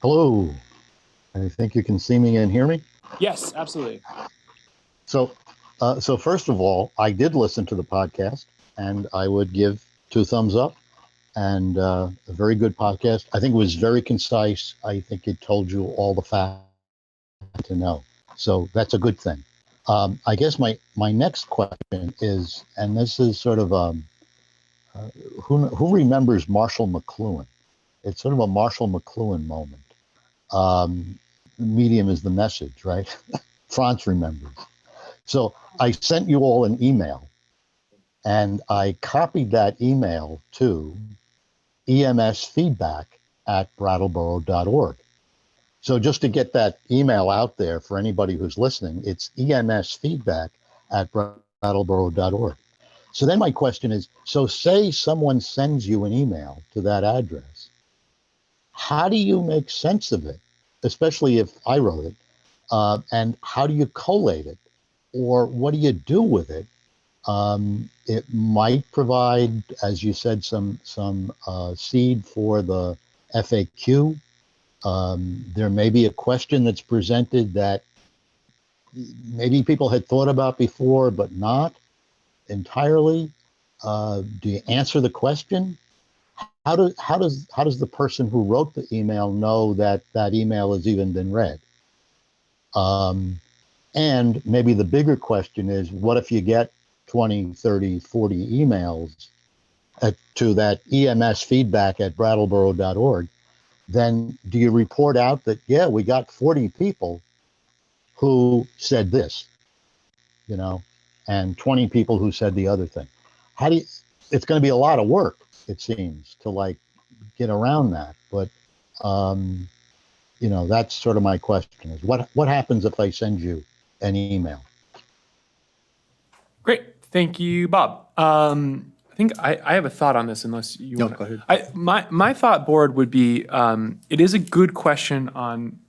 Hello. I think you can see me and hear me.
Yes, absolutely.
So first of all, I did listen to the podcast, and I would give 2 thumbs up. And a very good podcast. I think it was very concise. I think it told you all the facts to know. So that's a good thing. I guess my next question is, and this is sort of who remembers Marshall McLuhan? It's sort of a Marshall McLuhan moment. The medium is the message, right? France remembers. So I sent you all an email, and I copied that email to emsfeedback@brattleboro.org. So just to get that email out there for anybody who's listening, it's emsfeedback@brattleboro.org. So then my question is, so say someone sends you an email to that address, how do you make sense of it, especially if I wrote it, and how do you collate it, or what do you do with it? It might provide, as you said, some seed for the FAQ. There may be a question that's presented that maybe people had thought about before, but not entirely. Do you answer the question? How does the person who wrote the email know that that email has even been read? And maybe the bigger question is, what if you get 20, 30, 40 emails to that emsfeedback@brattleboro.org, then do you report out that, yeah, we got 40 people who said this, and 20 people who said the other thing? It's going to be a lot of work, it seems, to get around that. But, that's sort of my question is what happens if I send you an email?
Great. Thank you, Bob. I think I have a thought on this, unless you want to.
Go ahead.
My thought board would be, it is a good question on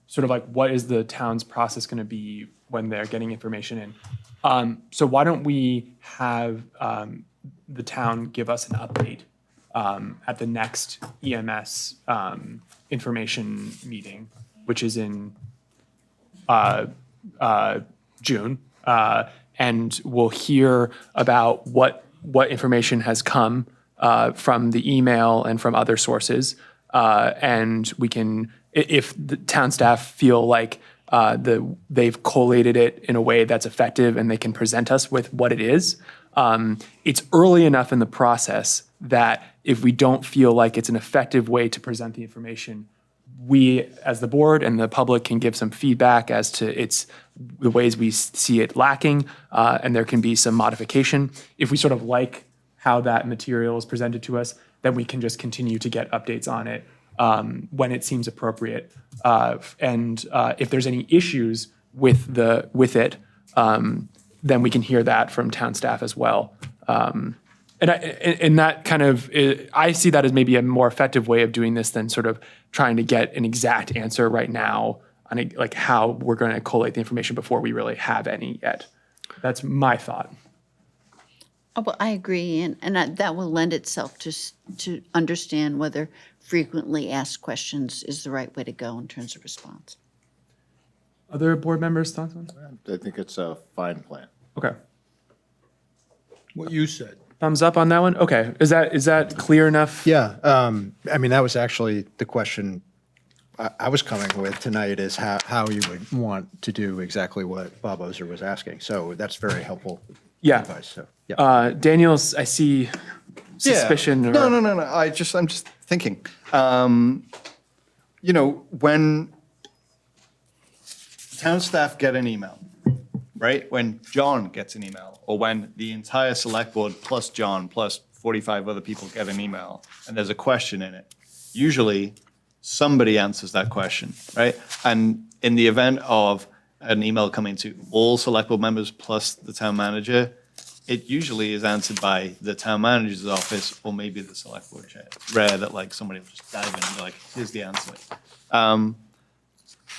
sort of what is the town's process going to be when they're getting information in. So why don't we have the town give us an update at the next EMS information meeting, which is in June. And we'll hear about what information has come from the email and from other sources. And we can, if the town staff feel like they've collated it in a way that's effective and they can present us with what it is, it's early enough in the process that if we don't feel like it's an effective way to present the information, we, as the board and the public, can give some feedback as to the ways we see it lacking, and there can be some modification. If we sort of like how that material is presented to us, then we can just continue to get updates on it when it seems appropriate. And if there's any issues with it, then we can hear that from town staff as well. And that kind of, I see that as maybe a more effective way of doing this than sort of trying to get an exact answer right now on how we're going to collate the information before we really have any yet. That's my thought.
Oh, well, I agree, and that will lend itself to understand whether frequently asked questions is the right way to go in terms of response.
Other board members' thoughts on that?
I think it's a fine plan.
Okay.
What you said.
Thumbs up on that one? Okay. Is that clear enough?
Yeah. That was actually the question I was coming with tonight, is how you would want to do exactly what Bob Oser was asking. So that's very helpful advice. So, yeah.
Daniel's, I see suspicion.
Yeah. No. I'm just thinking. When town staff get an email, right? When John gets an email, or when the entire select board plus John plus 45 other people get an email, and there's a question in it, usually somebody answers that question, right? And in the event of an email coming to all select board members plus the town manager, it usually is answered by the town manager's office or maybe the select board chair. It's rare that like somebody will just dive in and be like, here's the answer.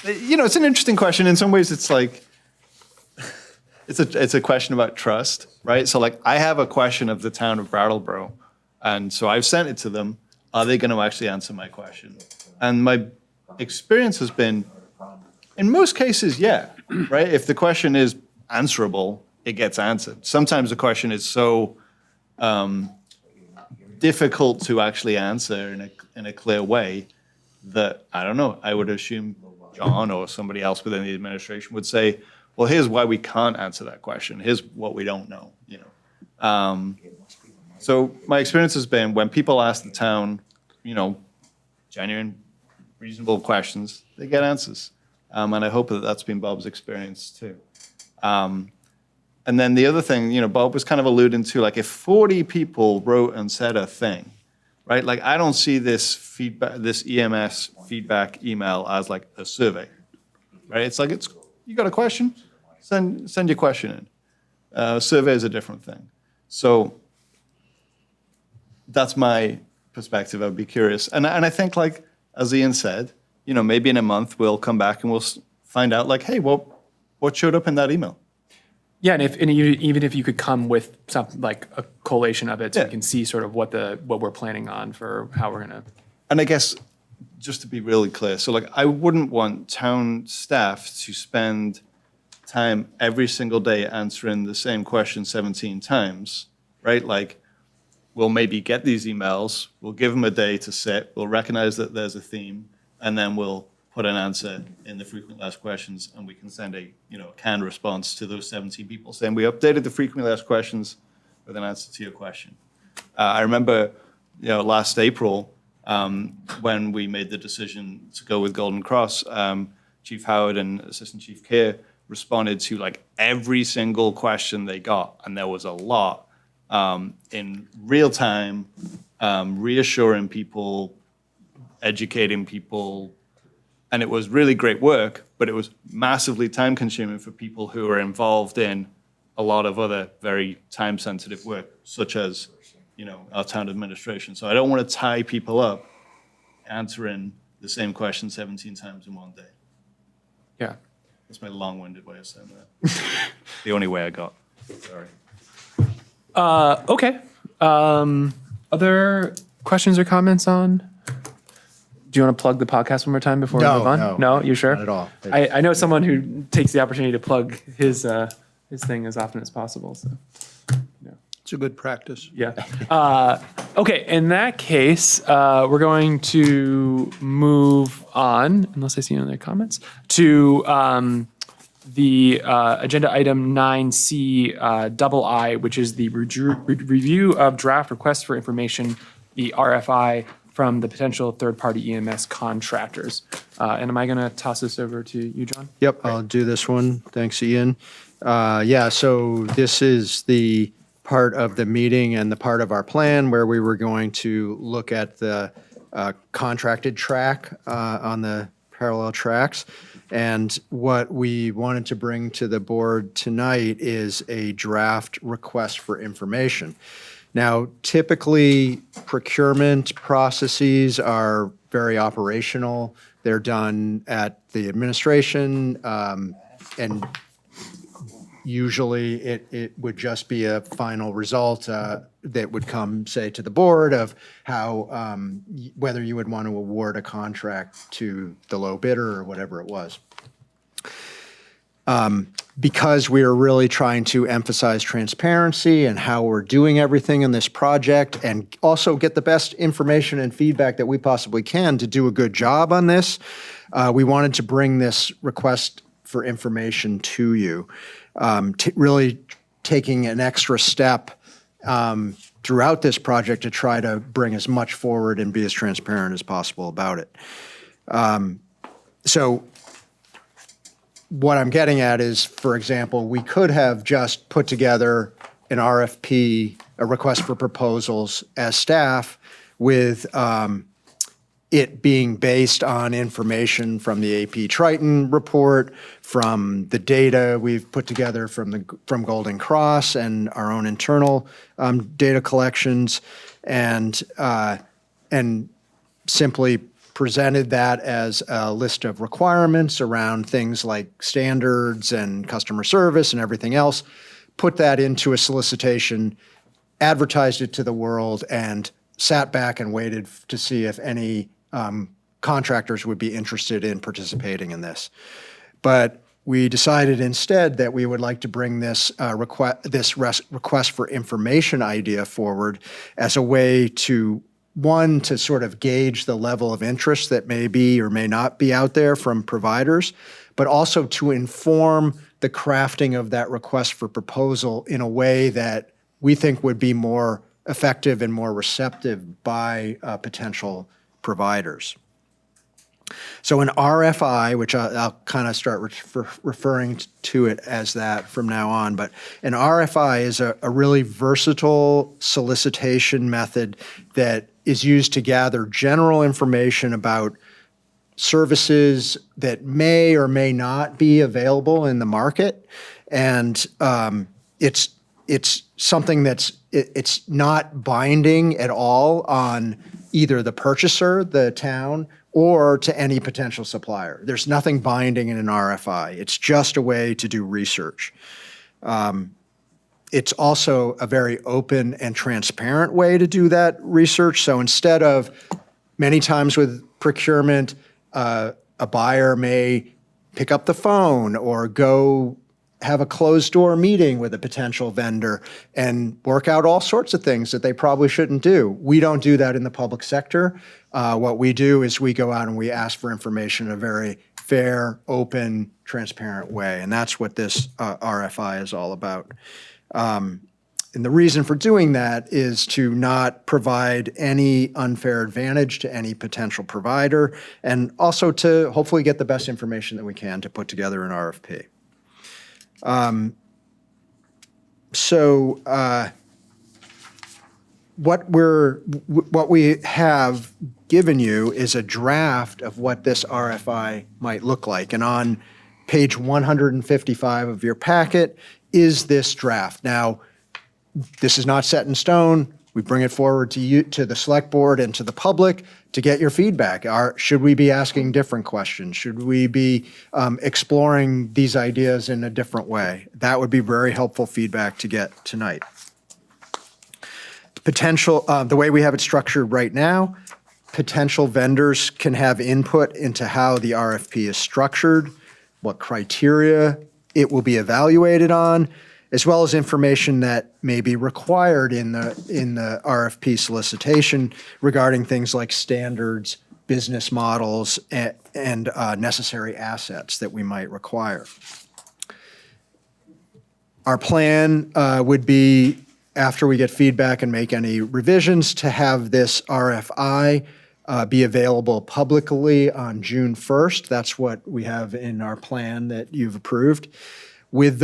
It's an interesting question. In some ways, it's like, it's a question about trust, right? So like, I have a question of the town of Brattleboro, and so I've sent it to them. Are they going to actually answer my question? And my experience has been, in most cases, yeah, right? If the question is answerable, it gets answered. Sometimes the question is so difficult to actually answer in a clear way that, I don't know, I would assume John or somebody else within the administration would say, well, here's why we can't answer that question. Here's what we don't know, So my experience has been when people ask the town, genuine, reasonable questions, they get answers. And I hope that that's been Bob's experience too. And then the other thing, Bob was kind of alluding to, like if 40 people wrote and said a thing, right? Like I don't see this feedback, this EMS feedback email as like a survey, right? It's like, you got a question? Send your question in. Survey is a different thing. So that's my perspective. I'd be curious. And I think like, as Ian said, maybe in a month we'll come back and we'll find out like, hey, what showed up in that email?
Yeah, and even if you could come with something like a collation of it, so we can see sort of what we're planning on for how we're gonna.
And I guess just to be really clear, so like I wouldn't want town staff to spend time every single day answering the same question 17 times, right? Like we'll maybe get these emails, we'll give them a day to sit, we'll recognize that there's a theme, and then we'll put an answer in the frequently asked questions, and we can send a canned response to those 17 people saying we updated the frequently asked questions with an answer to your question. I remember, last April when we made the decision to go with Golden Cross, Chief Howard and Assistant Chief Keir responded to like every single question they got, and there was a lot in real time, reassuring people, educating people. And it was really great work, but it was massively time consuming for people who are involved in a lot of other very time sensitive work, such as, our town administration. So I don't want to tie people up answering the same question 17 times in one day.
Yeah.
That's my long-winded way of saying that. The only way I got. Sorry.
Okay. Other questions or comments on? Do you want to plug the podcast one more time before we move on? No, you sure?
Not at all.
I know someone who takes the opportunity to plug his thing as often as possible. So,
It's a good practice.
yeah. Okay. In that case, we're going to move on, unless I see any other comments, to the agenda item 9C II, which is the review of draft requests for information, the RFI, from the potential third-party EMS contractors. And am I going to toss this over to you, John?
Yep, I'll do this one. Thanks, Ian. So this is the part of the meeting and the part of our plan where we were going to look at the contracted track on the parallel tracks. And what we wanted to bring to the board tonight is a draft request for information. Now, typically, procurement processes are very operational. They're done at the administration, and usually it would just be a final result that would come, say, to the board of how, whether you would want to award a contract to the low bidder or whatever it was. Because we are really trying to emphasize transparency and how we're doing everything in this project and also get the best information and feedback that we possibly can to do a good job on this, we wanted to bring this request for information to you. Really taking an extra step throughout this project to try to bring as much forward and be as transparent as possible about it. So what I'm getting at is, for example, we could have just put together an RFP, a request for proposals as staff with it being based on information from the AP Triton report, from the data we've put together from Golden Cross and our own internal data collections, and simply presented that as a list of requirements around things like standards and customer service and everything else, put that into a solicitation, advertised it to the world, and sat back and waited to see if any contractors would be interested in participating in this. But we decided instead that we would like to bring this request for information idea forward as a way to, one, to sort of gauge the level of interest that may be or may not be out there from providers, but also to inform the crafting of that request for proposal in a way that we think would be more effective and more receptive by potential providers. So an RFI, which I'll kind of start referring to it as that from now on, but an RFI is a really versatile solicitation method that is used to gather general information about services that may or may not be available in the market. And it's something it's not binding at all on either the purchaser, the town, or to any potential supplier. There's nothing binding in an RFI. It's just a way to do research. It's also a very open and transparent way to do that research. So instead of, many times with procurement, a buyer may pick up the phone or go have a closed-door meeting with a potential vendor and work out all sorts of things that they probably shouldn't do. We don't do that in the public sector. What we do is we go out and we ask for information in a very fair, open, transparent way, and that's what this RFI is all about. And the reason for doing that is to not provide any unfair advantage to any potential provider, and also to hopefully get the best information that we can to put together an RFP. What we have given you is a draft of what this RFI might look like. And on page 155 of your packet is this draft. Now, this is not set in stone. We bring it forward to you, to the select board and to the public to get your feedback. Should we be asking different questions? Should we be exploring these ideas in a different way? That would be very helpful feedback to get tonight. The way we have it structured right now, potential vendors can have input into how the RFP is structured, what criteria it will be evaluated on, as well as information that may be required in the RFP solicitation regarding things like standards, business models, and necessary assets that we might require. Our plan would be, after we get feedback and make any revisions, to have this RFI be available publicly on June 1st. That's what we have in our plan that you've approved, with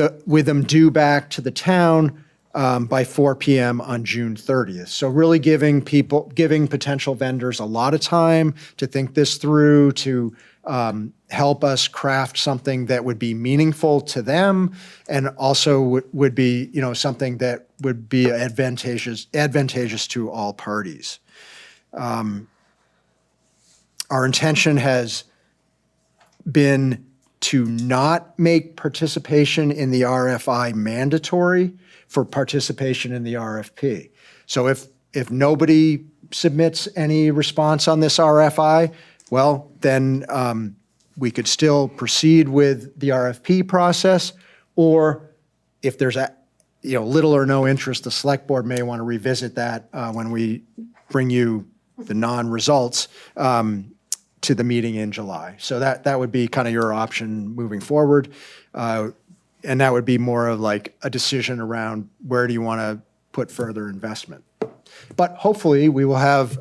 them due back to the town by 4 p.m. on June 30th. So really giving potential vendors a lot of time to think this through, to help us craft something that would be meaningful to them, and also would be, something that would be advantageous to all parties. Our intention has been to not make participation in the RFI mandatory for participation in the RFP. So if nobody submits any response on this RFI, well, then we could still proceed with the RFP process, or if there's little or no interest, the select board may want to revisit that when we bring you the non-results to the meeting in July. So that would be kind of your option moving forward. And that would be more of like a decision around where do you want to put further investment. But hopefully we will have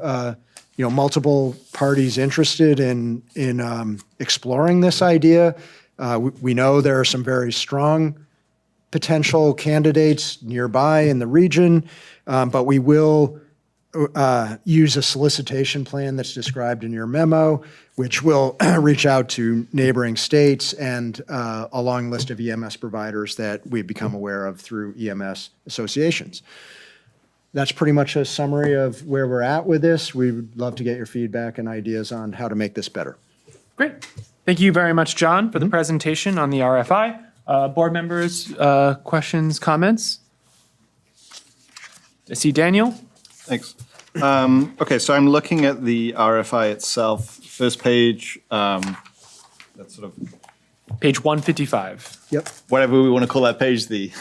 multiple parties interested in exploring this idea. We know there are some very strong potential candidates nearby in the region, but we will use a solicitation plan that's described in your memo, which will reach out to neighboring states and a long list of EMS providers that we've become aware of through EMS associations. That's pretty much a summary of where we're at with this. We would love to get your feedback and ideas on how to make this better.
Great. Thank you very much, John, for the presentation on the RFI. Board members, questions, comments? I see Daniel.
Thanks. Okay, so I'm looking at the RFI itself. First page, that's sort of
page 155.
Yep.
Whatever we want to call that page, the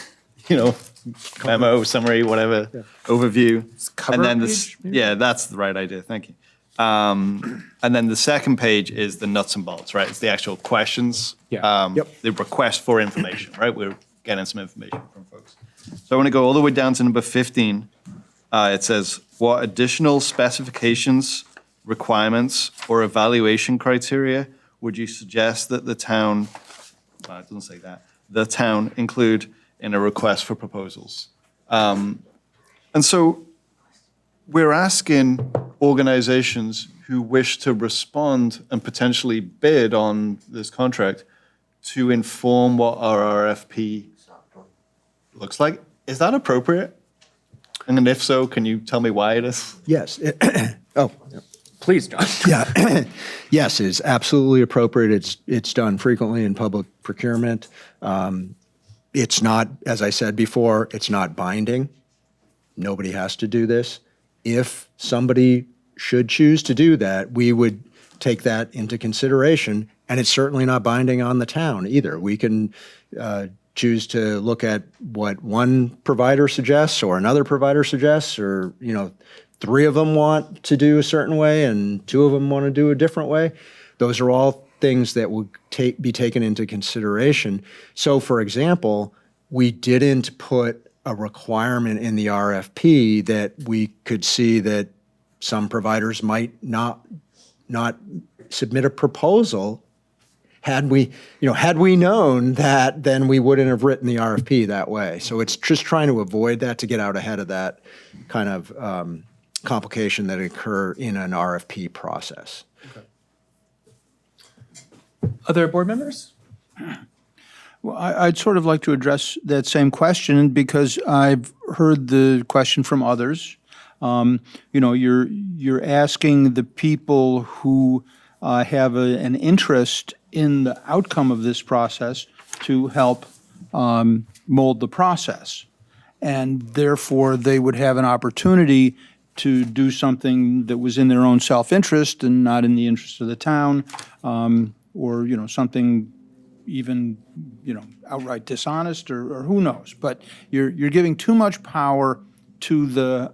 memo, summary, whatever, overview.
Cover
and then
page, maybe?
yeah, that's the right idea. Thank you. And then the second page is the nuts and bolts, right? It's the actual questions.
Yeah.
The request for information, right? We're getting some information from folks. So I want to go all the way down to number 15. It says, what additional specifications, requirements, or evaluation criteria would you suggest that the town, it doesn't say that, the town include in a request for proposals? And so we're asking organizations who wish to respond and potentially bid on this contract to inform what our RFP looks like. Is that appropriate? And if so, can you tell me why it is?
Yes.
Please, John.
Yeah. Yes, it's absolutely appropriate. It's done frequently in public procurement. It's not, as I said before, it's not binding. Nobody has to do this. If somebody should choose to do that, we would take that into consideration, and it's certainly not binding on the town either. We can choose to look at what one provider suggests or another provider suggests, or, three of them want to do a certain way and two of them want to do a different way. Those are all things that would be taken into consideration. So, for example, we didn't put a requirement in the RFP that we could see that some providers might not submit a proposal. Had we known that, then we wouldn't have written the RFP that way. So it's just trying to avoid that, to get out ahead of that kind of complication that occur in an RFP process.
Other board members?
Well, I'd sort of like to address that same question because I've heard the question from others. You're asking the people who have an interest in the outcome of this process to help mold the process. And therefore, they would have an opportunity to do something that was in their own self-interest and not in the interest of the town, or something even outright dishonest, or who knows. But you're giving too much power to the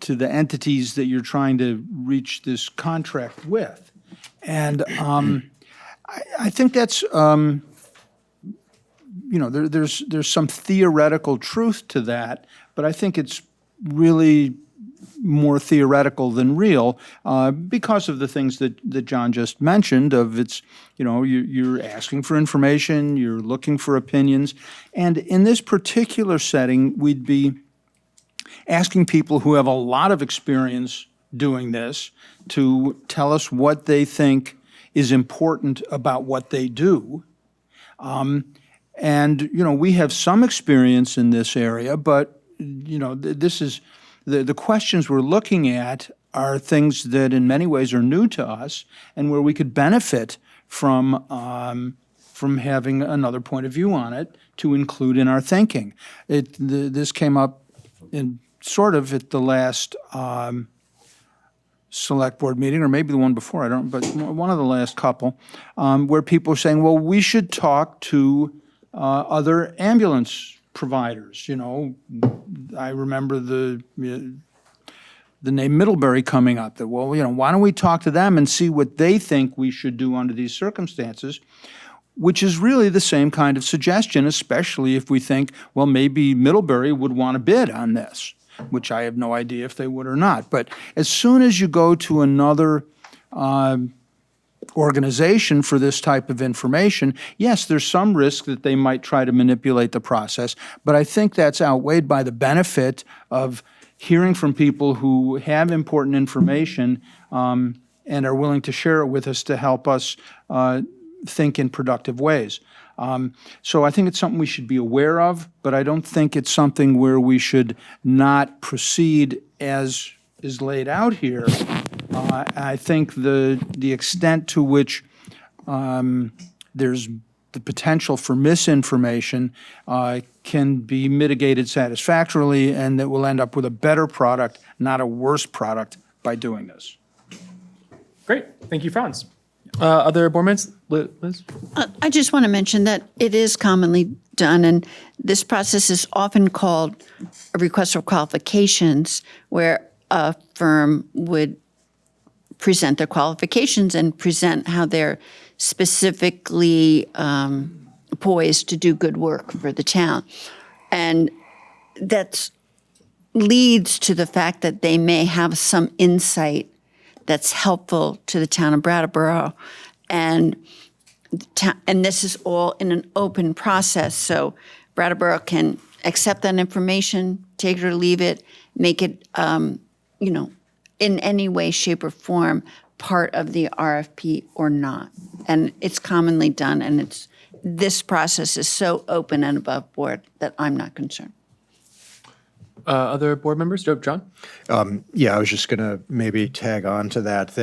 entities that you're trying to reach this contract with, and I think that's there's some theoretical truth to that, but I think it's really more theoretical than real because of the things that John just mentioned. Of it's you're asking for information, you're looking for opinions, and in this particular setting, we'd be asking people who have a lot of experience doing this to tell us what they think is important about what they do. And we have some experience in this area, but this is the questions we're looking at are things that in many ways are new to us, and where we could benefit from having another point of view on it to include in our thinking. This came up in sort of at the last select board meeting, or maybe the one before, but one of the last couple, where people were saying, well, we should talk to other ambulance providers. I remember the name Middlebury coming up, that, well, why don't we talk to them and see what they think we should do under these circumstances, which is really the same kind of suggestion, especially if we think, well, maybe Middlebury would want to bid on this, which I have no idea if they would or not. But as soon as you go to another organization for this type of information, yes, there's some risk that they might try to manipulate the process, but I think that's outweighed by the benefit of hearing from people who have important information and are willing to share it with us to help us think in productive ways. So I think it's something we should be aware of, but I don't think it's something where we should not proceed as is laid out here. I think the extent to which there's the potential for misinformation can be mitigated satisfactorily, and that we'll end up with a better product, not a worse product, by doing this.
Great. Thank you, Franz. Other board members? Liz?
I just want to mention that it is commonly done, and this process is often called a request for qualifications, where a firm would present their qualifications and present how they're specifically poised to do good work for the town. And that leads to the fact that they may have some insight that's helpful to the town of Brattleboro. And this is all in an open process, so Brattleboro can accept that information, take it or leave it, make it, in any way, shape, or form part of the RFP or not. And it's commonly done, and this process is so open and above board that I'm not concerned.
Other board members? John?
Yeah, I was just going to maybe tag on to that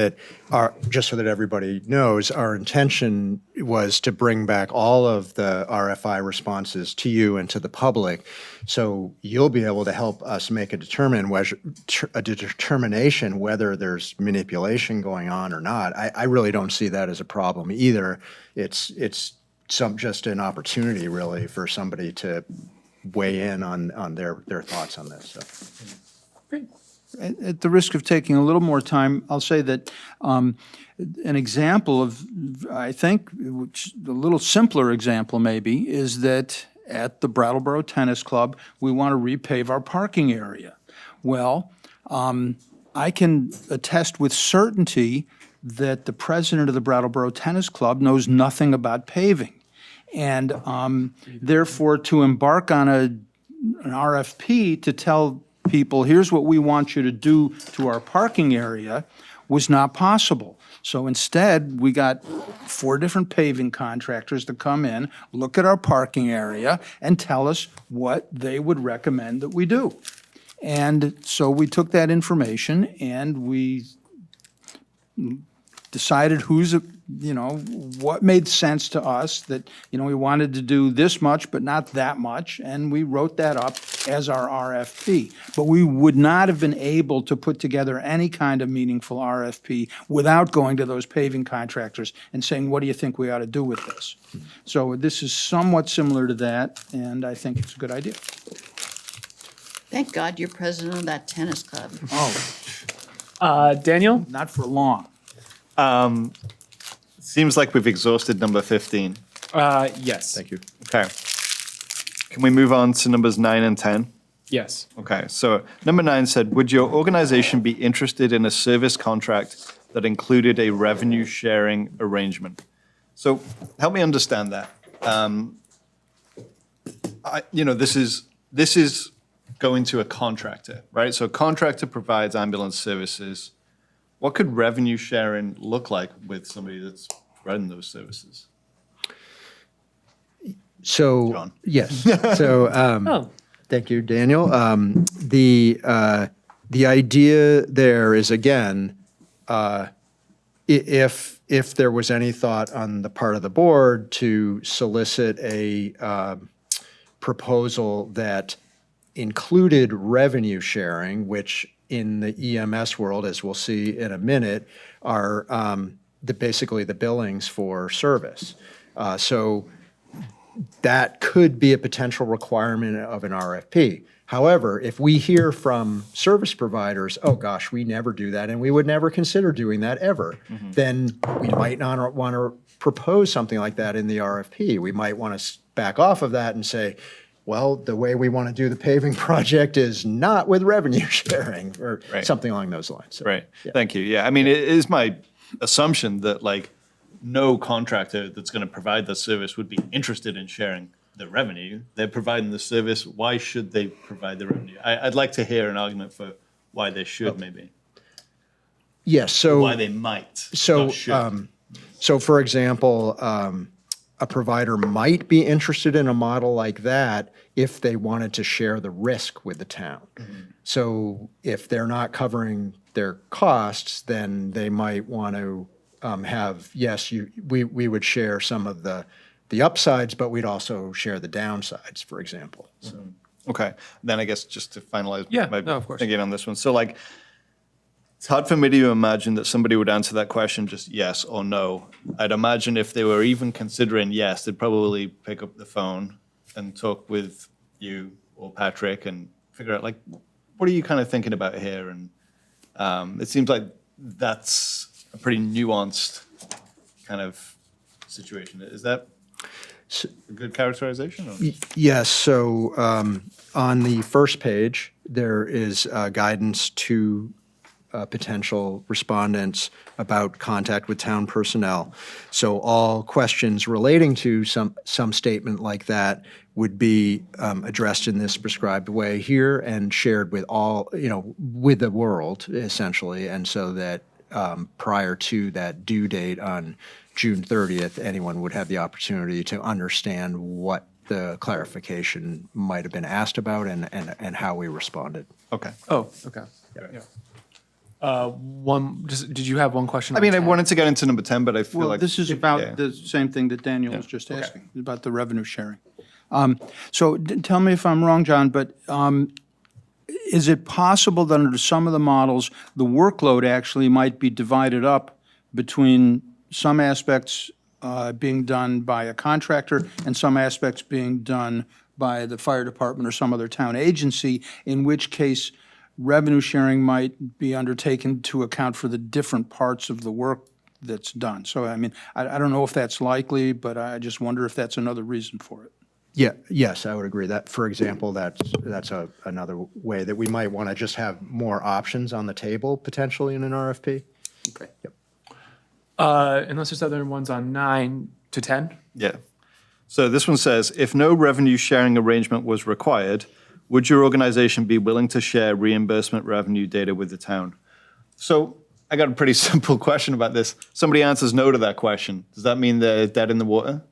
just so that everybody knows, our intention was to bring back all of the RFI responses to you and to the public, so you'll be able to help us make a determination whether there's manipulation going on or not. I really don't see that as a problem either. It's just an opportunity, really, for somebody to weigh in on their thoughts on this. So.
Great.
At the risk of taking a little more time, I'll say that an example of, I think, which a little simpler example maybe, is that at the Brattleboro Tennis Club, we want to repave our parking area. Well, I can attest with certainty that the president of the Brattleboro Tennis Club knows nothing about paving. And therefore, to embark on an RFP to tell people, here's what we want you to do to our parking area, was not possible. So instead, we got 4 different paving contractors to come in, look at our parking area, and tell us what they would recommend that we do. And so we took that information and we decided what made sense to us, that, we wanted to do this much, but not that much, and we wrote that up as our RFP. But we would not have been able to put together any kind of meaningful RFP without going to those paving contractors and saying, what do you think we ought to do with this? So this is somewhat similar to that, and I think it's a good idea.
Thank God you're president of that tennis club.
Daniel?
Not for long.
Seems like we've exhausted number 15.
Yes.
Thank you. Okay. Can we move on to numbers 9 and 10?
Yes.
Okay, so number 9 said, would your organization be interested in a service contract that included a revenue sharing arrangement? So help me understand that. This is going to a contractor, right? So a contractor provides ambulance services. What could revenue sharing look like with somebody that's running those services?
So,
John.
yes. So, thank you, Daniel. The idea there is, again, if there was any thought on the part of the board to solicit a proposal that included revenue sharing, which in the EMS world, as we'll see in a minute, are basically the billings for service. So that could be a potential requirement of an RFP. However, if we hear from service providers, oh gosh, we never do that and we would never consider doing that ever, then we might not want to propose something like that in the RFP. We might want to back off of that and say, well, the way we want to do the paving project is not with revenue sharing, or something along those lines. So,
Right.
yeah.
Thank you. Yeah. I mean, it is my assumption that no contractor that's going to provide the service would be interested in sharing the revenue. They're providing the service. Why should they provide the revenue? I'd like to hear an argument for why they should, maybe.
Yes, so.
Why they might,
So,
not should.
So for example, a provider might be interested in a model like that if they wanted to share the risk with the town. So if they're not covering their costs, then they might want to have, yes, we would share some of the upsides, but we'd also share the downsides, for example. So.
Okay, then I guess just to finalize my
of course.
thinking on this one. So like, it's hard for me to imagine that somebody would answer that question just yes or no. I'd imagine if they were even considering yes, they'd probably pick up the phone and talk with you or Patrick and figure out, like, what are you kind of thinking about here? And it seems like that's a pretty nuanced kind of situation. Is that a good characterization? Or?
Yes, so on the first page, there is guidance to potential respondents about contact with town personnel. So all questions relating to some statement like that would be addressed in this prescribed way here and shared with all, with the world, essentially. And so that prior to that due date on June 30th, anyone would have the opportunity to understand what the clarification might have been asked about and how we responded.
Okay.
Oh, okay. Yeah. Did you have one question?
I mean, I wanted to get into number 10, but I feel
Well,
like.
this is about the same thing that Daniel was just asking, about the revenue sharing. So tell me if I'm wrong, John, but is it possible that under some of the models, the workload actually might be divided up between some aspects being done by a contractor and some aspects being done by the fire department or some other town agency, in which case revenue sharing might be undertaken to account for the different parts of the work that's done? So, I mean, I don't know if that's likely, but I just wonder if that's another reason for it.
Yeah, yes, I would agree. That, for example, that's another way that we might want to just have more options on the table potentially in an RFP.
Okay.
Yep.
Unless there's other ones on 9 to 10?
Yeah. So this one says, if no revenue sharing arrangement was required, would your organization be willing to share reimbursement revenue data with the town? So I got a pretty simple question about this. Somebody answers no to that question. Does that mean they're dead in the water?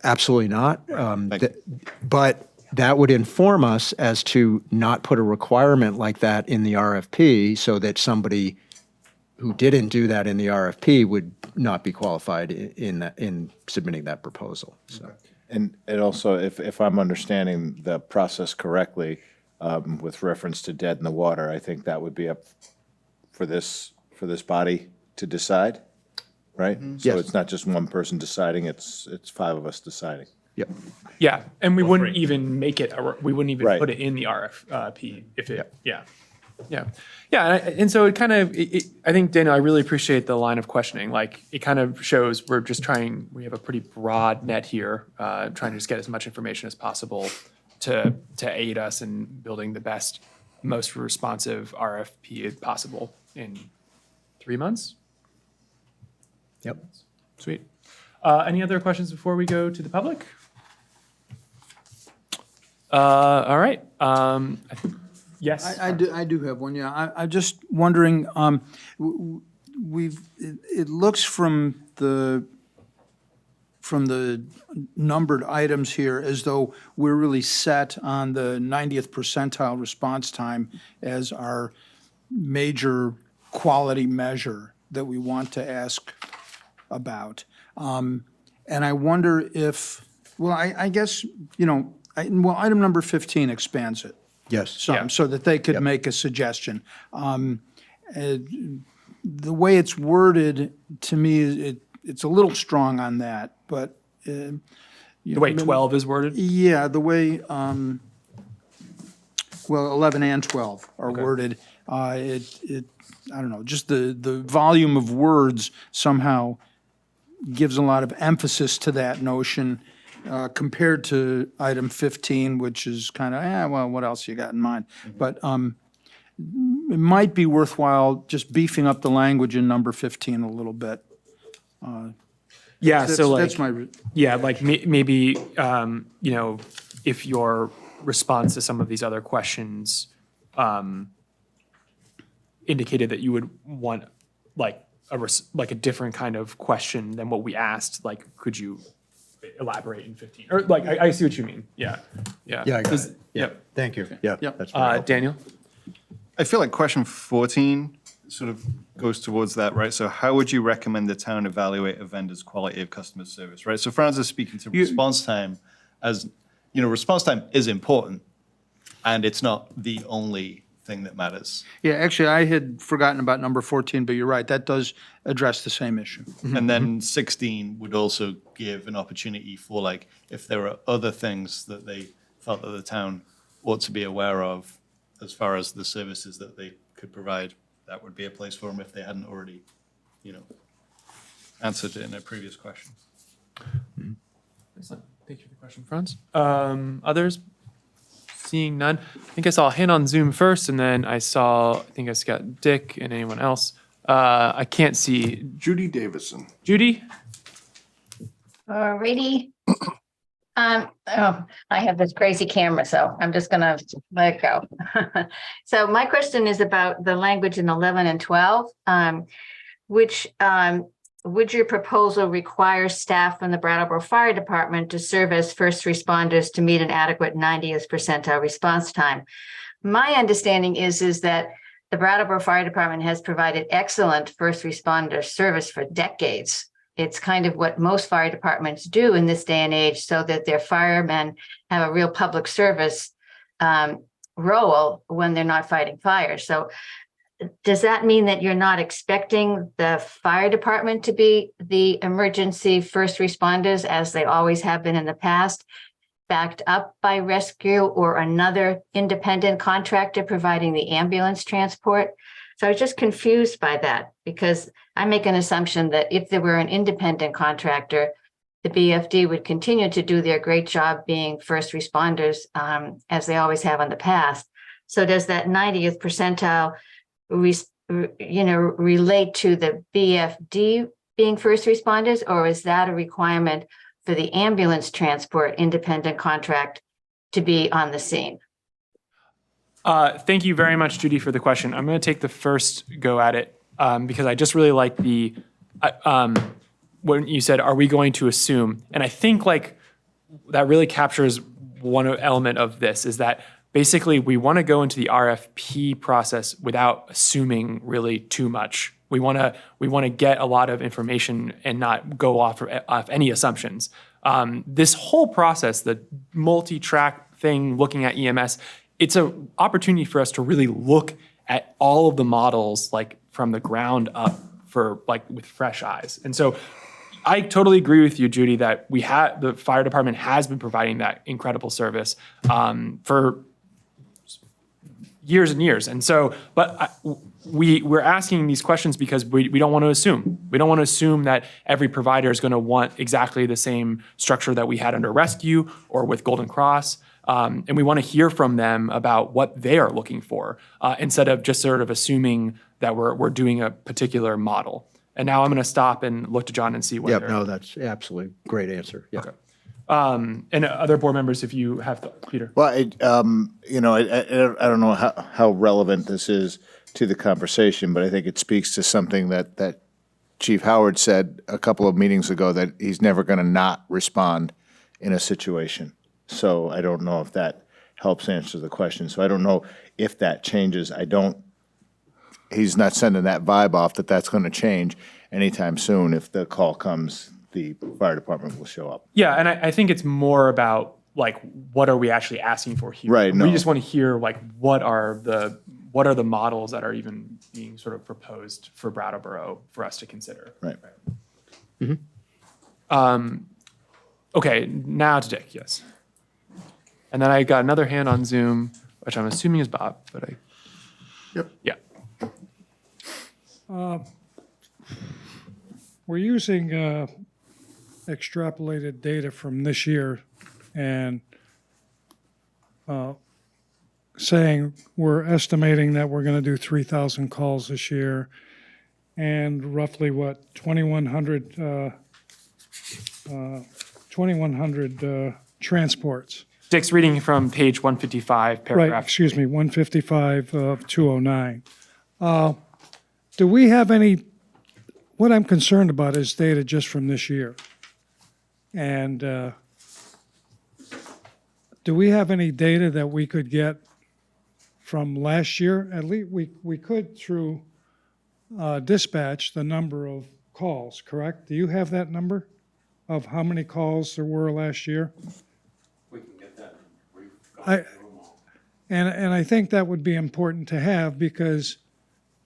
Absolutely not. But that would inform us as to not put a requirement like that in the RFP so that somebody who didn't do that in the RFP would not be qualified in submitting that proposal. So.
And also, if I'm understanding the process correctly, with reference to dead in the water, I think that would be up for this body to decide, right? So
Yes.
it's not just one person deciding, it's 5 of us deciding.
Yep.
Yeah, and we wouldn't even make it, we wouldn't even
Right.
put it in the RFP if it, and so it kind of, I think, Daniel, I really appreciate the line of questioning. Like, it kind of shows we're just trying, we have a pretty broad net here, trying to just get as much information as possible to aid us in building the best, most responsive RFP possible in 3 months.
Yep.
Sweet. Any other questions before we go to the public? All right. I think, yes.
I do have one, yeah. I'm just wondering, it looks from the numbered items here as though we're really set on the 90th percentile response time as our major quality measure that we want to ask about. And I wonder if, well, I guess, item number 15 expands it.
Yes.
So that they could make a suggestion. The way it's worded, to me, it's a little strong on that, but.
The way 12 is worded?
Yeah, the way, 11 and 12 are worded. I don't know, just the volume of words somehow gives a lot of emphasis to that notion compared to item 15, which is kind of, what else you got in mind? But it might be worthwhile just beefing up the language in number 15 a little bit.
Yeah, so like,
That's my,
yeah, like maybe, you know, if your response to some of these other questions indicated that you would want like like a different kind of question than what we asked, like, could you elaborate in 15? Or like, I see what you mean. Yeah, yeah.
Yeah, I got it.
Yep.
Thank you. Yeah,
Yep.
that's very helpful.
Daniel?
I feel like question 14 sort of goes towards that, right? So how would you recommend the town evaluate a vendor's quality of customer service, right? So Franz is speaking to response time as, you know, response time is important and it's not the only thing that matters.
yeah, actually, I had forgotten about number 14, but you're right, that does address the same issue.
And then 16 would also give an opportunity for like, if there are other things that they felt that the town ought to be aware of as far as the services that they could provide, that would be a place for them if they hadn't already, you know, answered it in a previous question.
Excellent. Thank you for the question, Franz. Others? Seeing none. I think I saw a hand on Zoom first, and then I think I got Dick and anyone else. I can't see.
Judy Davison.
Judy?
Alrighty. I have this crazy camera, so I'm just gonna let it go. So my question is about the language in 11 and 12, which would your proposal require staff from the Brattleboro Fire Department to serve as first responders to meet an adequate 90th percentile response time? My understanding is that the Brattleboro Fire Department has provided excellent first responder service for decades. It's kind of what most fire departments do in this day and age so that their firemen have a real public service role when they're not fighting fires. So does that mean that you're not expecting the fire department to be the emergency first responders as they always have been in the past, backed up by rescue or another independent contractor providing the ambulance transport? So I was just confused by that because I make an assumption that if there were an independent contractor, the BFD would continue to do their great job being first responders as they always have in the past. So does that 90th percentile relate to the BFD being first responders, or is that a requirement for the ambulance transport independent contract to be on the scene?
Thank you very much, Judy, for the question. I'm going to take the first go at it because I just really like when you said, are we going to assume? And I think like that really captures one element of this is that basically we want to go into the RFP process without assuming really too much. We want to get a lot of information and not go off any assumptions. This whole process, the multi-track thing, looking at EMS, it's an opportunity for us to really look at all of the models like from the ground up for like with fresh eyes. And so I totally agree with you, Judy, that the fire department has been providing that incredible service for years and years. And so, but we're asking these questions because we don't want to assume. We don't want to assume that every provider is going to want exactly the same structure that we had under rescue or with Golden Cross. And we want to hear from them about what they are looking for instead of just sort of assuming that we're doing a particular model. And now I'm going to stop and look to John and see what.
Yep, no, that's absolutely great answer. Yeah.
Okay. And other board members, if you have to, Peter.
Well, I don't know how relevant this is to the conversation, but I think it speaks to something that Chief Howard said a couple of meetings ago, that he's never going to not respond in a situation. So I don't know if that helps answer the question. So I don't know if that changes. He's not sending that vibe off that that's going to change anytime soon. If the call comes, the fire department will show up.
Yeah, and I think it's more about like what are we actually asking for here?
Right.
We just want to hear like what are the models that are even being sort of proposed for Brattleboro for us to consider.
Right.
Mm-hmm. Okay, now to Dick. Yes. And then I got another hand on Zoom, which I'm assuming is Bob, but
Yep.
Yeah.
We're using extrapolated data from this year and saying we're estimating that we're going to do 3,000 calls this year. and roughly what, 2,100 transports.
Dick's reading from page 155,
Right,
paragraph.
excuse me, 155 of 209. Do we have any, what I'm concerned about is data just from this year. And do we have any data that we could get from last year? At least we could through dispatch the number of calls, correct? Do you have that number of how many calls there were last year?
We can get that.
And I think that would be important to have because,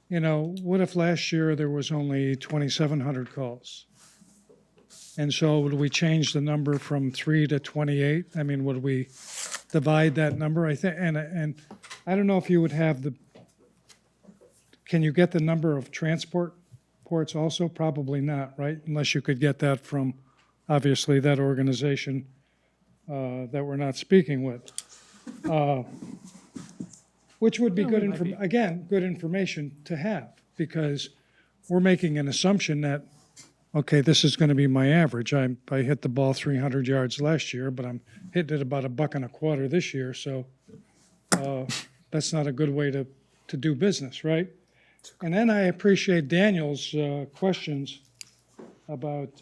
you know, what if last year there was only 2,700 calls? And so would we change the number from 3 to 28? I mean, would we divide that number? I think, and I don't know if you would have can you get the number of transport ports also? Probably not, right? Unless you could get that from, obviously, that organization that we're not speaking with. Which would be good, good information to have, because we're making an assumption that, okay, this is going to be my average. I hit the ball 300 yards last year, but I'm hitting it about $1.25 this year, so that's not a good way to do business, right? And then I appreciate Daniel's questions about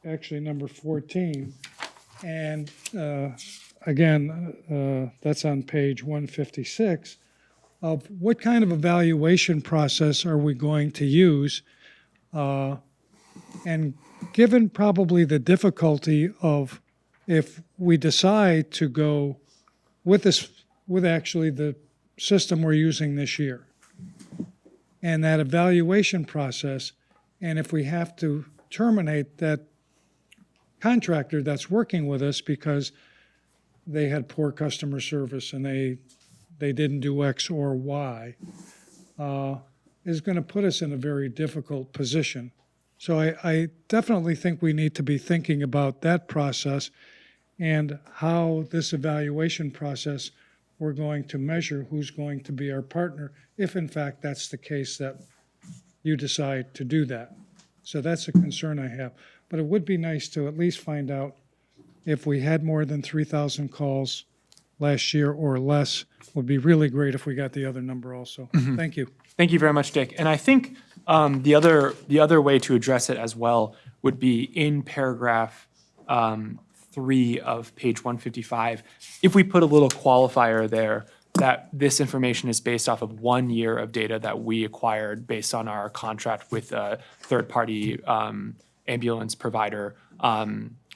actually number 14. And again, that's on page 156, of what kind of evaluation process are we going to use? And given probably the difficulty of if we decide to go with actually the system we're using this year, and that evaluation process, and if we have to terminate that contractor that's working with us because they had poor customer service and they didn't do X or Y, is going to put us in a very difficult position. So I definitely think we need to be thinking about that process and how this evaluation process, we're going to measure who's going to be our partner, if in fact that's the case that you decide to do that. So that's a concern I have. But it would be nice to at least find out if we had more than 3,000 calls last year or less. Would be really great if we got the other number also.
Mhm.
Thank you.
Thank you very much, Dick. And I think the other way to address it as well would be in paragraph 3 of page 155. If we put a little qualifier there that this information is based off of 1 year of data that we acquired based on our contract with a third-party ambulance provider.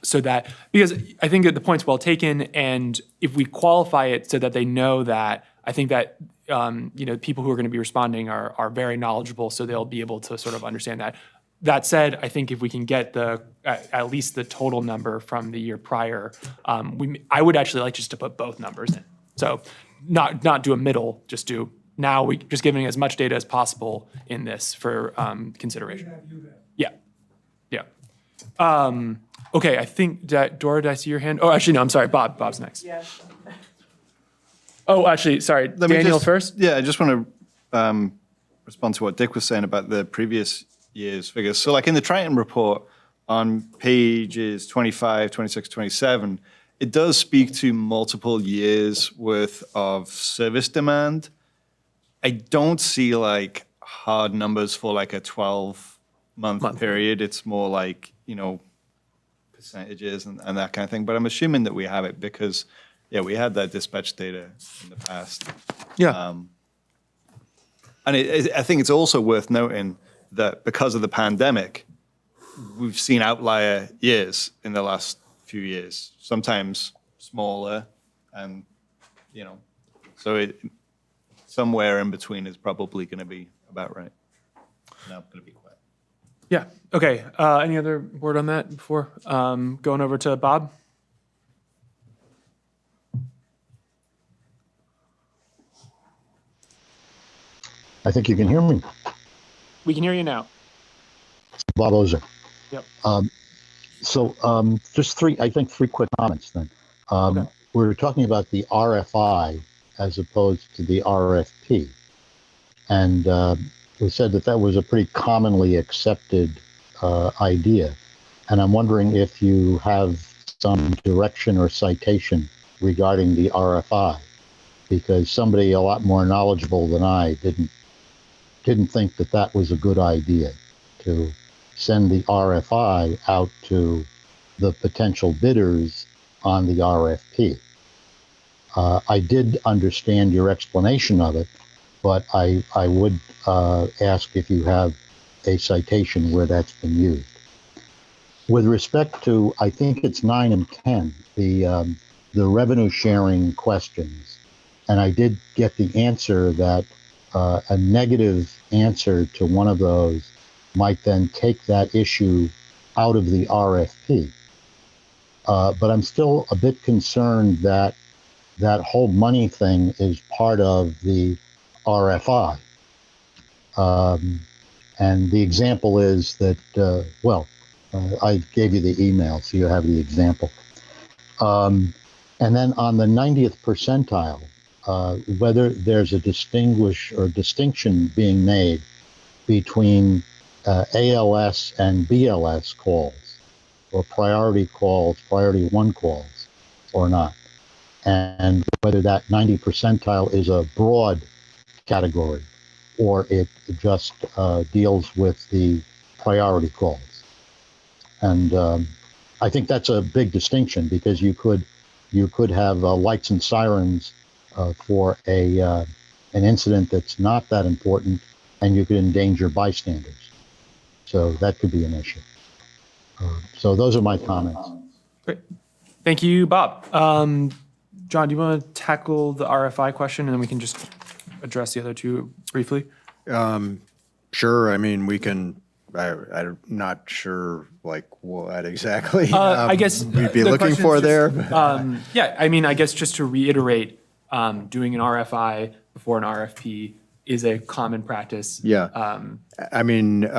So that, because I think that the point's well taken, and if we qualify it so that they know that, I think that people who are going to be responding are very knowledgeable, so they'll be able to sort of understand that. That said, I think if we can get at least the total number from the year prior, I would actually like just to put both numbers in. So not do a middle, just do now we just giving as much data as possible in this for consideration. Yeah. Okay, I think Dora, did I see your hand? Oh, actually, no, I'm sorry. Bob's next.
Yes.
Oh, actually, sorry. Daniel first?
Yeah, I just want to respond to what Dick was saying about the previous year's figures. So like in the Triton report on pages 25, 26, 27, it does speak to multiple years worth of service demand. I don't see like hard numbers for like a 12-month period. It's more like, percentages and that kind of thing. But I'm assuming that we have it because, we had that dispatch data in the past.
Yeah.
And I think it's also worth noting that because of the pandemic, we've seen outlier years in the last few years, sometimes smaller, and, so somewhere in between is probably going to be about right. Now I'm going to be quiet.
Yeah. Okay. Any other word on that before going over to Bob?
I think you can hear me.
We can hear you now.
Bob Ozer.
Yep.
Just three quick comments then. We're talking about the RFI as opposed to the RFP. And was said that that was a pretty commonly accepted idea. And I'm wondering if you have some direction or citation regarding the RFI, because somebody a lot more knowledgeable than I didn't think that that was a good idea to send the RFI out to the potential bidders on the RFP. I did understand your explanation of it, but I would ask if you have a citation where that's been used. With respect to, I think it's 9 and 10, the revenue sharing questions, and I did get the answer that a negative answer to one of those might then take that issue out of the RFP. But I'm still a bit concerned that that whole money thing is part of the RFI. And the example is that, I gave you the email, so you have the example. And then on the 90th percentile, whether there's a distinction being made between ALS and BLS calls, or priority calls, priority 1 calls, or not. And whether that 90 percentile is a broad category, or it just deals with the priority calls. And I think that's a big distinction, because you could have lights and sirens for an incident that's not that important, and you could endanger bystanders. So that could be an issue. So those are my comments.
Great. Thank you, Bob. John, do you want to tackle the RFI question, and then we can just address the other two briefly?
Sure. I mean, we can. I'm not sure, like, what exactly
I guess
we'd be
the
looking
question's
for
just,
there.
Yeah, I mean, I guess just to reiterate, doing an RFI before an RFP is a common practice.
Yeah. I mean,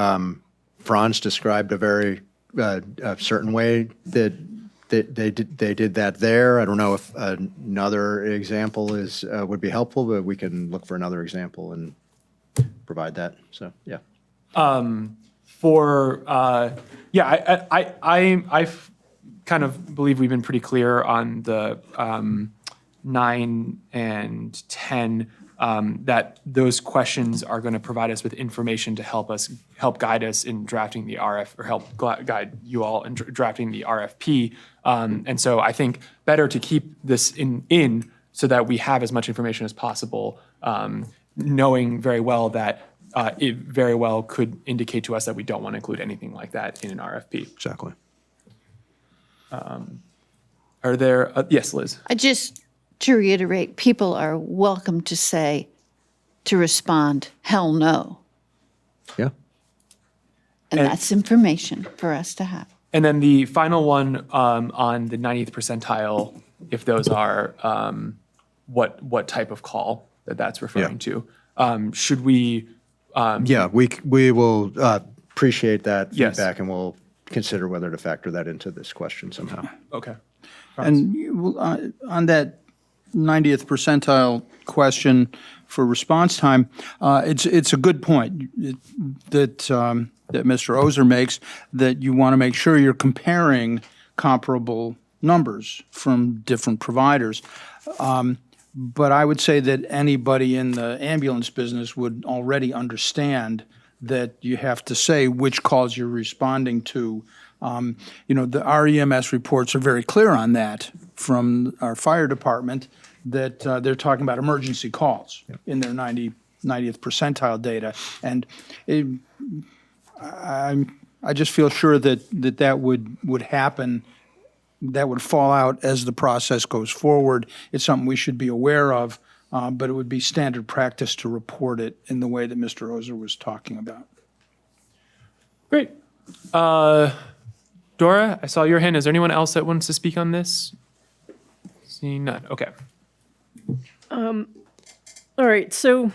Franz described a very a certain way that they did that there. I don't know if another example would be helpful, but we can look for another example and provide that. So yeah.
I kind of believe we've been pretty clear on the 9 and 10 that those questions are going to provide us with information to help guide us in drafting the guide you all in drafting the RFP. And so I think better to keep this in so that we have as much information as possible, knowing very well that it very well could indicate to us that we don't want to include anything like that in an RFP.
Exactly.
Are there, yes, Liz?
To reiterate, people are welcome to respond, hell no.
Yeah.
And that's information for us to have.
And then the final one on the 90th percentile, if those are what type of call that's referring to. Should we?
We will appreciate that
Yes.
feedback, and we'll consider whether to factor that into this question somehow.
Okay.
And on that 90th percentile question for response time, it's a good point that Mr. Ozer makes, that you want to make sure you're comparing comparable numbers from different providers. But I would say that anybody in the ambulance business would already understand that you have to say which calls you're responding to. The REMS reports are very clear on that from our fire department, that they're talking about emergency calls in their 90th percentile data. And I just feel sure that would happen, that would fall out as the process goes forward. It's something we should be aware of, but it would be standard practice to report it in the way that Mr. Ozer was talking about.
Great. Dora, I saw your hand. Is there anyone else that wants to speak on this? Seeing none. Okay.
All right, so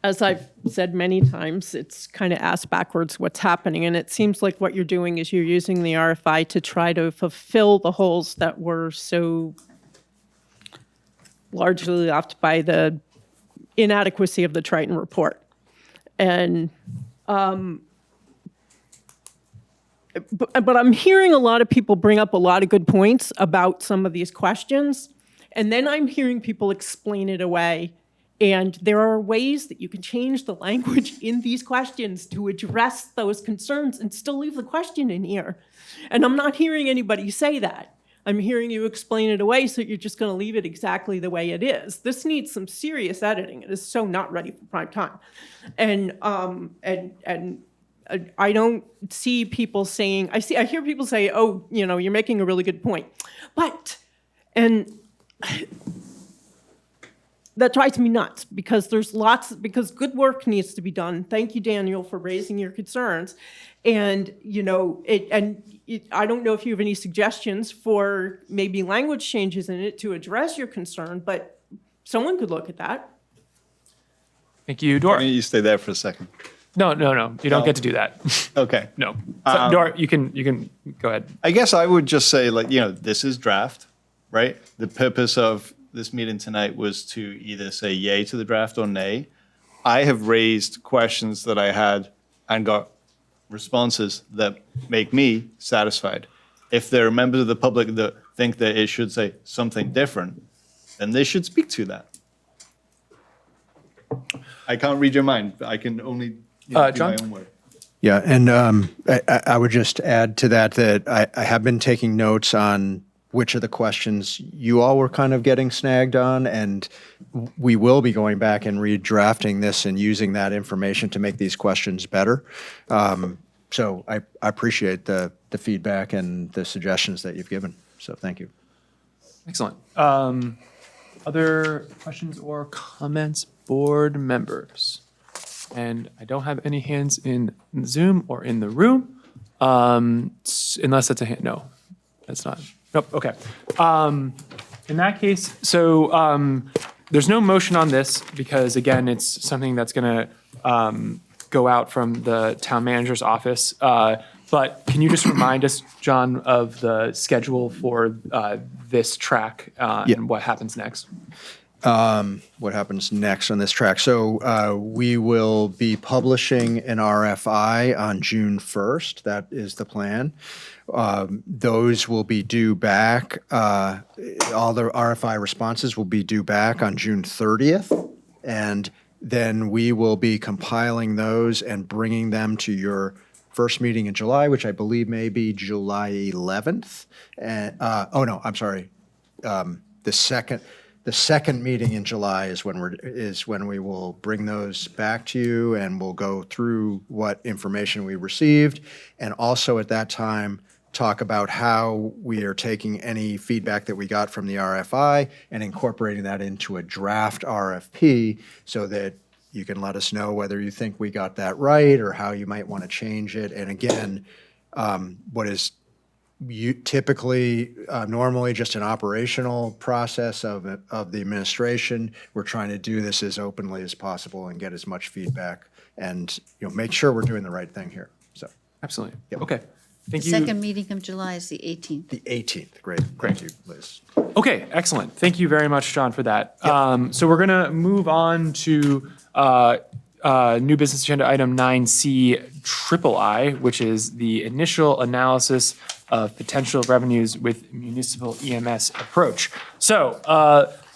as I've said many times, it's kind of asked backwards what's happening, and it seems like what you're doing is you're using the RFI to try to fulfill the holes that were so largely left by the inadequacy of the Triton report. And but I'm hearing a lot of people bring up a lot of good points about some of these questions, and then I'm hearing people explain it away. And there are ways that you can change the language in these questions to address those concerns and still leave the question in here. And I'm not hearing anybody say that. I'm hearing you explain it away, so you're just going to leave it exactly the way it is. This needs some serious editing. It is so not ready for prime time. And I don't see people saying, I hear people say, oh, you're making a really good point. That drives me nuts because because good work needs to be done. Thank you, Daniel, for raising your concerns. And, I don't know if you have any suggestions for maybe language changes in it to address your concern, but someone could look at that.
Thank you, Dora.
You stay there for a second.
No. You don't get to do that.
Okay.
No. So, Dora, you can go ahead.
I guess I would just say, this is draft, right? The purpose of this meeting tonight was to either say yay to the draft or nay. I have raised questions that I had and got responses that make me satisfied. If there are members of the public that think that it should say something different, then they should speak to that. I can't read your mind. I can only do my own work.
Yeah, and I would just add to that I have been taking notes on which of the questions you all were kind of getting snagged on, and we will be going back and redrafting this and using that information to make these questions better. So I appreciate the feedback and the suggestions that you've given. So thank you.
Excellent. Other questions or comments, board members? And I don't have any hands in Zoom or in the room, unless that's a hand. No, that's not. Nope. Okay. In that case, so there's no motion on this because, again, it's something that's going to go out from the town manager's office. But can you just remind us, John, of the schedule for this track and what happens next?
What happens next on this track? So we will be publishing an RFI on June 1st. That is the plan. Those will be due back. All the RFI responses will be due back on June 30th. And then we will be compiling those and bringing them to your first meeting in July, which I believe may be July 11th. And, the second meeting in July is when we will bring those back to you, and we'll go through what information we received, and also at that time talk about how we are taking any feedback that we got from the RFI and incorporating that into a draft RFP so that you can let us know whether you think we got that right or how you might want to change it. And again, what is typically normally just an operational process of the administration. We're trying to do this as openly as possible and get as much feedback and make sure we're doing the right thing here. So
absolutely. Yep. Okay. Thank you.
Second meeting of July is the 18th.
The 18th. Great. Thank you, Liz.
Okay, excellent. Thank you very much, John, for that. Yep. So we're going to move on to new business agenda item 9C III, which is the initial analysis of potential revenues with municipal EMS approach. So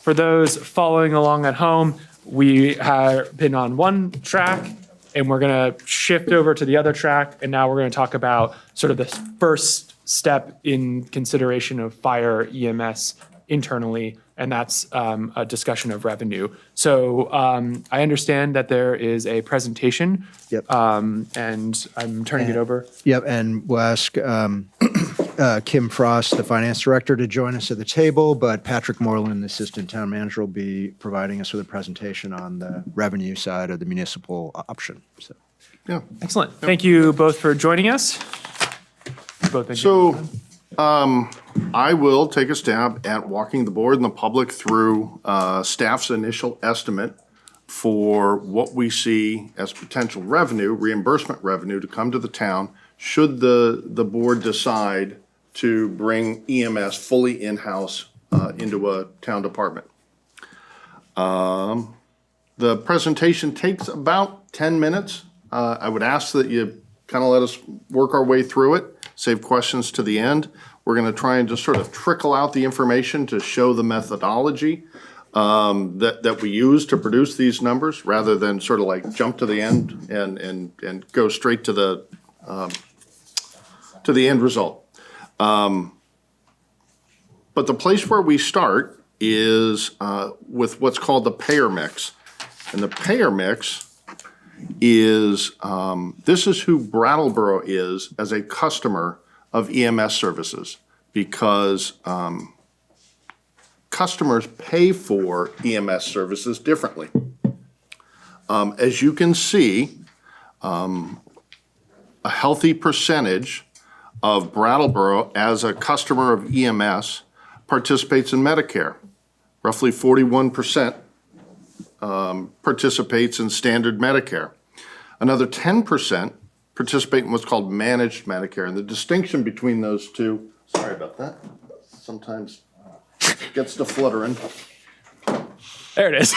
for those following along at home, we have been on one track and we're going to shift over to the other track. And now we're going to talk about sort of the first step in consideration of Fire-EMS internally, and that's a discussion of revenue. So I understand that there is a presentation.
Yep.
And I'm turning it over.
Yep, and we'll ask Kim Frost, the finance director, to join us at the table, but Patrick Moreland, the assistant town manager, will be providing us with a presentation on the revenue side of the municipal option. So,
yeah.
Excellent. Yep. Thank you both for joining us.
I will take a stab at walking the board and the public through staff's initial estimate for what we see as potential revenue, reimbursement revenue, to come to the town should the board decide to bring EMS fully in-house into a town department. The presentation takes about 10 minutes. I would ask that you kind of let us work our way through it, save questions to the end. We're going to try and just sort of trickle out the information to show the methodology that we use to produce these numbers, rather than sort of like jump to the end and go straight to the end result. But the place where we start is with what's called the payer mix. And the payer mix is, this is who Brattleboro is as a customer of EMS services, because customers pay for EMS services differently. As you can see, a healthy percentage of Brattleboro as a customer of EMS participates in Medicare. Roughly 41% participates in standard Medicare. Another 10% participate in what's called managed Medicare. And the distinction between those two, sorry about that, sometimes it gets to fluttering.
There it is.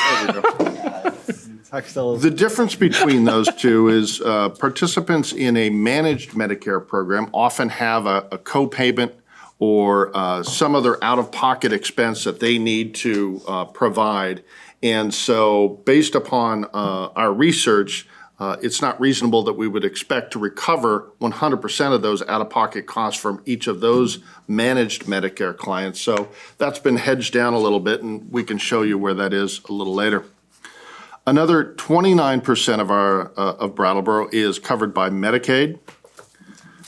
The difference between those two is participants in a managed Medicare program often have a co-payment or some other out-of-pocket expense that they need to provide. And so based upon our research, it's not reasonable that we would expect to recover 100% of those out-of-pocket costs from each of those managed Medicare clients. So that's been hedged down a little bit, and we can show you where that is a little later. Another 29% of Brattleboro is covered by Medicaid.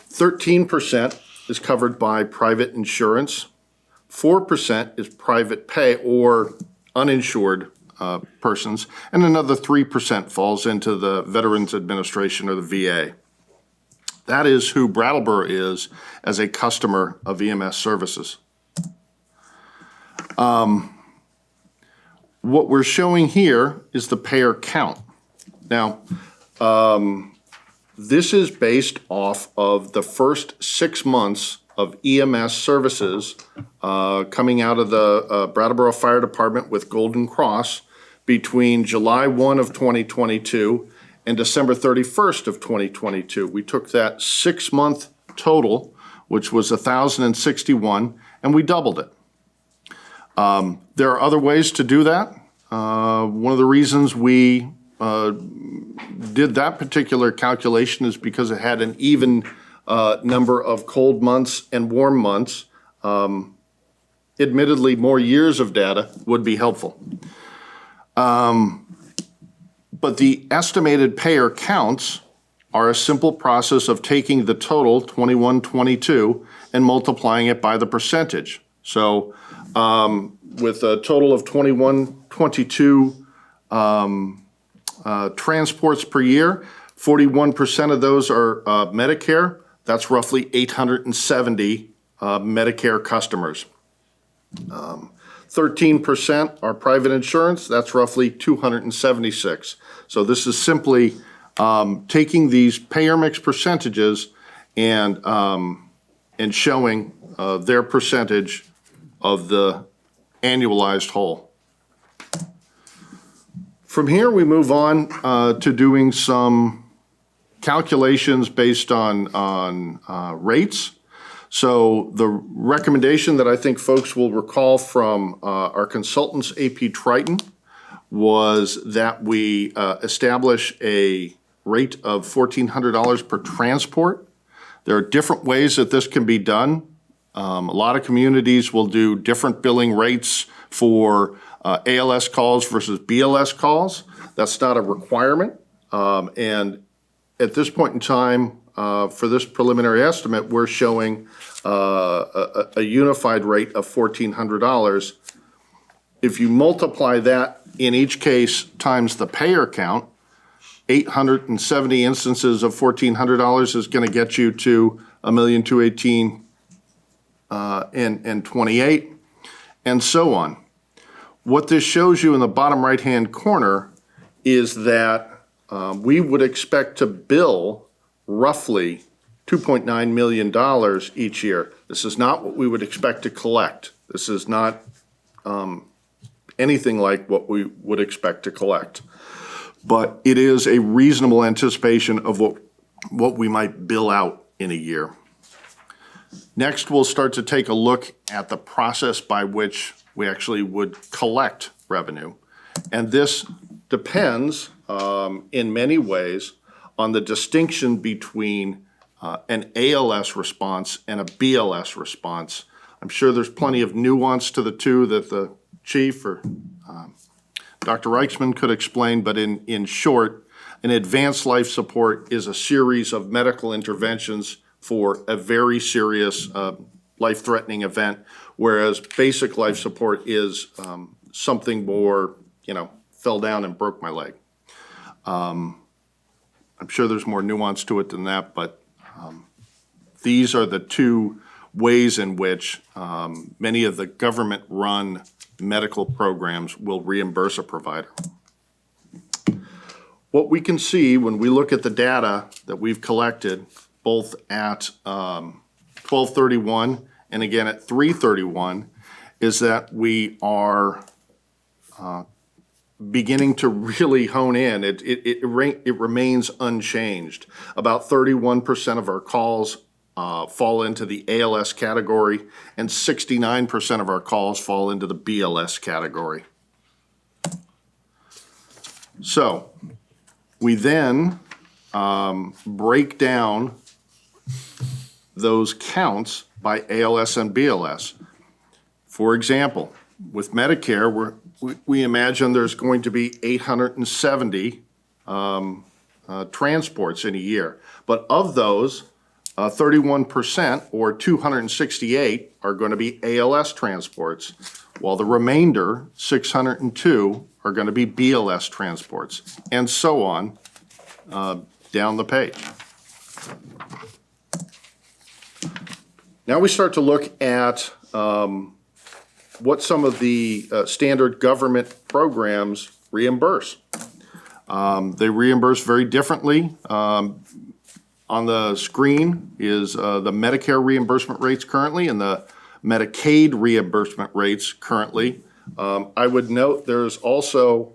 13% is covered by private insurance. 4% is private pay or uninsured persons, and another 3% falls into the Veterans Administration or the VA. That is who Brattleboro is as a customer of EMS services. What we're showing here is the payer count. Now, this is based off of the first 6 months of EMS services coming out of the Brattleboro Fire Department with Golden Cross between July 1 of 2022 and December 31st of 2022. We took that 6-month total, which was 1,061, and we doubled it. There are other ways to do that. One of the reasons we did that particular calculation is because it had an even number of cold months and warm months. Admittedly, more years of data would be helpful. But the estimated payer counts are a simple process of taking the total 21-22 and multiplying it by the percentage. So with a total of 21-22 transports per year, 41% of those are Medicare. That's roughly 870 Medicare customers. 13% are private insurance. That's roughly 276. So this is simply taking these payer mix percentages and showing their percentage of the annualized whole. From here, we move on to doing some calculations based on rates. So the recommendation that I think folks will recall from our consultants, AP Triton, was that we establish a rate of $1,400 per transport. There are different ways that this can be done. A lot of communities will do different billing rates for ALS calls versus BLS calls. That's not a requirement. And at this point in time, for this preliminary estimate, we're showing a unified rate of $1,400. If you multiply that in each case times the payer count, 870 instances of $1,400 is going to get you to $1,218,000 and 28, and so on. What this shows you in the bottom right-hand corner is that we would expect to bill roughly $2.9 million each year. This is not what we would expect to collect. This is not anything like what we would expect to collect. but it is a reasonable anticipation of what we might bill out in a year. Next, we'll start to take a look at the process by which we actually would collect revenue. And this depends in many ways on the distinction between an ALS response and a BLS response. I'm sure there's plenty of nuance to the two that the chief or Dr. Reichsman could explain, but in short, an advanced life support is a series of medical interventions for a very serious life-threatening event, whereas basic life support is something more, fell down and broke my leg. I'm sure there's more nuance to it than that, but these are the two ways in which many of the government-run medical programs will reimburse a provider. What we can see when we look at the data that we've collected, both at 12/31 and again at 3/31, is that we are beginning to really hone in. It remains unchanged. About 31% of our calls fall into the ALS category, and 69% of our calls fall into the BLS category. So we then break down those counts by ALS and BLS. For example, with Medicare, we imagine there's going to be 870 transports in a year. But of those, 31% or 268 are going to be ALS transports, while the remainder, 602, are going to be BLS transports, and so on down the page. Now we start to look at what some of the standard government programs reimburse. They reimburse very differently. On the screen is the Medicare reimbursement rates currently and the Medicaid reimbursement rates currently. I would note there's also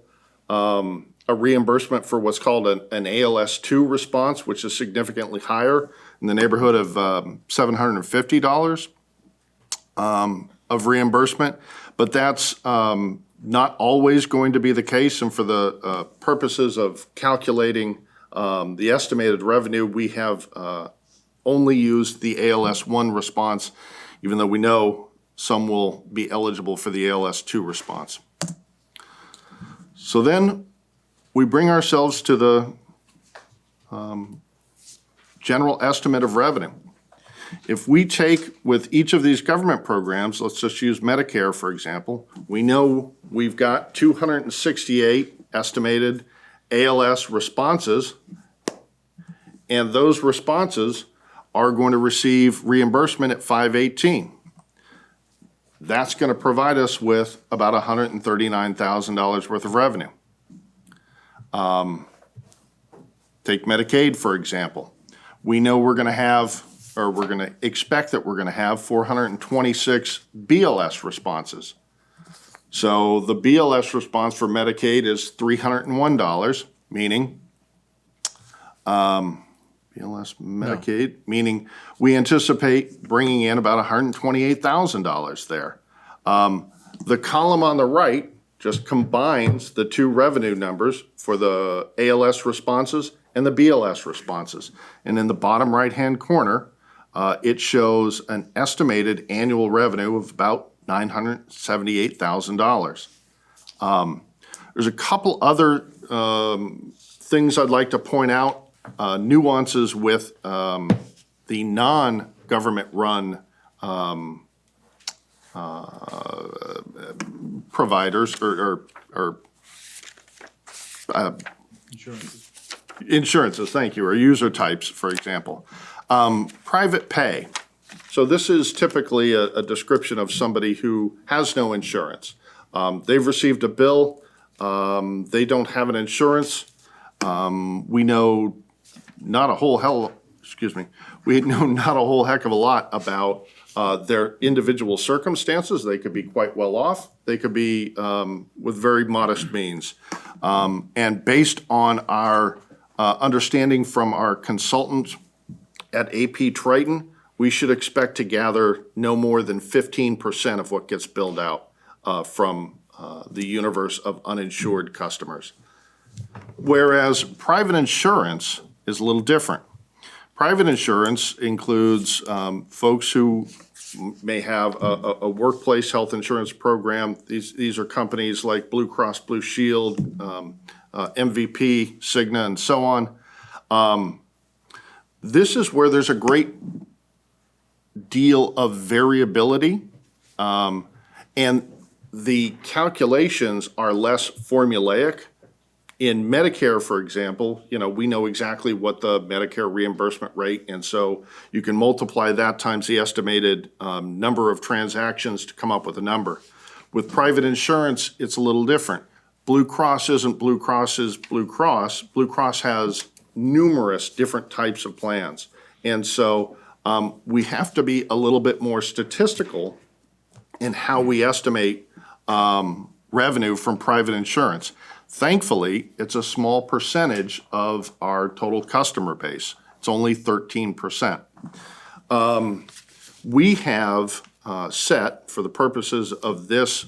a reimbursement for what's called an ALS-2 response, which is significantly higher, in the neighborhood of $750 of reimbursement. But that's not always going to be the case, and for the purposes of calculating the estimated revenue, we have only used the ALS-1 response, even though we know some will be eligible for the ALS-2 response. So then we bring ourselves to the general estimate of revenue. If we take with each of these government programs, let's just use Medicare, for example, we know we've got 268 estimated ALS responses, and those responses are going to receive reimbursement at 518. That's going to provide us with about $139,000 worth of revenue. Take Medicaid, for example. We know we're going to have, or we're going to expect that we're going to have 426 BLS responses. So the BLS response for Medicaid is $301, meaning BLS Medicaid, meaning we anticipate bringing in about $128,000 there. The column on the right just combines the two revenue numbers for the ALS responses and the BLS responses. And in the bottom right-hand corner, it shows an estimated annual revenue of about $978,000. There's a couple other things I'd like to point out, nuances with the non-government run providers or insurances, thank you, or user types, for example. Private pay. So this is typically a description of somebody who has no insurance. They've received a bill, they don't have an insurance. We know not a whole hell we know not a whole heck of a lot about their individual circumstances. They could be quite well off. They could be with very modest means. And based on our understanding from our consultant at AP Triton, we should expect to gather no more than 15% of what gets billed out from the universe of uninsured customers. Whereas private insurance is a little different. Private insurance includes folks who may have a workplace health insurance program. These are companies like Blue Cross Blue Shield, MVP, Cigna, and so on. This is where there's a great deal of variability, and the calculations are less formulaic. In Medicare, for example, we know exactly what the Medicare reimbursement rate, and so you can multiply that times the estimated number of transactions to come up with a number. With private insurance, it's a little different. Blue Cross isn't Blue Cross's Blue Cross. Blue Cross has numerous different types of plans, and so we have to be a little bit more statistical in how we estimate revenue from private insurance. Thankfully, it's a small percentage of our total customer base. It's only 13%. We have set, for the purposes of this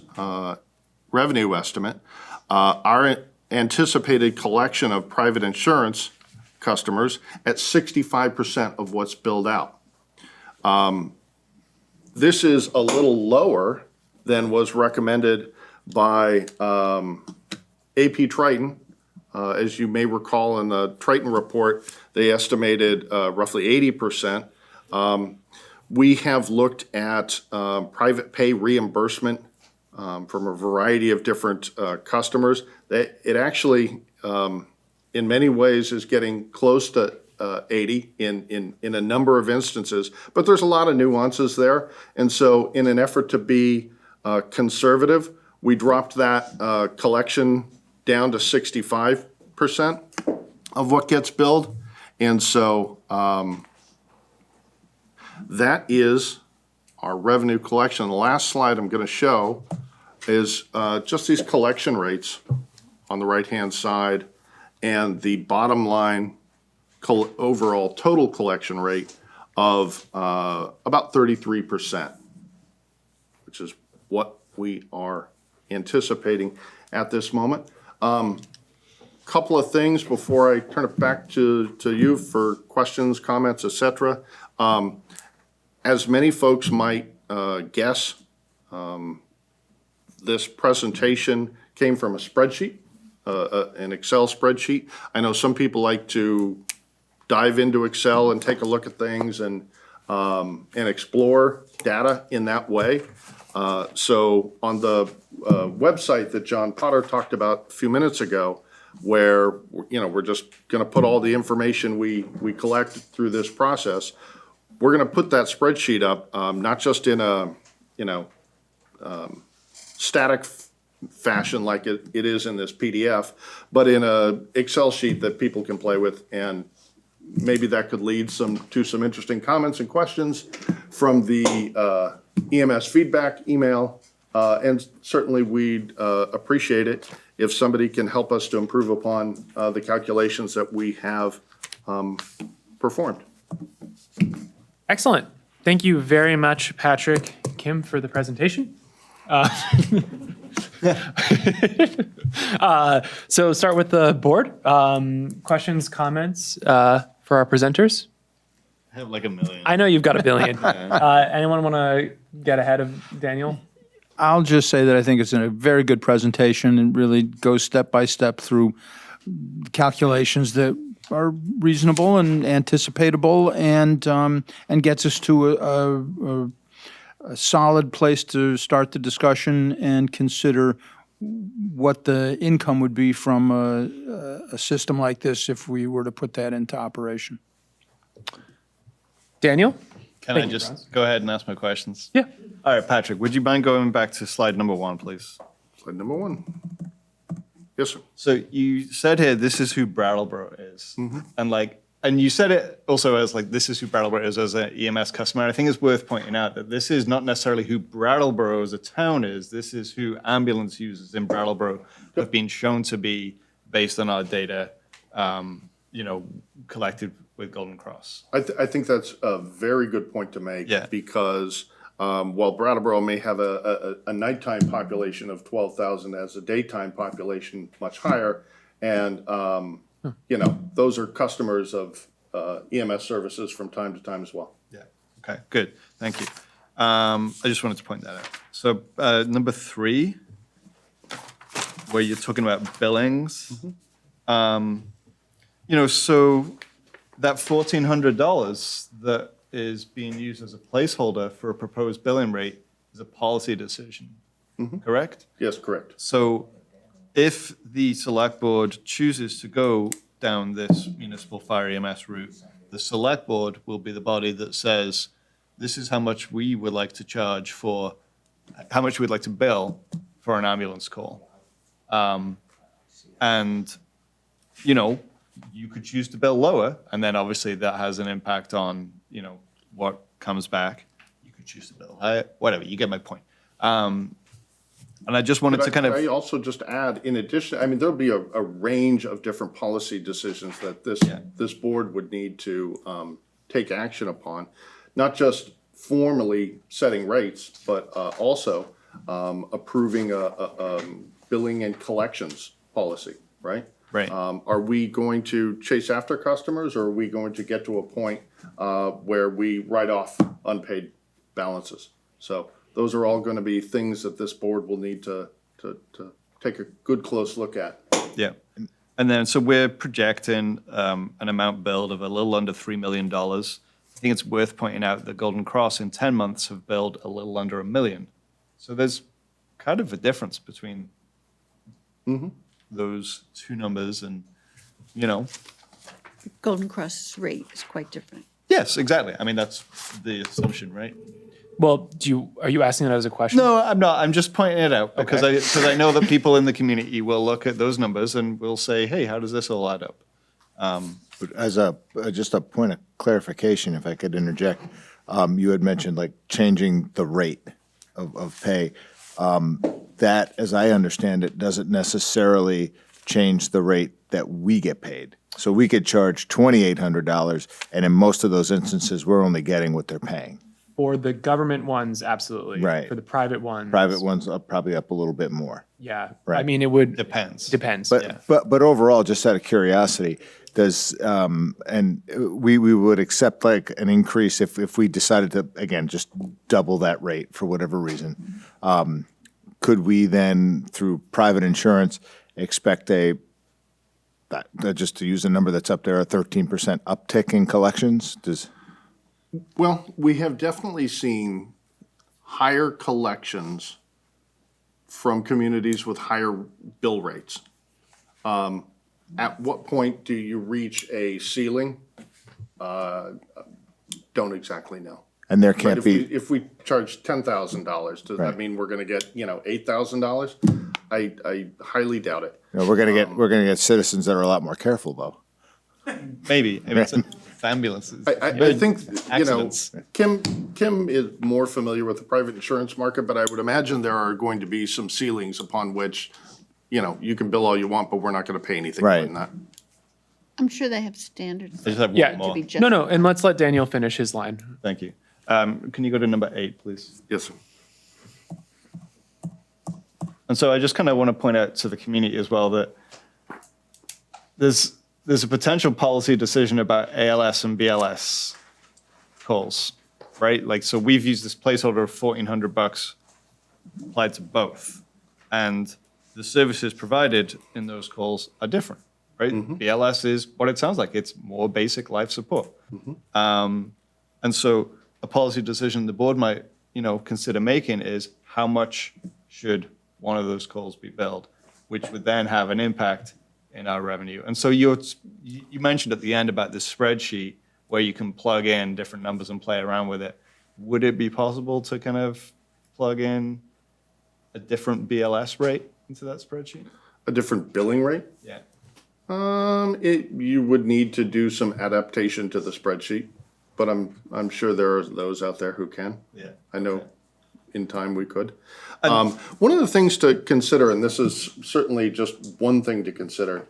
revenue estimate, our anticipated collection of private insurance customers at 65% of what's billed out. This is a little lower than was recommended by AP Triton. As you may recall in the Triton report, they estimated roughly 80%. We have looked at private pay reimbursement from a variety of different customers. It actually, in many ways, is getting close to 80 in a number of instances, but there's a lot of nuances there. And so in an effort to be conservative, we dropped that collection down to 65% of what gets billed. And so that is our revenue collection. The last slide I'm going to show is just these collection rates on the right-hand side and the bottom line overall total collection rate of about 33%, which is what we are anticipating at this moment. Couple of things before I turn it back to you for questions, comments, etc. As many folks might guess, this presentation came from a spreadsheet, an Excel spreadsheet. I know some people like to dive into Excel and take a look at things and explore data in that way. So on the website that John Potter talked about a few minutes ago, where we're just going to put all the information we collect through this process, we're going to put that spreadsheet up, not just in a static fashion like it is in this PDF, but in a Excel sheet that people can play with, and maybe that could lead to some interesting comments and questions from the EMS feedback email, and certainly we'd appreciate it if somebody can help us to improve upon the calculations that we have performed.
Excellent. Thank you very much, Patrick, Kim, for the presentation. So start with the board. Questions, comments for our presenters?
I have like a million.
I know you've got a billion. Anyone want to get ahead of Daniel?
I'll just say that I think it's a very good presentation and really goes step by step through calculations that are reasonable and anticipatable, and gets us to a solid place to start the discussion and consider what the income would be from a system like this if we were to put that into operation.
Daniel?
Can I just go ahead and ask my questions?
Yeah.
All right, Patrick, would you mind going back to slide number 1, please?
Slide number 1. Yes, sir.
So you said here, this is who Brattleboro is.
Mm-hmm.
And like, and you said it also as like, this is who Brattleboro is as an EMS customer. I think it's worth pointing out that this is not necessarily who Brattleboro as a town is. This is who ambulance users in Brattleboro have been shown to be based on our data, collected with Golden Cross.
I think that's a very good point to make.
Yeah.
Because while Brattleboro may have a nighttime population of 12,000 as a daytime population much higher, and those are customers of EMS services from time to time as well.
Yeah. Okay, good. Thank you. I just wanted to point that out. So number 3, where you're talking about billings. So that $1,400 that is being used as a placeholder for a proposed billing rate is a policy decision, correct?
Yes, correct.
So if the select board chooses to go down this municipal fire EMS route, the select board will be the body that says, this is how much we would like to charge for, how much we'd like to bill for an ambulance call. And, you could choose to bill lower, and then obviously that has an impact on, what comes back. You could choose to bill higher, whatever, you get my point. And I just wanted to kind of.
I also just add, in addition, there'll be a range of different policy decisions that this board would need to take action upon, not just formally setting rates, but also approving a billing and collections policy, right?
Right.
Are we going to chase after customers, or are we going to get to a point where we write off unpaid balances? So those are all going to be things that this board will need to take a good close look at.
Yeah. And then, so we're projecting an amount billed of a little under $3 million. I think it's worth pointing out that Golden Cross in 10 months have billed a little under $1 million. So there's kind of a difference between those two numbers, and,
Golden Cross's rate is quite different.
Yes, exactly. That's the assumption, right?
Well, are you asking that as a question?
No, I'm not. I'm just pointing it out because I know that people in the community will look at those numbers and will say, hey, how does this all add up?
But as just a point of clarification, if I could interject, you had mentioned like changing the rate of pay. That, as I understand it, doesn't necessarily change the rate that we get paid. So we could charge $2,800, and in most of those instances, we're only getting what they're paying.
For the government ones, absolutely.
Right.
For the private ones.
Private ones are probably up a little bit more.
Yeah.
Right.
It would.
Depends.
But overall, just out of curiosity, does, and we would accept like an increase if we decided to, again, just double that rate for whatever reason. Could we then, through private insurance, expect just to use a number that's up there, a 13% uptick in collections?
Well, we have definitely seen higher collections from communities with higher bill rates. At what point do you reach a ceiling? Don't exactly know.
And there can't be.
If we charge $10,000, does that mean we're going to get $8,000? I highly doubt it.
We're gonna get citizens that are a lot more careful, though.
Maybe it's ambulances.
I think
accidents.
Kim is more familiar with the private insurance market, but I would imagine there are going to be some ceilings upon which you can bill all you want, but we're not going to pay anything more than that.
I'm sure they have standards.
I just have
Yeah.
one more.
To be just-
No, and let's let Daniel finish his line.
Thank you. Can you go to number 8, please?
Yes, sir.
And so I just kind of want to point out to the community as well that there's a potential policy decision about ALS and BLS calls, right? Like, so we've used this placeholder of $1,400 applied to both. And the services provided in those calls are different, right? BLS is what it sounds like. It's more basic life support. And so a policy decision the board might, consider making is how much should one of those calls be billed, which would then have an impact in our revenue. And so you mentioned at the end about this spreadsheet where you can plug in different numbers and play around with it. Would it be possible to kind of plug in a different BLS rate into that spreadsheet?
A different billing rate?
Yeah.
You would need to do some adaptation to the spreadsheet, but I'm sure there are those out there who can.
Yeah.
I know in time we could. One of the things to consider, and this is certainly just one thing to consider,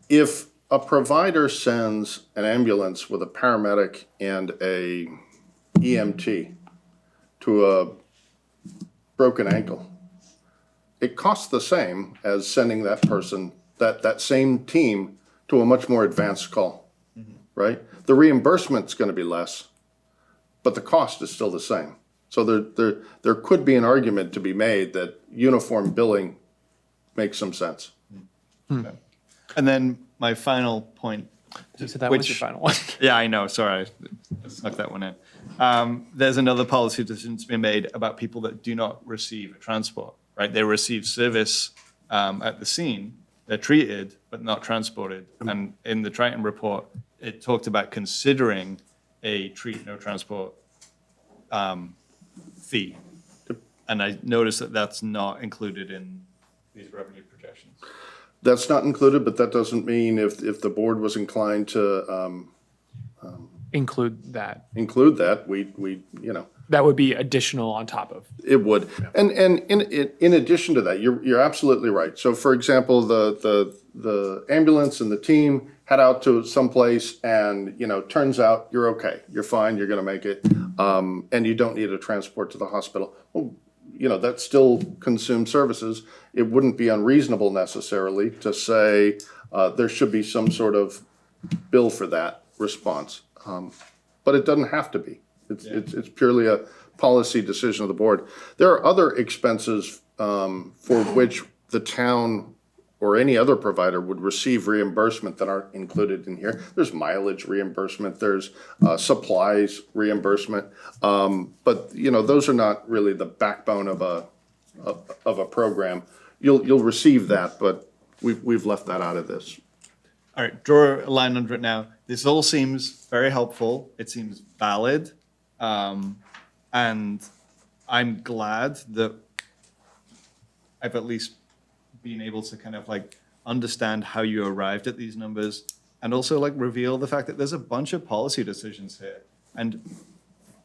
if a provider sends an ambulance with a paramedic and a EMT to a broken ankle, it costs the same as sending that person, that same team, to a much more advanced call, right? The reimbursement's gonna be less, but the cost is still the same. So there could be an argument to be made that uniform billing makes some sense.
And then my final point.
So that was your final one.
Yeah, I know, sorry, I snuck that one in. There's another policy decision to be made about people that do not receive transport, right? They receive service at the scene, they're treated, but not transported. And in the Triton report, it talked about considering a treat, no transport fee. And I noticed that that's not included in these revenue projections.
That's not included, but that doesn't mean if the board was inclined to
Include that.
include that, we
That would be additional on top of.
it would. And in addition to that, you're absolutely right. So for example, the ambulance and the team head out to someplace and, turns out you're okay, you're fine, you're gonna make it, and you don't need a transport to the hospital. Well, that still consumes services. It wouldn't be unreasonable necessarily to say there should be some sort of bill for that response. But it doesn't have to be. It's purely a policy decision of the board. There are other expenses for which the town or any other provider would receive reimbursement that aren't included in here. There's mileage reimbursement, there's supplies reimbursement, but those are not really the backbone of a program. You'll receive that, but we've left that out of this.
All right, draw a line under it now. This all seems very helpful. It seems valid. And I'm glad that I've at least been able to kind of understand how you arrived at these numbers and also reveal the fact that there's a bunch of policy decisions here. And,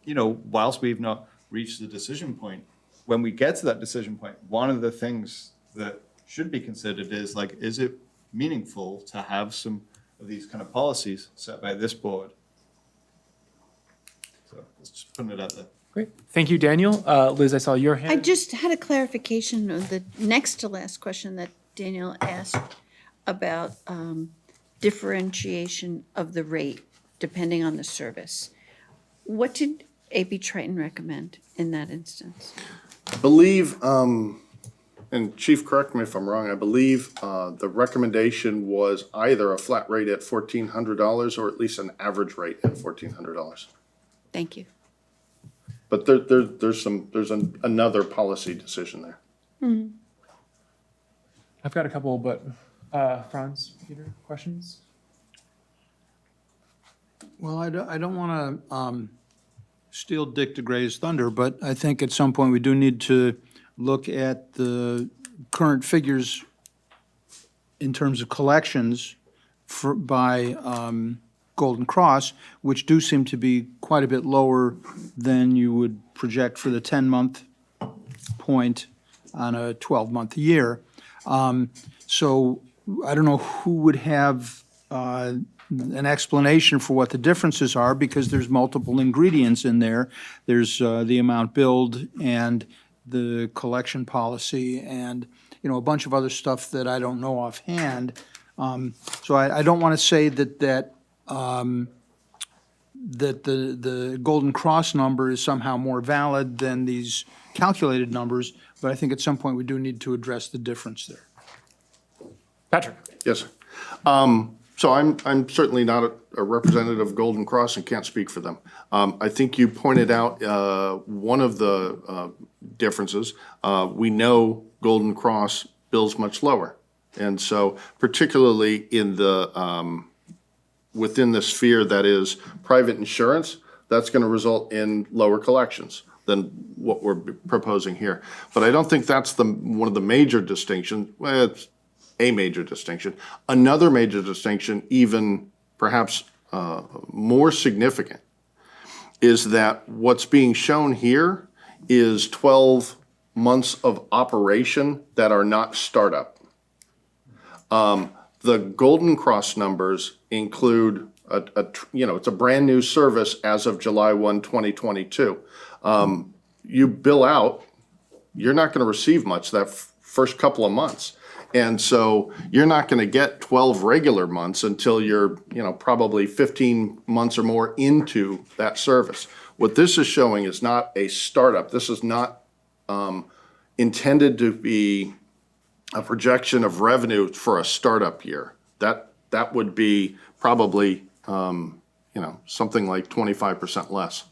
whilst we've not reached the decision point, when we get to that decision point, one of the things that should be considered is it meaningful to have some of these kind of policies set by this board? So let's just put it out there.
Great. Thank you, Daniel. Liz, I saw your hand.
I just had a clarification of the next to last question that Daniel asked about differentiation of the rate depending on the service. What did AP Triton recommend in that instance?
I believe, and Chief, correct me if I'm wrong, I believe the recommendation was either a flat rate at $1,400 or at least an average rate at $1,400.
Thank you.
But there's another policy decision there.
Mm-hmm.
I've got a couple, but Franz, Peter, questions?
Well, I don't want to steal Dick DeGray's thunder, but I think at some point we do need to look at the current figures in terms of collections by Golden Cross, which do seem to be quite a bit lower than you would project for the 10-month point on a 12-month year. So I don't know who would have an explanation for what the differences are, because there's multiple ingredients in there. There's the amount billed and the collection policy and, a bunch of other stuff that I don't know offhand. So I don't want to say that the Golden Cross number is somehow more valid than these calculated numbers, but I think at some point we do need to address the difference there.
Patrick.
Yes, sir. So I'm certainly not a representative of Golden Cross and can't speak for them. I think you pointed out one of the differences. We know Golden Cross bills much lower. And so particularly in the within the sphere that is private insurance, that's going to result in lower collections than what we're proposing here. But I don't think that's one of the major distinctions. Well, a major distinction. Another major distinction, even perhaps more significant, is that what's being shown here is 12 months of operation that are not startup. The Golden Cross numbers include it's a brand new service as of July 1, 2022. You bill out, you're not going to receive much that first couple of months. And so you're not going to get 12 regular months until you're, probably 15 months or more into that service. What this is showing is not a startup. This is not intended to be a projection of revenue for a startup year. That would be probably, something like 25% less.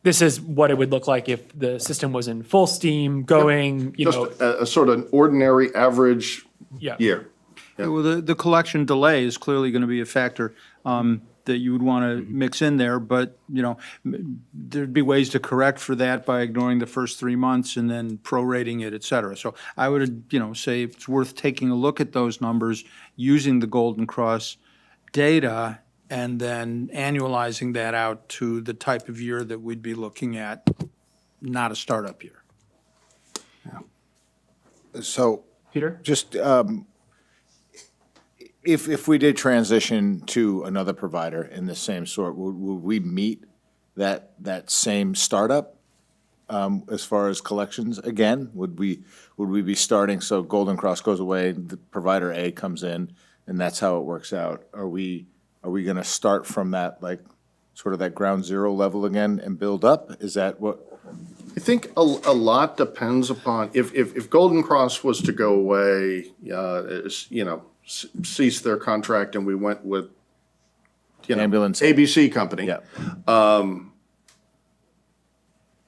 This is what it would look like if the system was in full steam going,
Just a sort of ordinary average
Yeah.
year.
Well, the collection delay is clearly going to be a factor that you would want to mix in there, but, there'd be ways to correct for that by ignoring the first 3 months and then prorating it, et cetera. So I would, say it's worth taking a look at those numbers, using the Golden Cross data, and then annualizing that out to the type of year that we'd be looking at, not a startup year.
So,
Peter?
just if we did transition to another provider in the same sort, would we meet that same startup as far as collections again? Would we be starting, so Golden Cross goes away, the provider A comes in, and that's how it works out? Are we going to start from that, like, sort of that ground zero level again and build up? Is that what?
I think a lot depends upon, if Golden Cross was to go away, cease their contract and we went with,
Ambulance.
ABC company.
Yeah.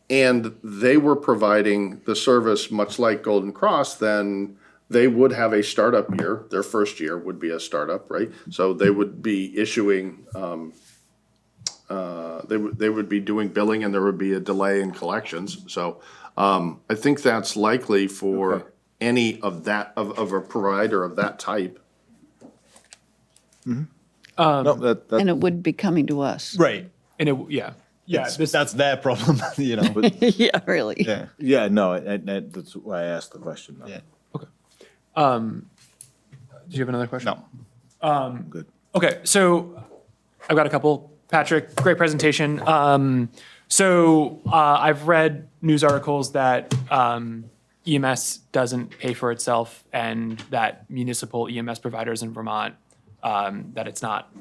And they were providing the service much like Golden Cross, then they would have a startup year. Their first year would be a startup, right? So they would be issuing, they would be doing billing, and there would be a delay in collections. So I think that's likely for any of that, of a provider of that type.
No,
And it would be coming to us.
Right.
And
that's their problem,
Yeah, really.
Yeah.
Yeah, no, that's why I asked the question.
Yeah.
Do you have another question?
No.
Good.
Okay, so I've got a couple. Patrick, great presentation. I've read news articles that EMS doesn't pay for itself, and that municipal EMS providers in Vermont, that it's not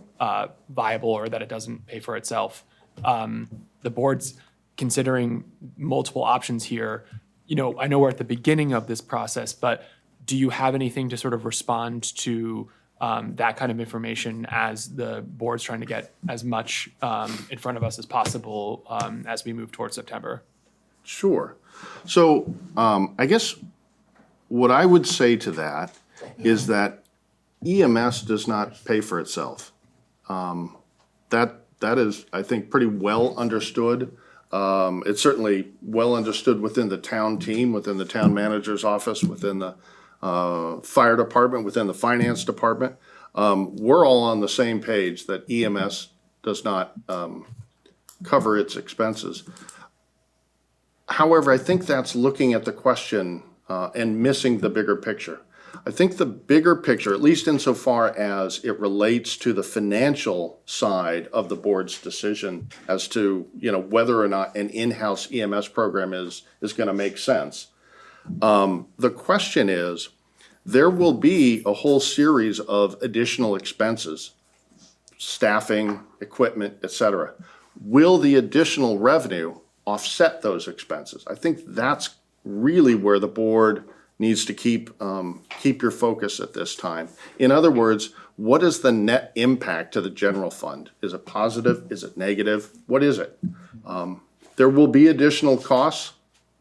viable, or that it doesn't pay for itself. The board's considering multiple options here. I know we're at the beginning of this process, but do you have anything to sort of respond to that kind of information as the board's trying to get as much in front of us as possible as we move towards September?
Sure. So I guess what I would say to that is that EMS does not pay for itself. That is, I think, pretty well understood. It's certainly well understood within the town team, within the town manager's office, within the fire department, within the finance department. We're all on the same page that EMS does not cover its expenses. However, I think that's looking at the question and missing the bigger picture. I think the bigger picture, at least insofar as it relates to the financial side of the board's decision as to, whether or not an in-house EMS program is going to make sense. The question is, there will be a whole series of additional expenses, staffing, equipment, et cetera. Will the additional revenue offset those expenses? I think that's really where the board needs to keep your focus at this time. In other words, what is the net impact to the general fund? Is it positive? Is it negative? What is it? There will be additional costs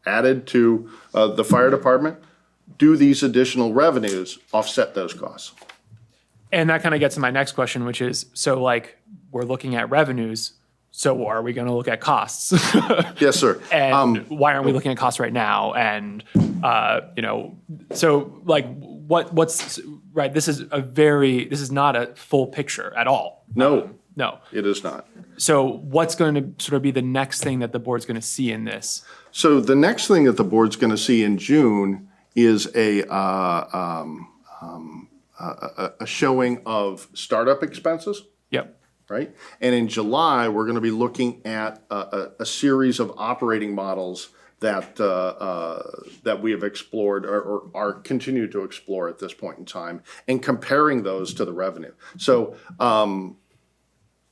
added to the fire department. Do these additional revenues offset those costs?
And that kind of gets to my next question, which is, we're looking at revenues, so are we going to look at costs?
Yes, sir.
And why aren't we looking at costs right now? And, what's, right, this is not a full picture at all.
No.
No.
It is not.
So what's going to sort of be the next thing that the board's going to see in this?
So the next thing that the board's going to see in June is a showing of startup expenses.
Yep.
Right? And in July, we're going to be looking at a series of operating models that we have explored or are continue to explore at this point in time and comparing those to the revenue. So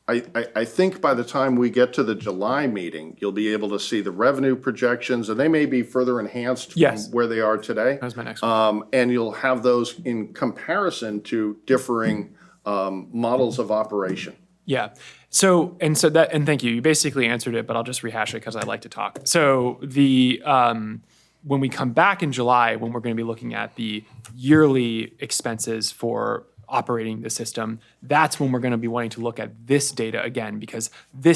I think by the time we get to the July meeting, you'll be able to see the revenue projections, and they may be further enhanced from where they are today.
That was my next one.
And you'll have those in comparison to differing models of operation.
Yeah. And thank you. You basically answered it, but I'll just rehash it because I like to talk. So when we come back in July, when we're going to be looking at the yearly expenses for operating the system, that's when we're going to be wanting to look at this data again, because the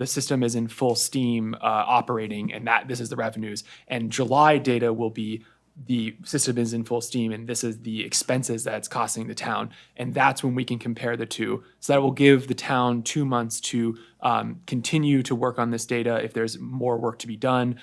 system is in full steam operating, and this is the revenues. And July data will be the system is in full steam, and this is the expenses that it's costing the town. And that's when we can compare the two. So that will give the town 2 months to continue to work on this data if there's more work to be done,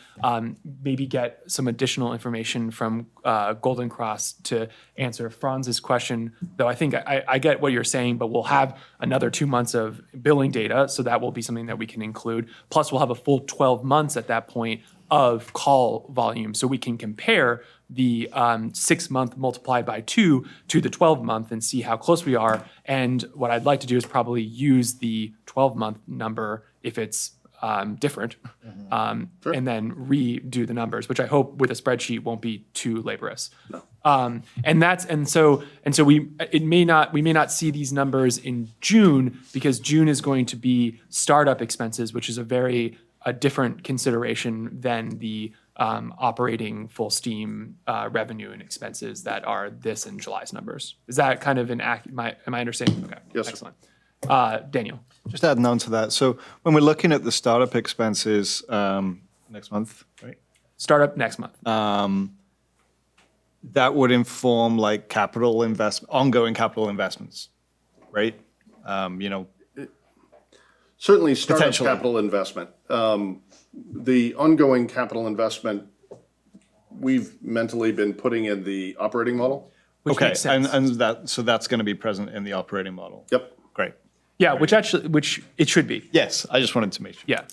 maybe get some additional information from Golden Cross to answer Franz's question, though I think I get what you're saying, but we'll have another 2 months of billing data, so that will be something that we can include. Plus, we'll have a full 12 months at that point of call volume, so we can compare the 6 month multiplied by 2 to the 12 month and see how close we are. And what I'd like to do is probably use the 12 month number if it's different, and then redo the numbers, which I hope with a spreadsheet won't be too laborious. No. We may not see these numbers in June, because June is going to be startup expenses, which is a different consideration than the operating full steam revenue and expenses that are this in July's numbers. Is that kind of am I understanding? Okay.
Yes.
Excellent. Daniel.
Just adding on to that. So when we're looking at the startup expenses next month, right?
Startup next month.
That would inform like ongoing capital investments, right?
Certainly startup capital investment. The ongoing capital investment, we've mentally been putting in the operating model.
Which makes sense.
So that's going to be present in the operating model.
Yep.
Great.
Yeah, which it should be.
Yes, I just wanted to make sure.
Yeah.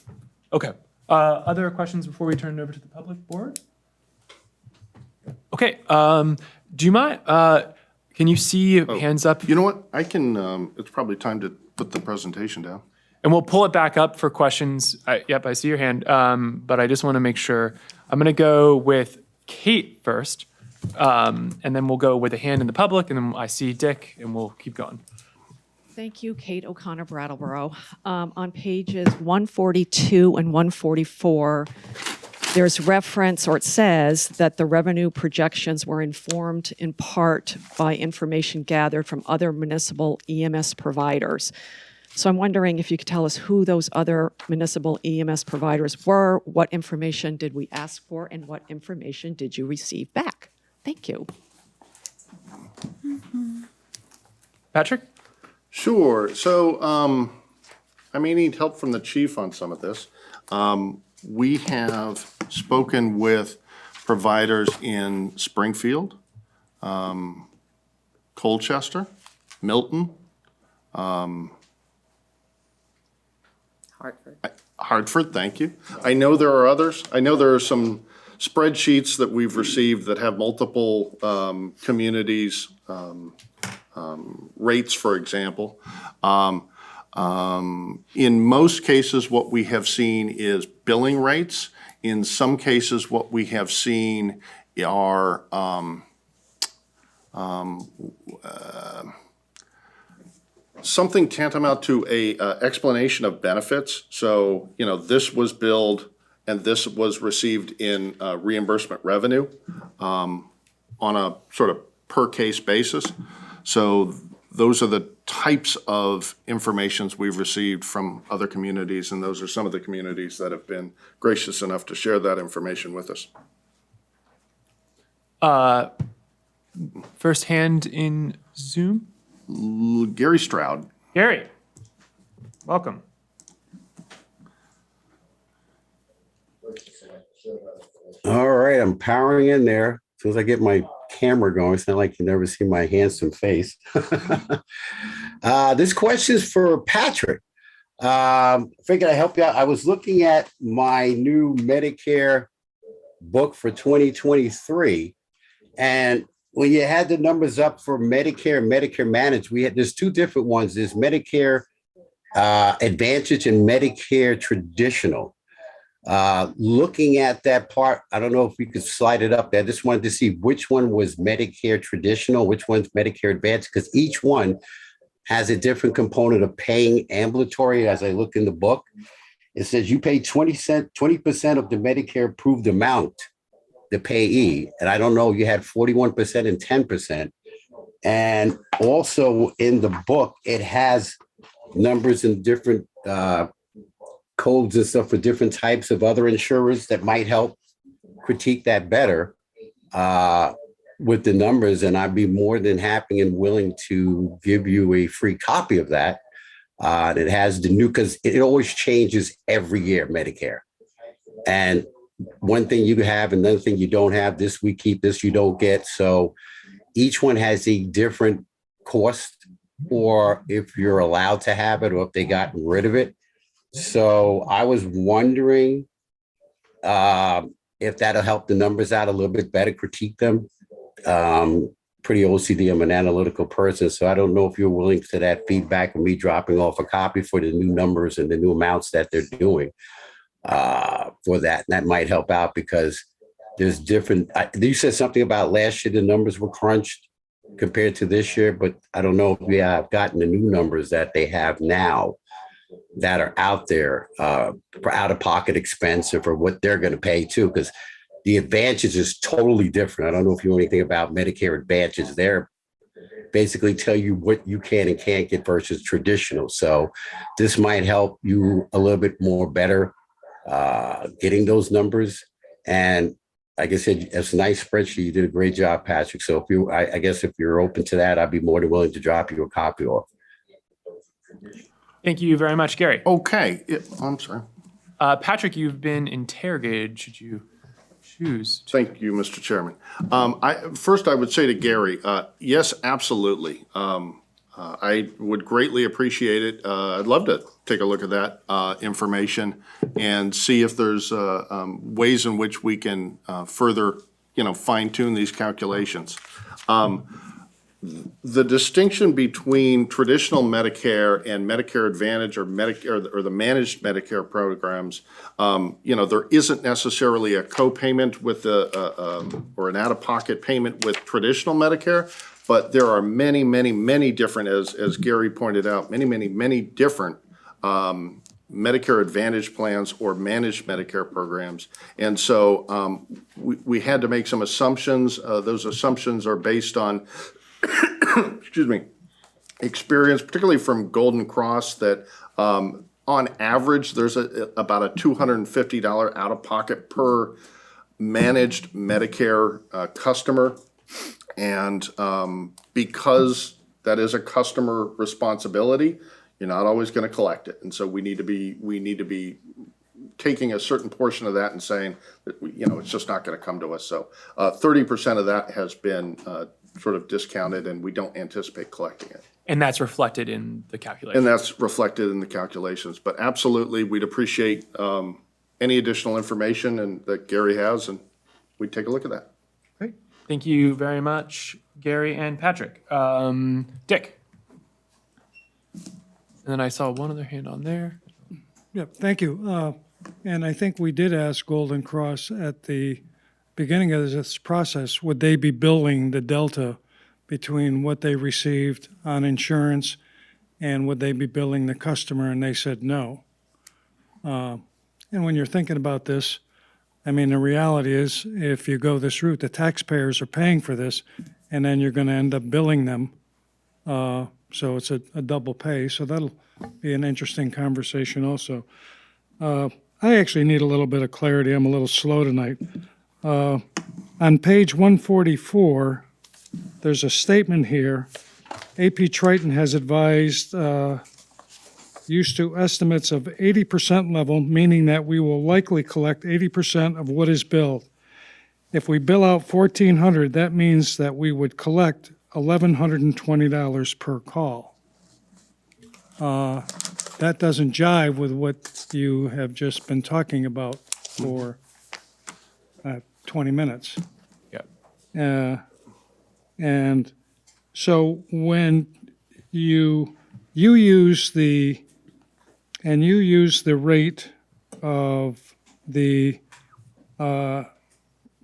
Okay. Other questions before we turn it over to the public board? Okay. Do you mind? Can you see hands up?
You know what? I can. It's probably time to put the presentation down.
And we'll pull it back up for questions. Yep, I see your hand. But I just want to make sure. I'm going to go with Kate first, and then we'll go with a hand in the public, and then I see Dick, and we'll keep going.
Thank you, Kate O'Connor, Brattleboro. On pages 142 and 144, there's reference, or it says, that the revenue projections were informed in part by information gathered from other municipal EMS providers. So I'm wondering if you could tell us who those other municipal EMS providers were, what information did we ask for, and what information did you receive back? Thank you.
Patrick?
Sure. So I may need help from the chief on some of this. We have spoken with providers in Springfield, Colchester, Milton, Hartford, thank you. I know there are others. I know there are some spreadsheets that we've received that have multiple communities, rates, for example. In most cases, what we have seen is billing rates. In some cases, what we have seen are something tantamount to a explanation of benefits. So, this was billed and this was received in reimbursement revenue on a sort of per case basis. So those are the types of informations we've received from other communities, and those are some of the communities that have been gracious enough to share that information with us.
First hand in Zoom.
Gary Stroud.
Gary, welcome.
All right, I'm powering in there. As soon as I get my camera going, it's not like you never see my handsome face. This question is for Patrick. Figured I'd help you out. I was looking at my new Medicare book for 2023, and when you had the numbers up for Medicare and Medicare Managed, there's two different ones. There's Medicare Advantage and Medicare Traditional. Looking at that part, I don't know if we could slide it up there. I just wanted to see which one was Medicare Traditional, which one's Medicare Advantage, because each one has a different component of paying ambulatory. As I look in the book, it says you pay 20% of the Medicare approved amount, the payee. And I don't know, you had 41% and 10%. And also in the book, it has numbers in different codes and stuff for different types of other insurers that might help critique that better with the numbers. And I'd be more than happy and willing to give you a free copy of that. It has the new, because it always changes every year, Medicare. And one thing you have, another thing you don't have, this we keep, this you don't get. So each one has a different cost, or if you're allowed to have it, or if they got rid of it. So I was wondering if that'll help the numbers out a little bit better, critique them. Pretty OCD, I'm an analytical person, so I don't know if you're willing to that feedback and me dropping off a copy for the new numbers and the new amounts that they're doing for that. And that might help out because there's different, you said something about last year, the numbers were crunched compared to this year, but I don't know if we have gotten the new numbers that they have now that are out there for out-of-pocket expense or for what they're going to pay too, because the Advantage is totally different. I don't know if you know anything about Medicare Advantage. They're basically tell you what you can and can't get versus traditional. So this might help you a little bit more better getting those numbers. And like I said, it's a nice spreadsheet. You did a great job, Patrick. So if you, I guess if you're open to that, I'd be more than willing to drop you a copy off.
Thank you very much, Gary.
Okay, I'm sorry.
Patrick, you've been interrogated. Should you choose?
Thank you, Mr. Chairman. First, I would say to Gary, yes, absolutely. I would greatly appreciate it. I'd love to take a look at that information and see if there's ways in which we can further, fine tune these calculations. The distinction between traditional Medicare and Medicare Advantage or Medicare or the managed Medicare programs, there isn't necessarily a co-payment with or an out-of-pocket payment with traditional Medicare, but there are many, many, many different, as Gary pointed out, many, many, many different Medicare Advantage plans or managed Medicare programs. And so we had to make some assumptions. Those assumptions are based on excuse me, experience, particularly from Golden Cross, that on average, there's about a $250 out-of-pocket per managed Medicare customer. And because that is a customer responsibility, you're not always going to collect it. And so we need to be taking a certain portion of that and saying that, it's just not going to come to us. So 30% of that has been sort of discounted, and we don't anticipate collecting it.
And that's reflected in the calculation.
And that's reflected in the calculations. But absolutely, we'd appreciate any additional information that Gary has, and we'd take a look at that.
Great. Thank you very much, Gary and Patrick. Dick. And then I saw one other hand on there.
Yeah, thank you. And I think we did ask Golden Cross at the beginning of this process, would they be billing the delta between what they received on insurance and would they be billing the customer? And they said no. And when you're thinking about this, I mean, the reality is if you go this route, the taxpayers are paying for this and then you're going to end up billing them. So it's a double pay. So that'll be an interesting conversation also. I actually need a little bit of clarity. I'm a little slow tonight. On page 144, there's a statement here. AP Triton has advised used to estimates of 80% level, meaning that we will likely collect 80% of what is billed. If we bill out $1,400, that means that we would collect $1,120 per call. That doesn't jive with what you have just been talking about for 20 minutes.
Yeah.
And so when you use the rate of the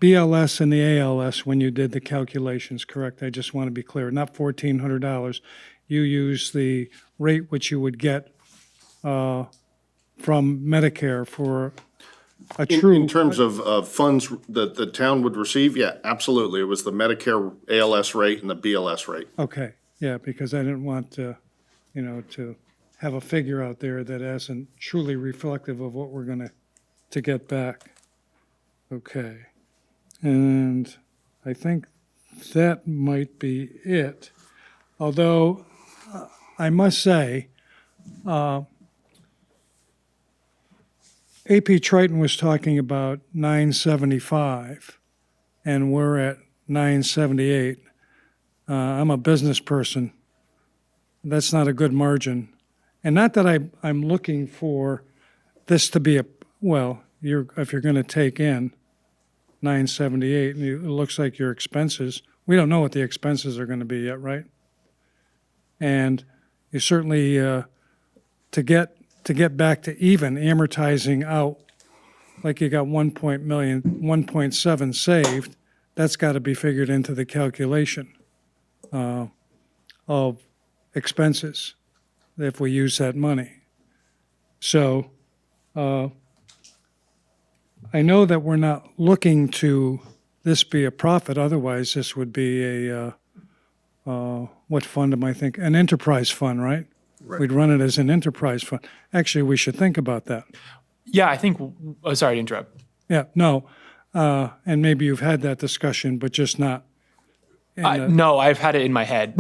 BLS and the ALS when you did the calculations, correct? I just want to be clear, not $1,400. You use the rate which you would get from Medicare for a true.
In terms of funds that the town would receive, yeah, absolutely. It was the Medicare ALS rate and the BLS rate.
Okay, yeah, because I didn't want to, to have a figure out there that isn't truly reflective of what we're going to get back. Okay. And I think that might be it. Although I must say, AP Triton was talking about 975, and we're at 978. I'm a business person. That's not a good margin. And not that I'm looking for this to be if you're going to take in 978, and it looks like your expenses, we don't know what the expenses are going to be yet, right? And you certainly, to get back to even, amortizing out, like you got 1.7 saved, that's got to be figured into the calculation of expenses if we use that money. So I know that we're not looking to this be a profit, otherwise this would be a, what fund am I thinking? An enterprise fund, right?
Right.
We'd run it as an enterprise fund. Actually, we should think about that.
Yeah, I think, sorry to interrupt.
Yeah, no, and maybe you've had that discussion, but just not.
No, I've had it in my head.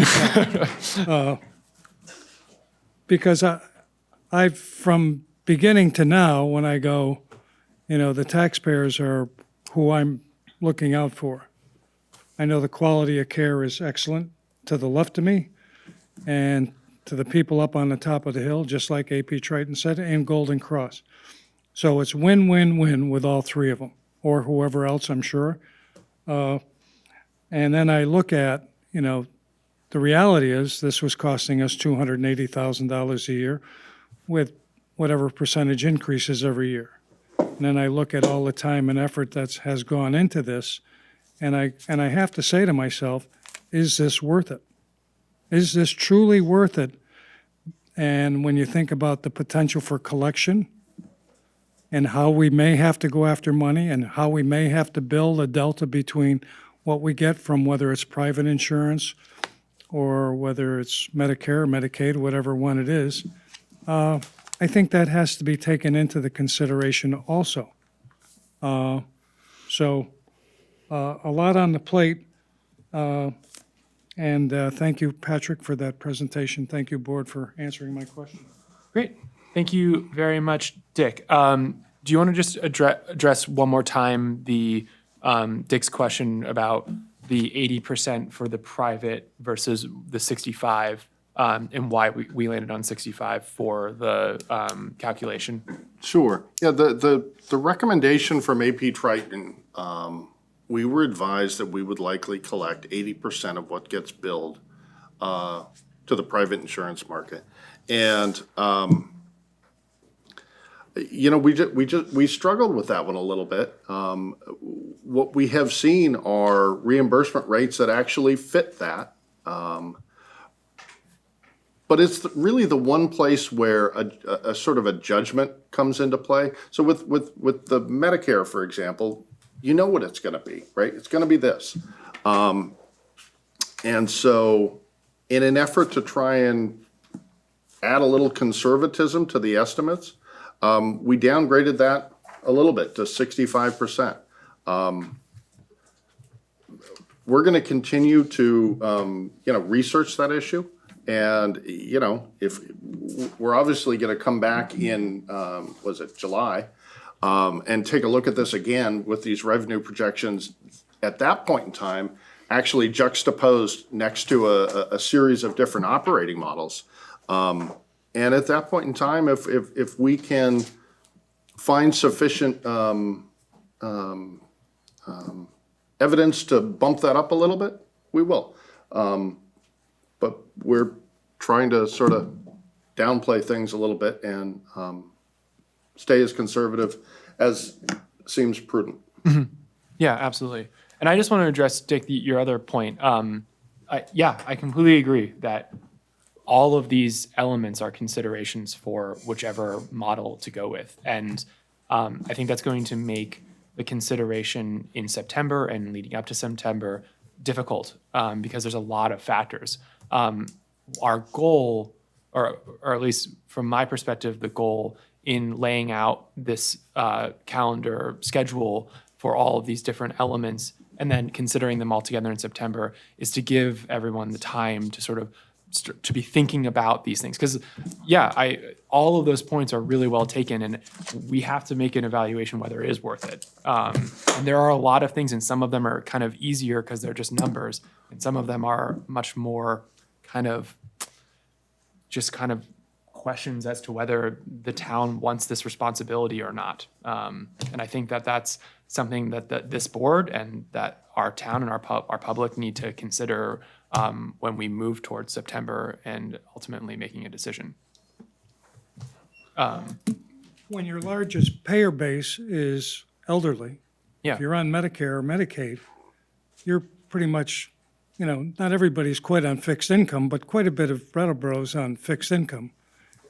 Because I've, from beginning to now, when I go, the taxpayers are who I'm looking out for. I know the quality of care is excellent to the left of me and to the people up on the top of the hill, just like AP Triton said, and Golden Cross. So it's win-win-win with all three of them, or whoever else, I'm sure. And then I look at, the reality is this was costing us $280,000 a year with whatever percentage increases every year. And then I look at all the time and effort that has gone into this, and I have to say to myself, is this worth it? Is this truly worth it? And when you think about the potential for collection and how we may have to go after money and how we may have to build a delta between what we get from whether it's private insurance or whether it's Medicare, Medicaid, whatever one it is, I think that has to be taken into the consideration also. So a lot on the plate. And thank you, Patrick, for that presentation. Thank you, Board, for answering my question.
Great. Thank you very much, Dick. Do you want to just address one more time the Dick's question about the 80% for the private versus the 65, and why we landed on 65 for the calculation?
Sure. Yeah, the recommendation from AP Triton, we were advised that we would likely collect 80% of what gets billed to the private insurance market. And, we struggled with that one a little bit. What we have seen are reimbursement rates that actually fit that. But it's really the one place where a sort of a judgment comes into play. So with the Medicare, for example, you know what it's going to be, right? It's going to be this. And so in an effort to try and add a little conservatism to the estimates, we downgraded that a little bit to 65%. we're going to continue to, research that issue. And, if we're obviously going to come back in, July, and take a look at this again with these revenue projections at that point in time, actually juxtaposed next to a series of different operating models. And at that point in time, if we can find sufficient evidence to bump that up a little bit, we will. But we're trying to sort of downplay things a little bit and stay as conservative as seems prudent.
Yeah, absolutely. And I just want to address, Dick, your other point. I completely agree that all of these elements are considerations for whichever model to go with. And I think that's going to make the consideration in September and leading up to September difficult because there's a lot of factors. Our goal, or at least from my perspective, the goal in laying out this calendar schedule for all of these different elements and then considering them all together in September is to give everyone the time to sort of to be thinking about these things. Because, all of those points are really well taken, and we have to make an evaluation whether it is worth it. And there are a lot of things, and some of them are kind of easier because they're just numbers, and some of them are much more kind of questions as to whether the town wants this responsibility or not. And I think that that's something that this board and that our town and our public need to consider when we move towards September and ultimately making a decision.
When your largest payer base is elderly, if you're on Medicare or Medicaid, you're pretty much, not everybody's quite on fixed income, but quite a bit of Brattleboro's on fixed income.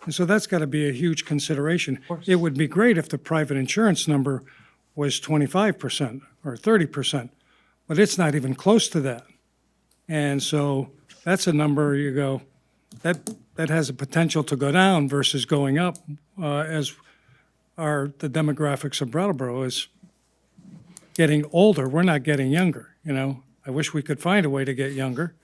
And so that's got to be a huge consideration. It would be great if the private insurance number was 25% or 30%, but it's not even close to that. And so that's a number you go, that has a potential to go down versus going up as the demographics of Brattleboro is getting older. We're not getting younger, I wish we could find a way to get younger,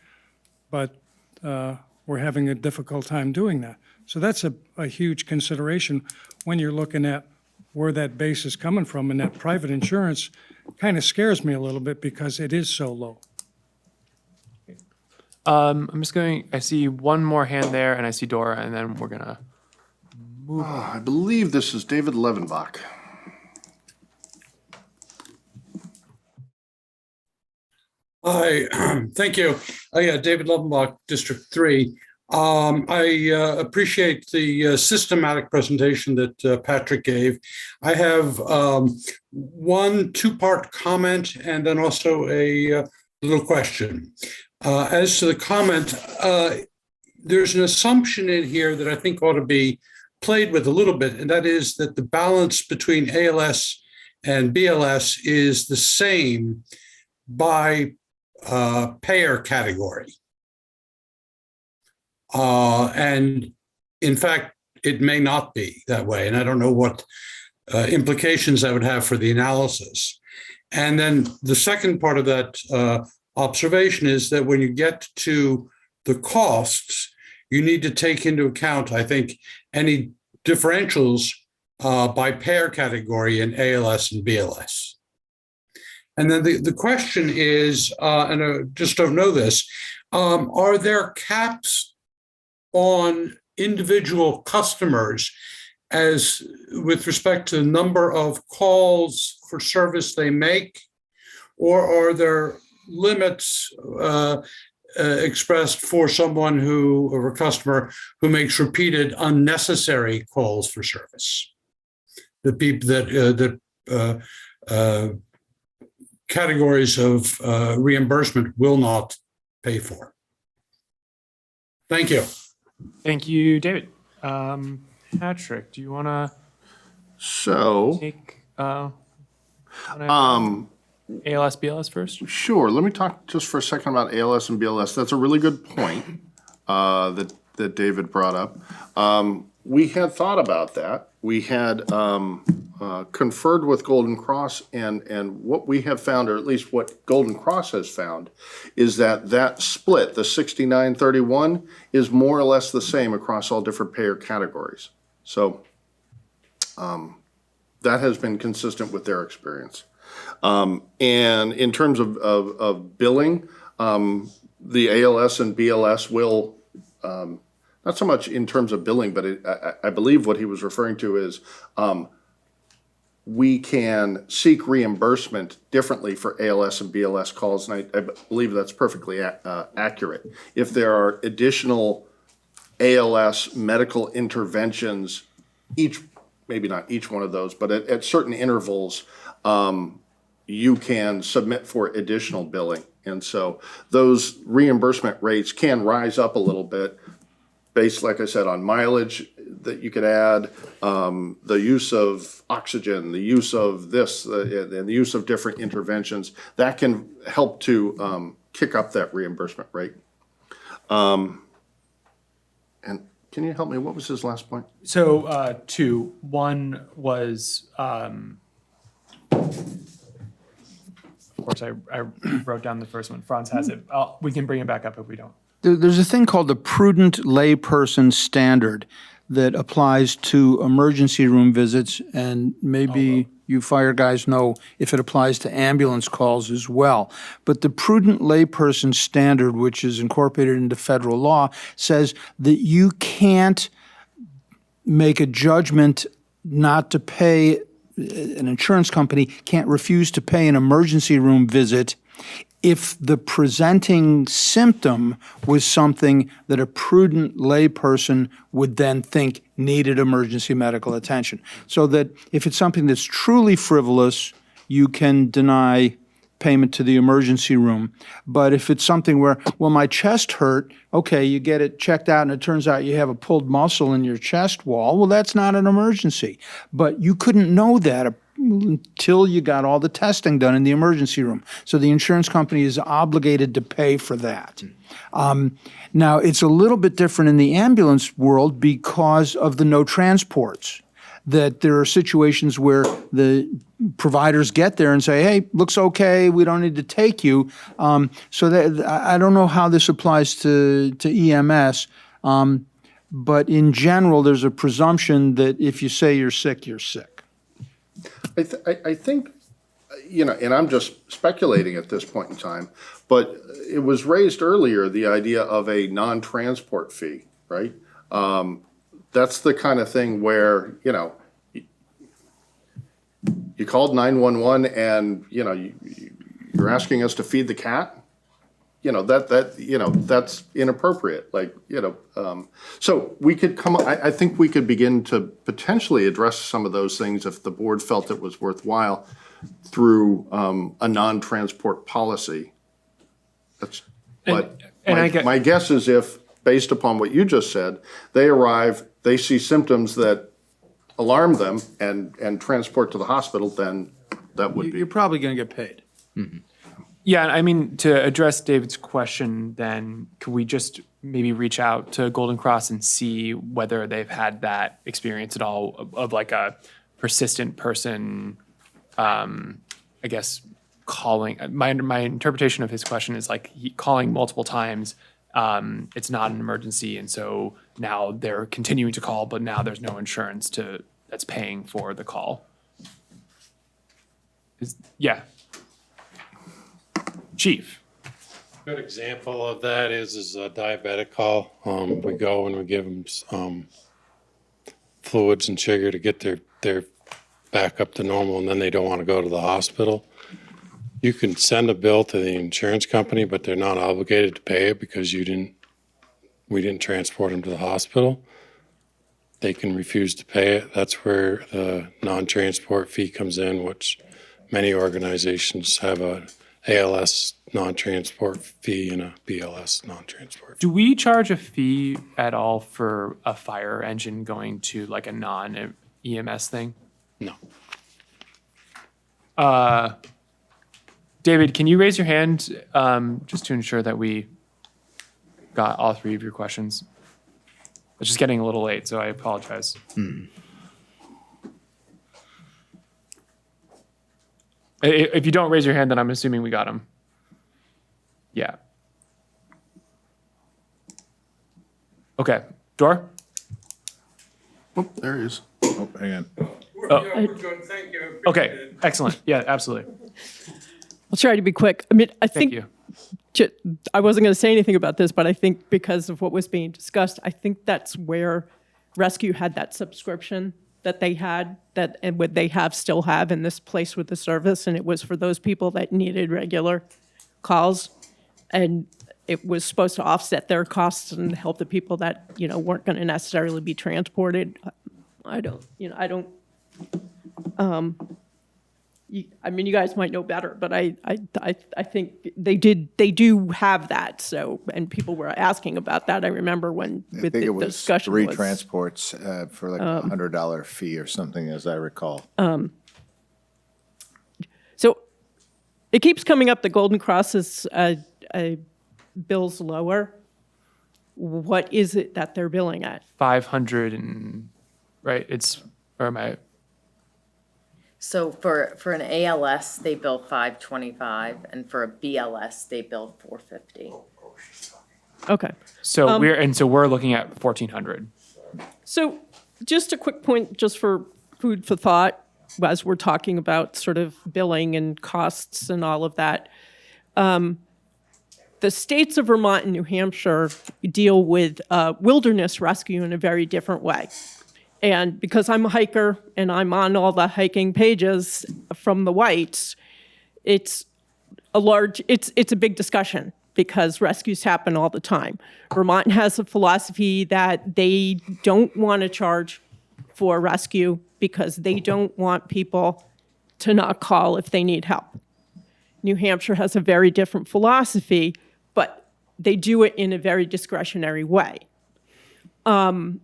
but we're having a difficult time doing that. So that's a huge consideration when you're looking at where that base is coming from, and that private insurance kind of scares me a little bit because it is so low.
I see one more hand there, and I see Dora, and then we're gonna move.
I believe this is David Levenbach.
Hi, thank you. David Levenbach, District 3. I appreciate the systematic presentation that Patrick gave. I have one two-part comment and then also a little question. As to the comment, there's an assumption in here that I think ought to be played with a little bit, and that is that the balance between ALS and BLS is the same by payer category. And in fact, it may not be that way, and I don't know what implications that would have for the analysis. And then the second part of that observation is that when you get to the costs, you need to take into account, I think, any differentials by payer category in ALS and BLS. And then the question is, and I just don't know this, are there caps on individual customers as with respect to the number of calls for service they make, or are there limits expressed for someone or a customer who makes repeated unnecessary calls for service? The people that categories of reimbursement will not pay for. Thank you.
Thank you, David. Patrick, do you want to take ALS, BLS first?
Sure. Let me talk just for a second about ALS and BLS. That's a really good point that David brought up. We had thought about that. We had conferred with Golden Cross, and what we have found, or at least what Golden Cross has found, is that split, the 69-31, is more or less the same across all different payer categories. So that has been consistent with their experience. And in terms of billing, the ALS and BLS will, not so much in terms of billing, but I believe what he was referring to is we can seek reimbursement differently for ALS and BLS calls, and I believe that's perfectly accurate. If there are additional ALS medical interventions, maybe not each one of those, but at certain intervals, you can submit for additional billing. And so those reimbursement rates can rise up a little bit based, like I said, on mileage that you could add, the use of oxygen, the use of this, and the use of different interventions. That can help to kick up that reimbursement rate. And can you help me? What was his last point?
So two. One was, of course, I wrote down the first one. Franz has it. We can bring it back up if we don't.
There's a thing called the prudent layperson standard that applies to emergency room visits, and maybe you fire guys know if it applies to ambulance calls as well. But the prudent layperson standard, which is incorporated into federal law, says that you can't make a judgment not to pay, an insurance company can't refuse to pay an emergency room visit if the presenting symptom was something that a prudent layperson would then think needed emergency medical attention. So that if it's something that's truly frivolous, you can deny payment to the emergency room. But if it's something where, well, my chest hurt, okay, you get it checked out and it turns out you have a pulled muscle in your chest wall, well, that's not an emergency. But you couldn't know that until you got all the testing done in the emergency room. So the insurance company is obligated to pay for that. Now, it's a little bit different in the ambulance world because of the no transports, that there are situations where the providers get there and say, hey, looks okay, we don't need to take you. So that, I don't know how this applies to EMS, but in general, there's a presumption that if you say you're sick, you're sick.
I think, and I'm just speculating at this point in time, but it was raised earlier, the idea of a non-transport fee, right? That's the kind of thing where, you called 911 and, you're asking us to feed the cat? That's inappropriate. So we could I think we could begin to potentially address some of those things if the board felt it was worthwhile through a non-transport policy. My guess is if, based upon what you just said, they arrive, they see symptoms that alarm them and transport to the hospital, then that would be.
You're probably going to get paid.
Mm-hmm. Yeah, I mean, to address David's question, then could we just maybe reach out to Golden Cross and see whether they've had that experience at all of like a persistent person, I guess, calling. My interpretation of his question is like calling multiple times. It's not an emergency, and so now they're continuing to call, but now there's no insurance that's paying for the call. Yeah. Chief.
Good example of that is a diabetic call. We go and we give them fluids and sugar to get their back up to normal, and then they don't want to go to the hospital. You can send a bill to the insurance company, but they're not obligated to pay it because we didn't transport them to the hospital. They can refuse to pay it. That's where the non-transport fee comes in, which many organizations have a ALS non-transport fee and a BLS non-transport.
Do we charge a fee at all for a fire engine going to like a non-EMS thing?
No.
David, can you raise your hand just to ensure that we got all three of your questions? It's just getting a little late, so I apologize. If you don't raise your hand, then I'm assuming we got them. Yeah. Okay. Dor?
Oh, there he is.
Oh, hang on.
Oh. Okay, excellent. Yeah, absolutely.
I'll try to be quick. I mean, I
Thank
think
you.
I wasn't going to say anything about this, but I think because of what was being discussed, I think that's where Rescue had that subscription that they had, that and what they still have in this place with the service, and it was for those people that needed regular calls, and it was supposed to offset their costs and help the people that weren't going to necessarily be transported. I mean, you guys might know better, but I think they do have that. So, and people were asking about that. I remember when
I
with
think
the
it was
discussion
3
was,
transports for like a $100 fee or something, as I recall.
So it keeps coming up. The Golden Cross's bills lower. What is it that they're billing at?
500 and right. It's or am I?
So for an ALS, they bill $525, and for a BLS, they bill $450.
Okay.
So we're looking at 1,400.
So just a quick point, just for food for thought, as we're talking about sort of billing and costs and all of that. The states of Vermont and New Hampshire deal with wilderness rescue in a very different way. And because I'm a hiker and I'm on all the hiking pages from the whites, it's a big discussion because rescues happen all the time. Vermont has a philosophy that they don't want to charge for rescue because they don't want people to not call if they need help. New Hampshire has a very different philosophy, but they do it in a very discretionary way. And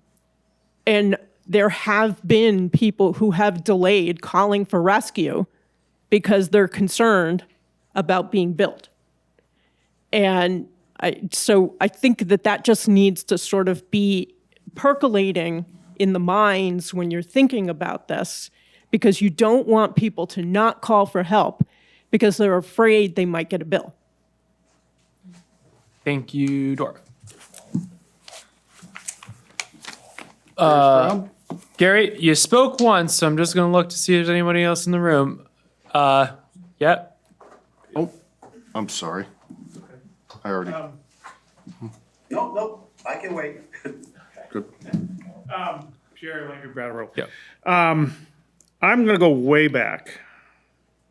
there have been people who have delayed calling for rescue because they're concerned about being billed. And so I think that just needs to sort of be percolating in the minds when you're thinking about this, because you don't want people to not call for help because they're afraid they might get a bill.
Thank you, Dor. Gary, you spoke once, so I'm just going to look to see if there's anybody else in the room. Yeah.
Oh, I'm sorry. I already.
Nope, I can wait.
Good.
Jerry Langer, Brattleboro.
Yeah.
I'm going to go way back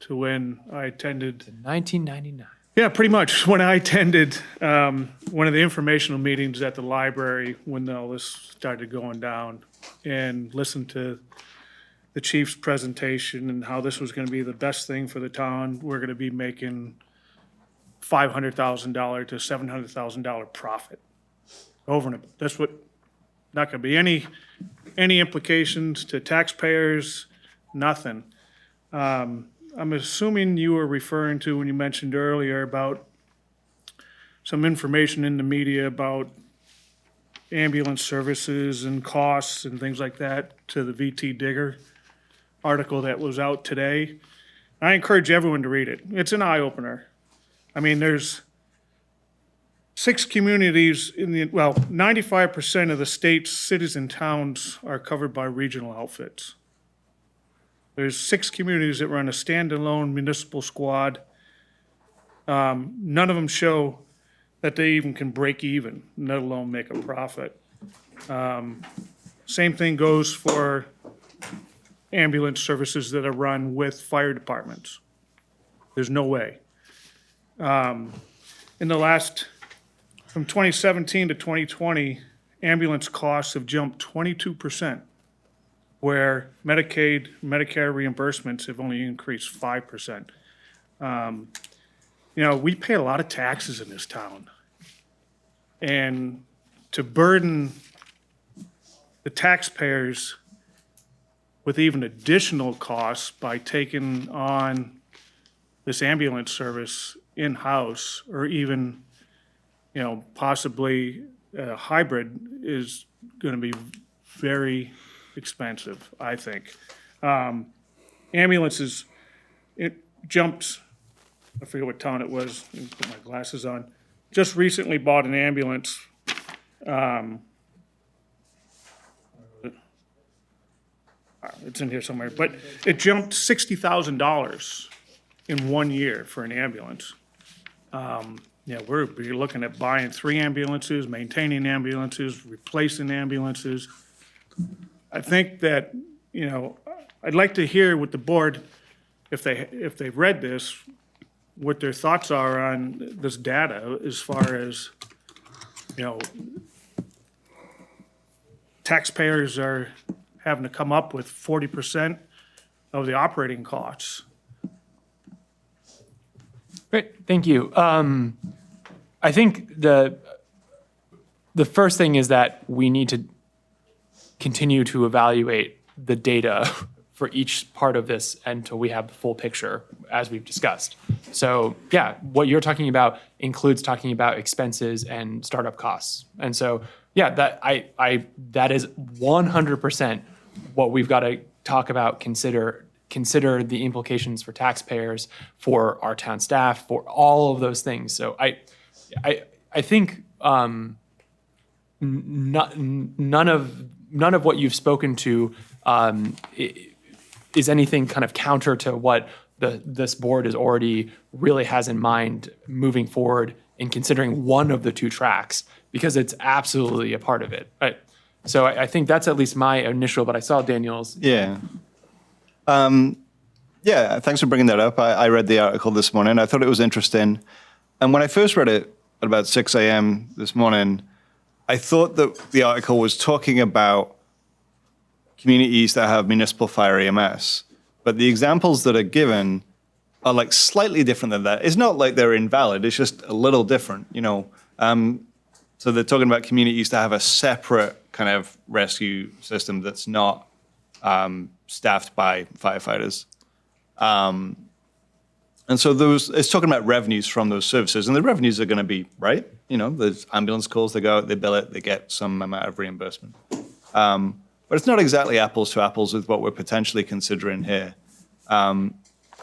to when I attended.
1999.
Yeah, pretty much. When I attended one of the informational meetings at the library when all this started going down, and listened to the chief's presentation and how this was going to be the best thing for the town. We're going to be making $500,000 to $700,000 profit over and above. That's what, not going to be any implications to taxpayers, nothing. I'm assuming you were referring to when you mentioned earlier about some information in the media about ambulance services and costs and things like that to the VT Digger article that was out today. I encourage everyone to read it. It's an eye-opener. I mean, there's 6 communities 95% of the state's cities and towns are covered by regional outfits. There's 6 communities that run a standalone municipal squad. None of them show that they even can break even, let alone make a profit. Same thing goes for ambulance services that are run with fire departments. There's no way. In the last, from 2017 to 2020, ambulance costs have jumped 22%, where Medicaid, Medicare reimbursements have only increased 5%. We pay a lot of taxes in this town. And to burden the taxpayers with even additional costs by taking on this ambulance service in-house, or even, possibly a hybrid, is going to be very expensive, I think. Ambulances, jumped, I forget what town it was, let me put my glasses on, just recently bought an ambulance. It's in here somewhere, but it jumped $60,000 in 1 year for an ambulance. Yeah, we're looking at buying 3 ambulances, maintaining ambulances, replacing ambulances. I think that, you know, I'd like to hear what the board, if they've read this, what their thoughts are on this data as far as, you know, taxpayers are having to come up with 40% of the operating costs.
Great, thank you. I think the first thing is that we need to continue to evaluate the data for each part of this until we have the full picture, as we've discussed. So yeah, what you're talking about includes talking about expenses and startup costs. And so yeah, that is 100% what we've got to talk about, consider the implications for taxpayers, for our town staff, for all of those things. So I think none of what you've spoken to is anything kind of counter to what this board is already really has in mind moving forward in considering one of the 2 tracks, because it's absolutely a part of it. So I think that's at least my initial, but I saw Daniel's.
Yeah. Yeah, thanks for bringing that up. I read the article this morning. I thought it was interesting. And when I first read it at about 6 a.m. this morning, I thought that the article was talking about communities that have municipal fire-EMS. But the examples that are given are like slightly different than that. It's not like they're invalid. It's just a little different, you know. So they're talking about communities that have a separate kind of rescue system that's not staffed by firefighters. And so it's talking about revenues from those services, and the revenues are going to be, right? You know, there's ambulance calls, they go out, they bill it, they get some amount of reimbursement. But it's not exactly apples to apples with what we're potentially considering here. And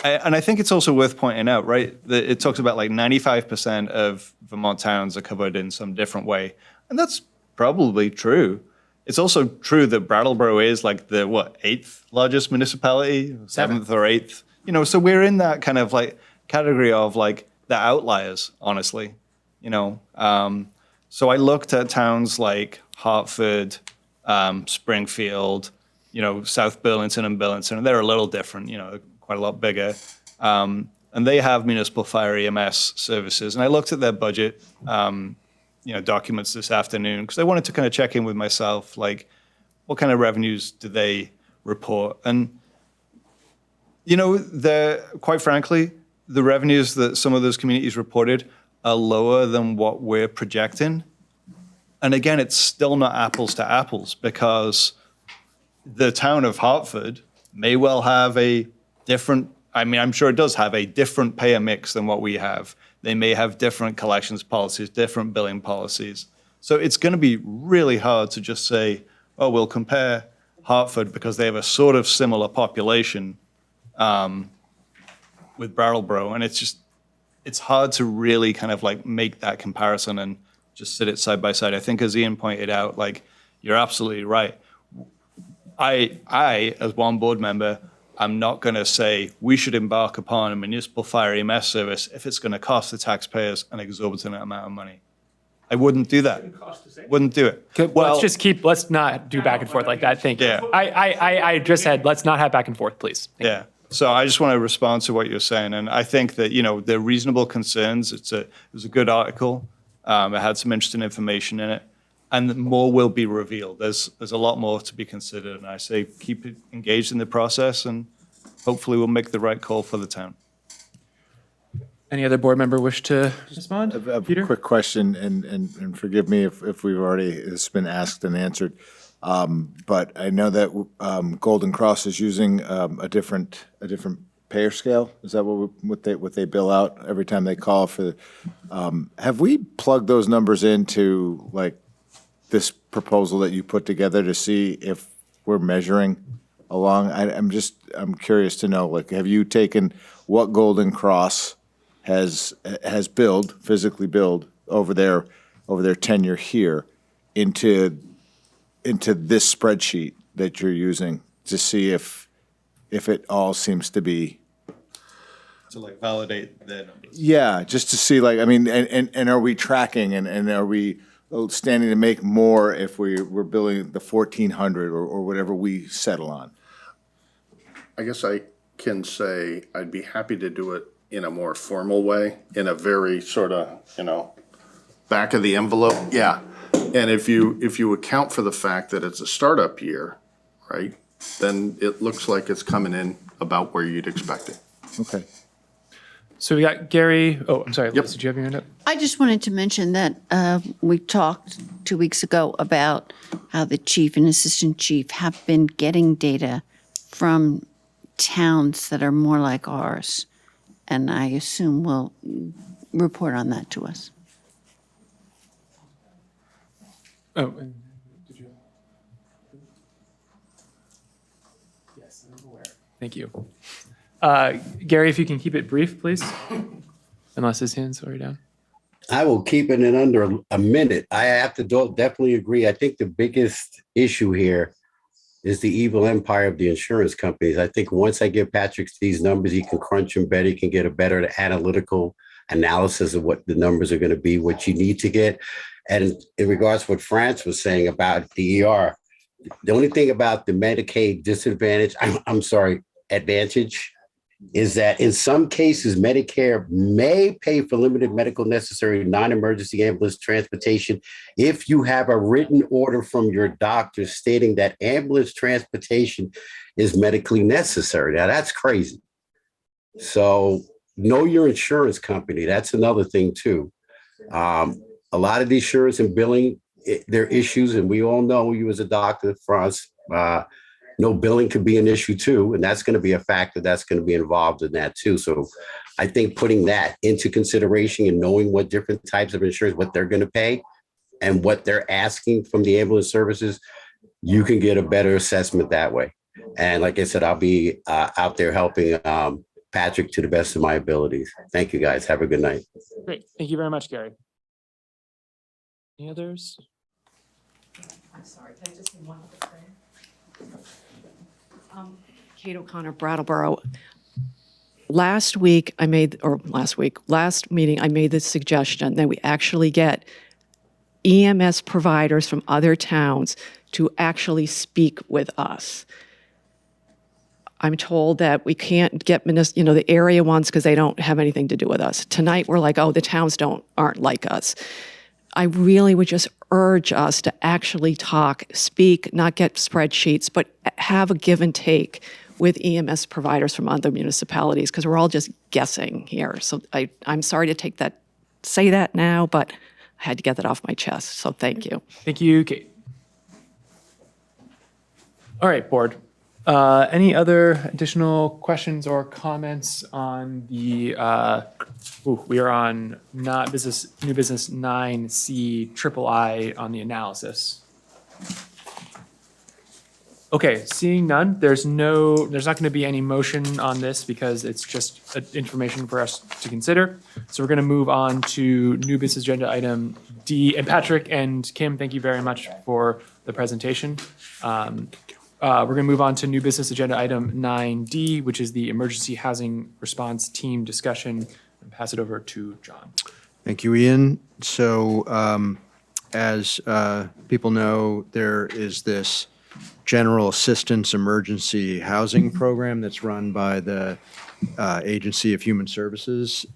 I think it's also worth pointing out, right, that it talks about like 95% of Vermont towns are covered in some different way. And that's probably true. It's also true that Brattleboro is like the, 8th largest municipality? 7th or 8th? You know, so we're in that kind of like category of like the outliers, honestly. You know, so I looked at towns like Hartford, Springfield, you know, South Burlington and Burlington, and they're a little different, you know, quite a lot bigger. And they have municipal fire-EMS services. And I looked at their budget, you know, documents this afternoon, because I wanted to kind of check in with myself, like, what kind of revenues do they report? And, you know, quite frankly, the revenues that some of those communities reported are lower than what we're projecting. And again, it's still not apples to apples, because the town of Hartford may well have a different, I mean, I'm sure it does have a different payer mix than what we have. They may have different collections policies, different billing policies. So it's going to be really hard to just say, oh, we'll compare Hartford because they have a sort of similar population with Brattleboro. And it's hard to really kind of like make that comparison and just sit it side by side. I think as Ian pointed out, like, you're absolutely right. I, as one board member, I'm not going to say we should embark upon a municipal fire-EMS service if it's going to cost the taxpayers an exorbitant amount of money. I wouldn't do that. Wouldn't do it.
Well, let's not do back and forth like that. Thank you.
Yeah.
I just said, let's not have back and forth, please.
Yeah. So I just want to respond to what you're saying. And I think that, you know, they're reasonable concerns. It was a good article. It had some interesting information in it. And more will be revealed. There's a lot more to be considered. And I say keep it engaged in the process, and hopefully we'll make the right call for the town.
Any other board member wish to respond?
A quick question, and forgive me if we've already, it's been asked and answered. But I know that Golden Cross is using a different payer scale. Is that what they bill out every time they call for? Have we plugged those numbers into like this proposal that you put together to see if we're measuring along? I'm curious to know, like, have you taken what Golden Cross has physically billed over their tenure here into this spreadsheet that you're using to see if it all seems to be.
To like validate their numbers.
Yeah, just to see, like, I mean, and are we tracking and are we standing to make more if we're billing the 1,400 or whatever we settle on?
I guess I can say I'd be happy to do it in a more formal way, in a very sort of, back of the envelope. Yeah. And if you account for the fact that it's a startup year, right, then it looks like it's coming in about where you'd expect it.
Okay.
So we got Gary. Oh, I'm sorry. Lisa, did you have your hand up?
I just wanted to mention that we talked 2 weeks ago about how the chief and assistant chief have been getting data from towns that are more like ours. And I assume will report on that to us.
Oh, and did you? Yes, I'm aware. Thank you. Gary, if you can keep it brief, please, unless his hand's already down.
I will keep it in under a minute. I have to definitely agree. I think the biggest issue here is the evil empire of the insurance companies. I think once I give Patrick these numbers, he can crunch them better. He can get a better analytical analysis of what the numbers are going to be, what you need to get. And in regards to what France was saying about the ER, the only thing about the Medicaid disadvantage, advantage, is that in some cases, Medicare may pay for limited medical necessary non-emergency ambulance transportation if you have a written order from your doctor stating that ambulance transportation is medically necessary. Now, that's crazy. So know your insurance company. That's another thing, too. A lot of the insurance and billing, there are issues, and we all know you as a doctor, France, no billing could be an issue too, and that's going to be a factor that's going to be involved in that too. So I think putting that into consideration and knowing what different types of insurance, what they're going to pay and what they're asking from the ambulance services, you can get a better assessment that way. And like I said, I'll be out there helping Patrick to the best of my abilities. Thank you, guys. Have a good night.
Great. Thank you very much, Gary. Any others?
I'm sorry, can I just say one other thing? Kate O'Connor, Brattleboro. Last meeting, I made the suggestion that we actually get EMS providers from other towns to actually speak with us. I'm told that we can't get the area ones because they don't have anything to do with us. Tonight, we're like, oh, the towns aren't like us. I really would just urge us to actually talk, speak, not get spreadsheets, but have a give and take with EMS providers from other municipalities, because we're all just guessing here. So I'm sorry to say that now, but I had to get that off my chest. So thank you.
Thank you, Kate. All right, board. Any other additional questions or comments on the, we are on new business 9C III on the analysis. Okay, seeing none, there's not going to be any motion on this because it's just information for us to consider. So we're going to move on to new business agenda item D. And Patrick and Kim, thank you very much for the presentation. We're going to move on to new business agenda item 9D, which is the emergency housing response team discussion. And pass it over to John.
Thank you, Ian. So as people know, there is this General Assistance Emergency Housing Program that's run by the Agency of Human Services.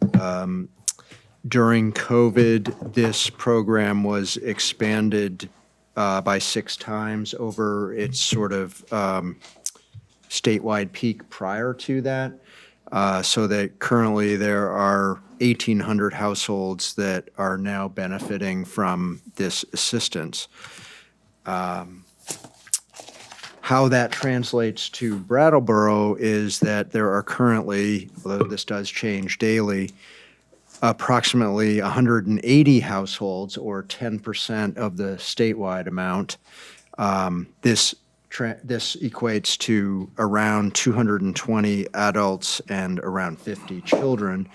During COVID, this program was expanded by 6 times over its sort of statewide peak prior to that. So that currently there are 1,800 households that are now benefiting from this assistance. How that translates to Brattleboro is that there are currently, although this does change daily, approximately 180 households, or 10% of the statewide amount. This this equates to around 220 adults and around 50 children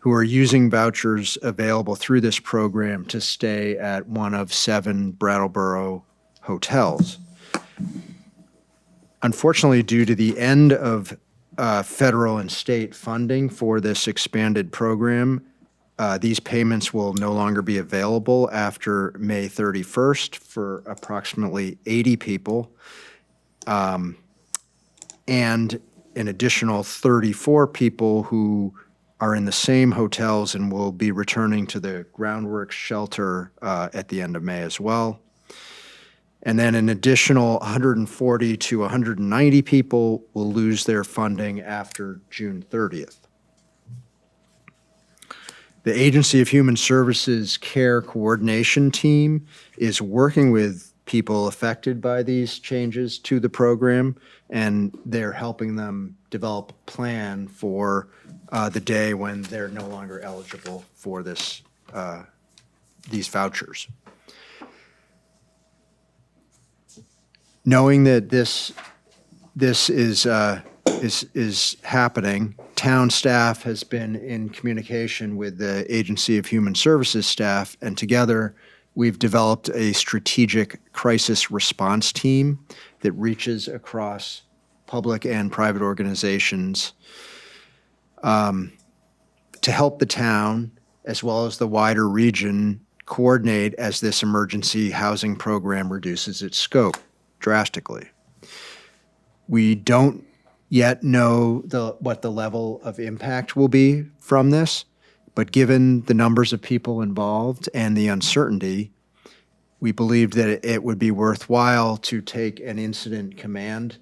who are using vouchers available through this program to stay at one of 7 Brattleboro hotels. Unfortunately, due to the end of federal and state funding for this expanded program, these payments will no longer be available after May 31st for approximately 80 people, and an additional 34 people who are in the same hotels and will be returning to the groundworks shelter at the end of May as well. And then an additional 140 to 190 people will lose their funding after June 30th. The Agency of Human Services Care Coordination Team is working with people affected by these changes to the program, and they're helping them develop a plan for the day when they're no longer eligible for this, these vouchers. Knowing that this is happening, town staff has been in communication with the Agency of Human Services staff, and together we've developed a strategic crisis response team that reaches across public and private organizations to help the town as well as the wider region coordinate as this emergency housing program reduces its scope drastically. We don't yet know what the level of impact will be from this, but given the numbers of people involved and the uncertainty, we believed that it would be worthwhile to take an incident command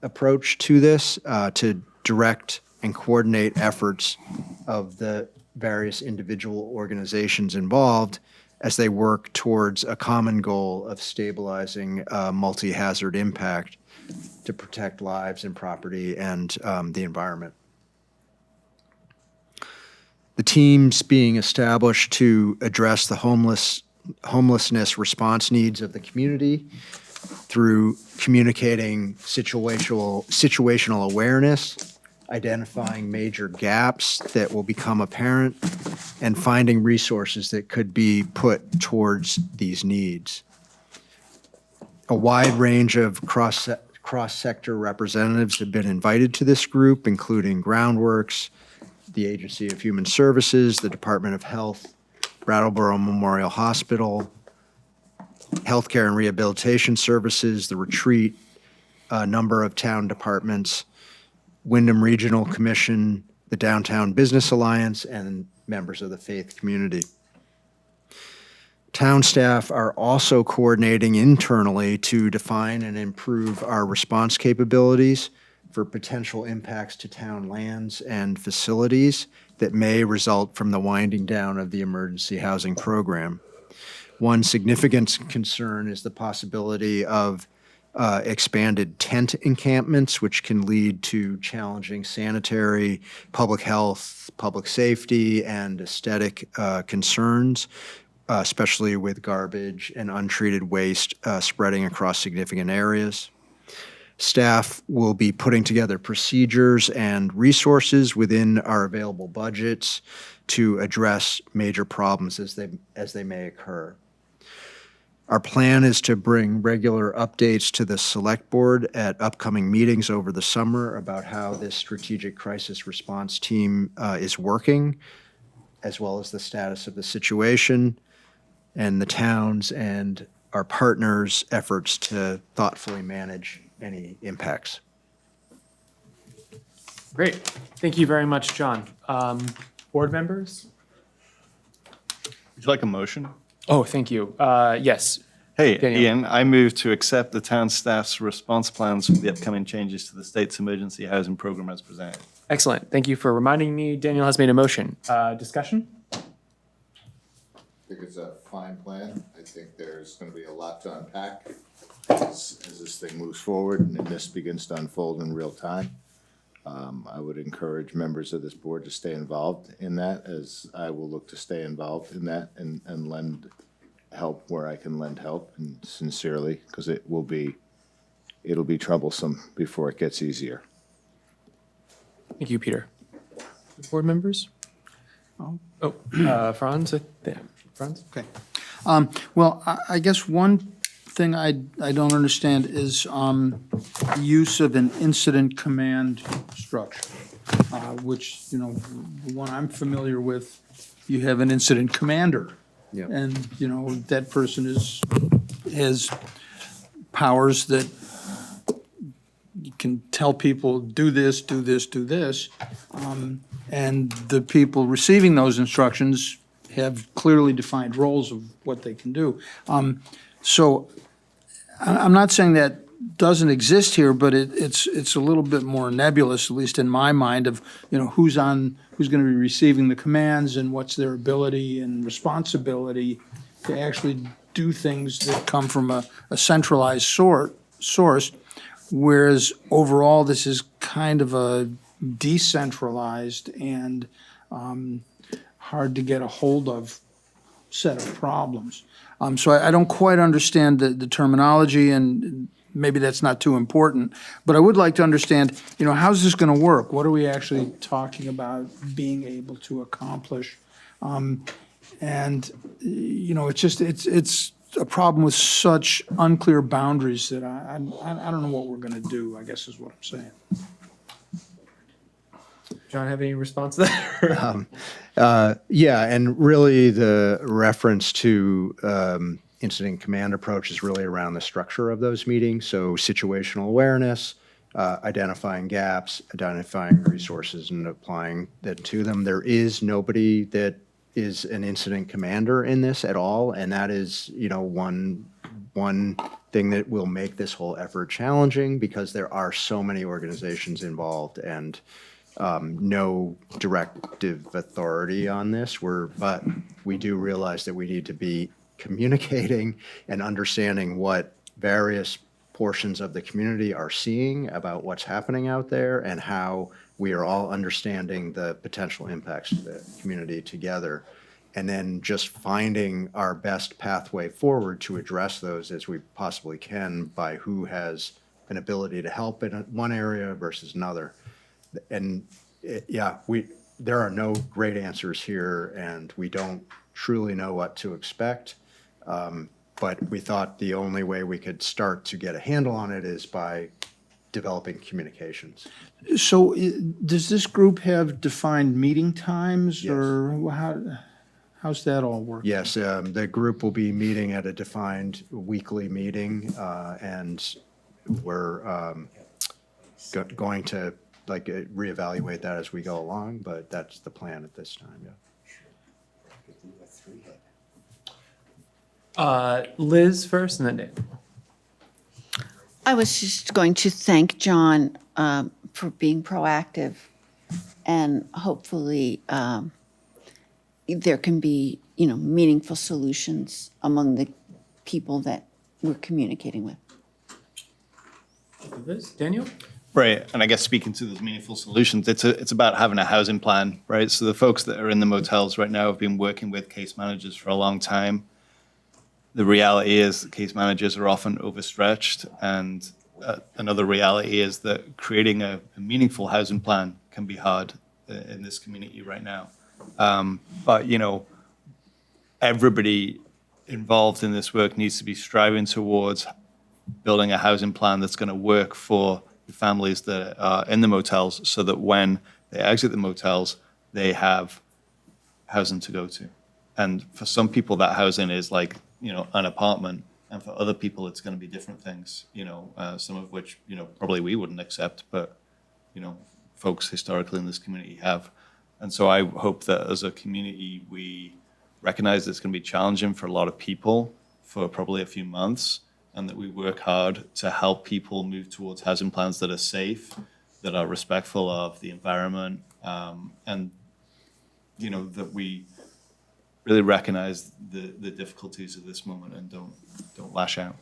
approach to this, to direct and coordinate efforts of the various individual organizations involved as they work towards a common goal of stabilizing multi-hazard impact to protect lives and property and the environment. The teams being established to address the homelessness response needs of the community through communicating situational awareness, identifying major gaps that will become apparent, and finding resources that could be put towards these needs. A wide range of cross-sector representatives have been invited to this group, including Groundworks, the Agency of Human Services, the Department of Health, Brattleboro Memorial Hospital, Healthcare and Rehabilitation Services, the Retreat, a number of town departments, Wyndham Regional Commission, the Downtown Business Alliance, and members of the faith community. Town staff are also coordinating internally to define and improve our response capabilities for potential impacts to town lands and facilities that may result from the winding down of the emergency housing program. One significant concern is the possibility of expanded tent encampments, which can lead to challenging sanitary, public health, public safety, and aesthetic concerns, especially with garbage and untreated waste spreading across significant areas. Staff will be putting together procedures and resources within our available budgets to address major problems as they may occur. Our plan is to bring regular updates to the Selectboard at upcoming meetings over the summer about how this strategic crisis response team is working, as well as the status of the situation and the towns and our partners' efforts to thoughtfully manage any impacts.
Great. Thank you very much, John. Board members?
Would you like a motion?
Oh, thank you. Yes.
Hey,
Daniel.
Ian, I move to accept the town staff's response plans for the upcoming changes to the state's emergency housing program as presented.
Excellent. Thank you for reminding me. Daniel has made a motion. Discussion?
I think it's a fine plan. I think there's going to be a lot to unpack as this thing moves forward and this begins to unfold in real time. I would encourage members of this board to stay involved in that, as I will look to stay involved in that and lend help where I can lend help, and sincerely, because it will be it'll be troublesome before it gets easier.
Thank you, Peter. Board members? Franz? Franz?
Okay. Well, I guess one thing I don't understand is the use of an incident command structure, which, the one I'm familiar with, you have an incident commander.
Yeah.
And, that person has powers that you can tell people, do this, do this, do this. And the people receiving those instructions have clearly defined roles of what they can do. So I'm not saying that doesn't exist here, but it's a little bit more nebulous, at least in my mind, of, who's going to be receiving the commands and what's their ability and responsibility to actually do things that come from a centralized source, whereas overall this is kind of a decentralized and hard to get a hold of set of problems. So I don't quite understand the terminology, and maybe that's not too important, but I would like to understand, how's this going to work? What are we actually talking about being able to accomplish? And, it's a problem with such unclear boundaries that I don't know what we're going to do, I guess is what I'm saying.
John, have any response to that?
Yeah, and really the reference to incident command approach is really around the structure of those meetings. So situational awareness, identifying gaps, identifying resources and applying that to them. There is nobody that is an incident commander in this at all, and that is, one thing that will make this whole effort challenging, because there are so many organizations involved and no directive authority on this. But we do realize that we need to be communicating and understanding what various portions of the community are seeing about what's happening out there and how we are all understanding the potential impacts to the community together, and then just finding our best pathway forward to address those as we possibly can by who has an ability to help in one area versus another. And there are no great answers here, and we don't truly know what to expect. But we thought the only way we could start to get a handle on it is by developing communications.
So does this group have defined meeting times, or how's that all work?
Yes, the group will be meeting at a defined weekly meeting, and we're going to reevaluate that as we go along, but that's the plan at this time,
Liz first and then Dan.
I was just going to thank John for being proactive, and hopefully there can be, meaningful solutions among the people that we're communicating with.
Liz, Daniel?
Right, and I guess speaking to those meaningful solutions, it's about having a housing plan, right? So the folks that are in the motels right now have been working with case managers for a long time. The reality is that case managers are often overstretched, and another reality is that creating a meaningful housing plan can be hard in this community right now. But, everybody involved in this work needs to be striving towards building a housing plan that's going to work for the families that are in the motels, so that when they exit the motels, they have housing to go to. And for some people, that housing is like, an apartment, and for other people, it's going to be different things, some of which, probably we wouldn't accept, but, folks historically in this community have. And so I hope that as a community, we recognize it's going to be challenging for a lot of people for probably a few months, and that we work hard to help people move towards housing plans that are safe, that are respectful of the environment, and, that we really recognize the difficulties of this moment and don't lash out.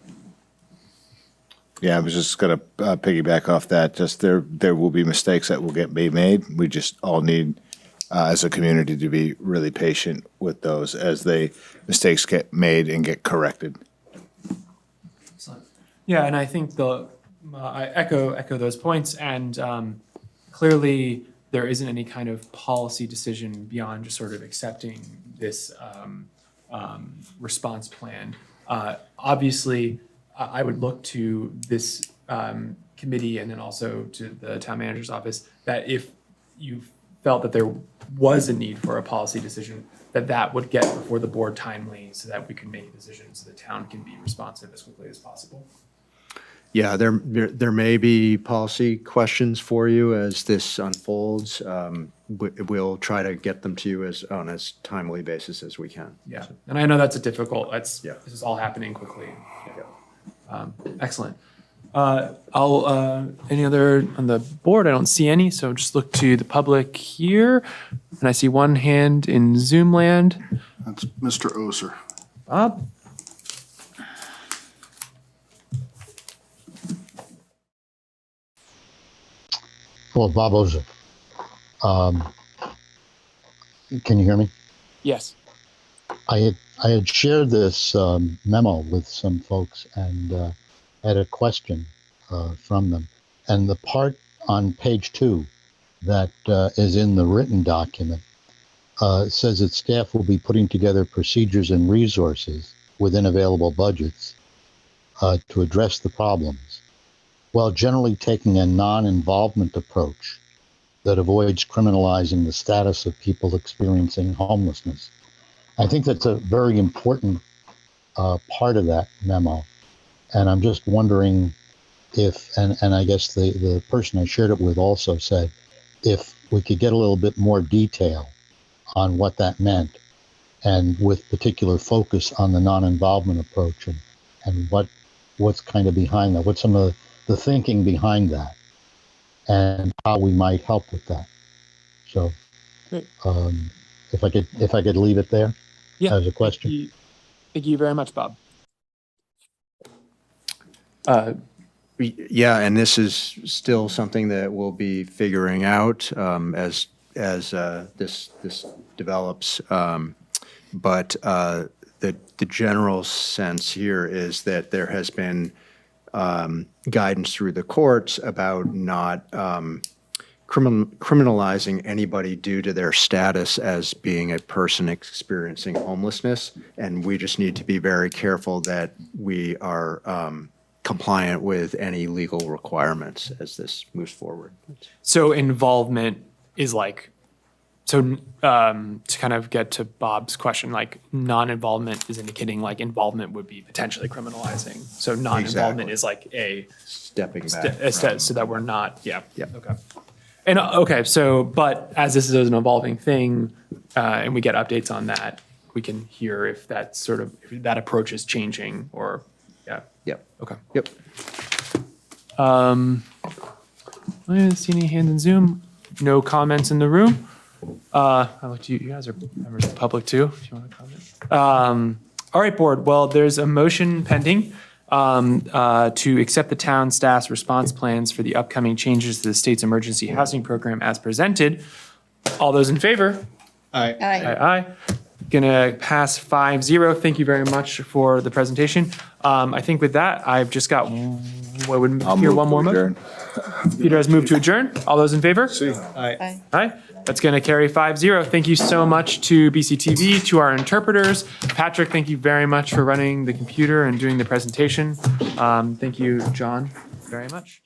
Yeah, I was just going to piggyback off that. Just there will be mistakes that will be made. We just all need, as a community, to be really patient with those as mistakes get made and get corrected.
Yeah, and I think I echo those points, and clearly there isn't any kind of policy decision beyond just sort of accepting this response plan. Obviously, I would look to this committee and then also to the town manager's office that if you felt that there was a need for a policy decision, that would get before the board timely so that we can make a decision so the town can be responsive as quickly as possible.
Yeah, there may be policy questions for you as this unfolds. We'll try to get them to you on as timely basis as we can.
Yeah, and I know that's this is all happening quickly. Excellent. Any other on the board? I don't see any, so just look to the public here. And I see one hand in Zoom land.
That's Mr. Oser.
Bob?
Well, Bob Ozer. Can you hear me?
Yes.
I had shared this memo with some folks and had a question from them. And the part on page 2 that is in the written document says that staff will be putting together procedures and resources within available budgets to address the problems, while generally taking a non-involvement approach that avoids criminalizing the status of people experiencing homelessness. I think that's a very important part of that memo. And I'm just wondering if, and I guess the person I shared it with also said, if we could get a little bit more detail on what that meant, and with particular focus on the non-involvement approach and what's kind of behind that, what's some of the thinking behind that, and how we might help with that. So, if I could leave it there as a question.
Thank you very much, Bob.
Yeah, and this is still something that we'll be figuring out as this develops. But the general sense here is that there has been guidance through the courts about not criminalizing anybody due to their status as being a person experiencing homelessness. And we just need to be very careful that we are compliant with any legal requirements as this moves forward.
So involvement is like, to kind of get to Bob's question, like non-involvement is indicating like involvement would be potentially criminalizing. So non-involvement is like a
stepping back
so that we're not, okay. And so, but as this is an evolving thing, and we get updates on that, we can hear if that if that approach is changing or, okay.
Yep.
I didn't see any hands in Zoom. No comments in the room. I looked to you. You guys are members of the public too, if you want to comment. All right, board. Well, there's a motion pending to accept the town staff's response plans for the upcoming changes to the state's emergency housing program as presented. All those in favor?
Aye.
Aye. Gonna pass 5-0. Thank you very much for the presentation. I think with that, I've just got one more motion. Peter has moved to adjourn. All those in favor?
Aye.
Aye. That's going to carry 5-0. Thank you so much to BCTV, to our interpreters. Patrick, thank you very much for running the computer and doing the presentation. Thank you, John, very much.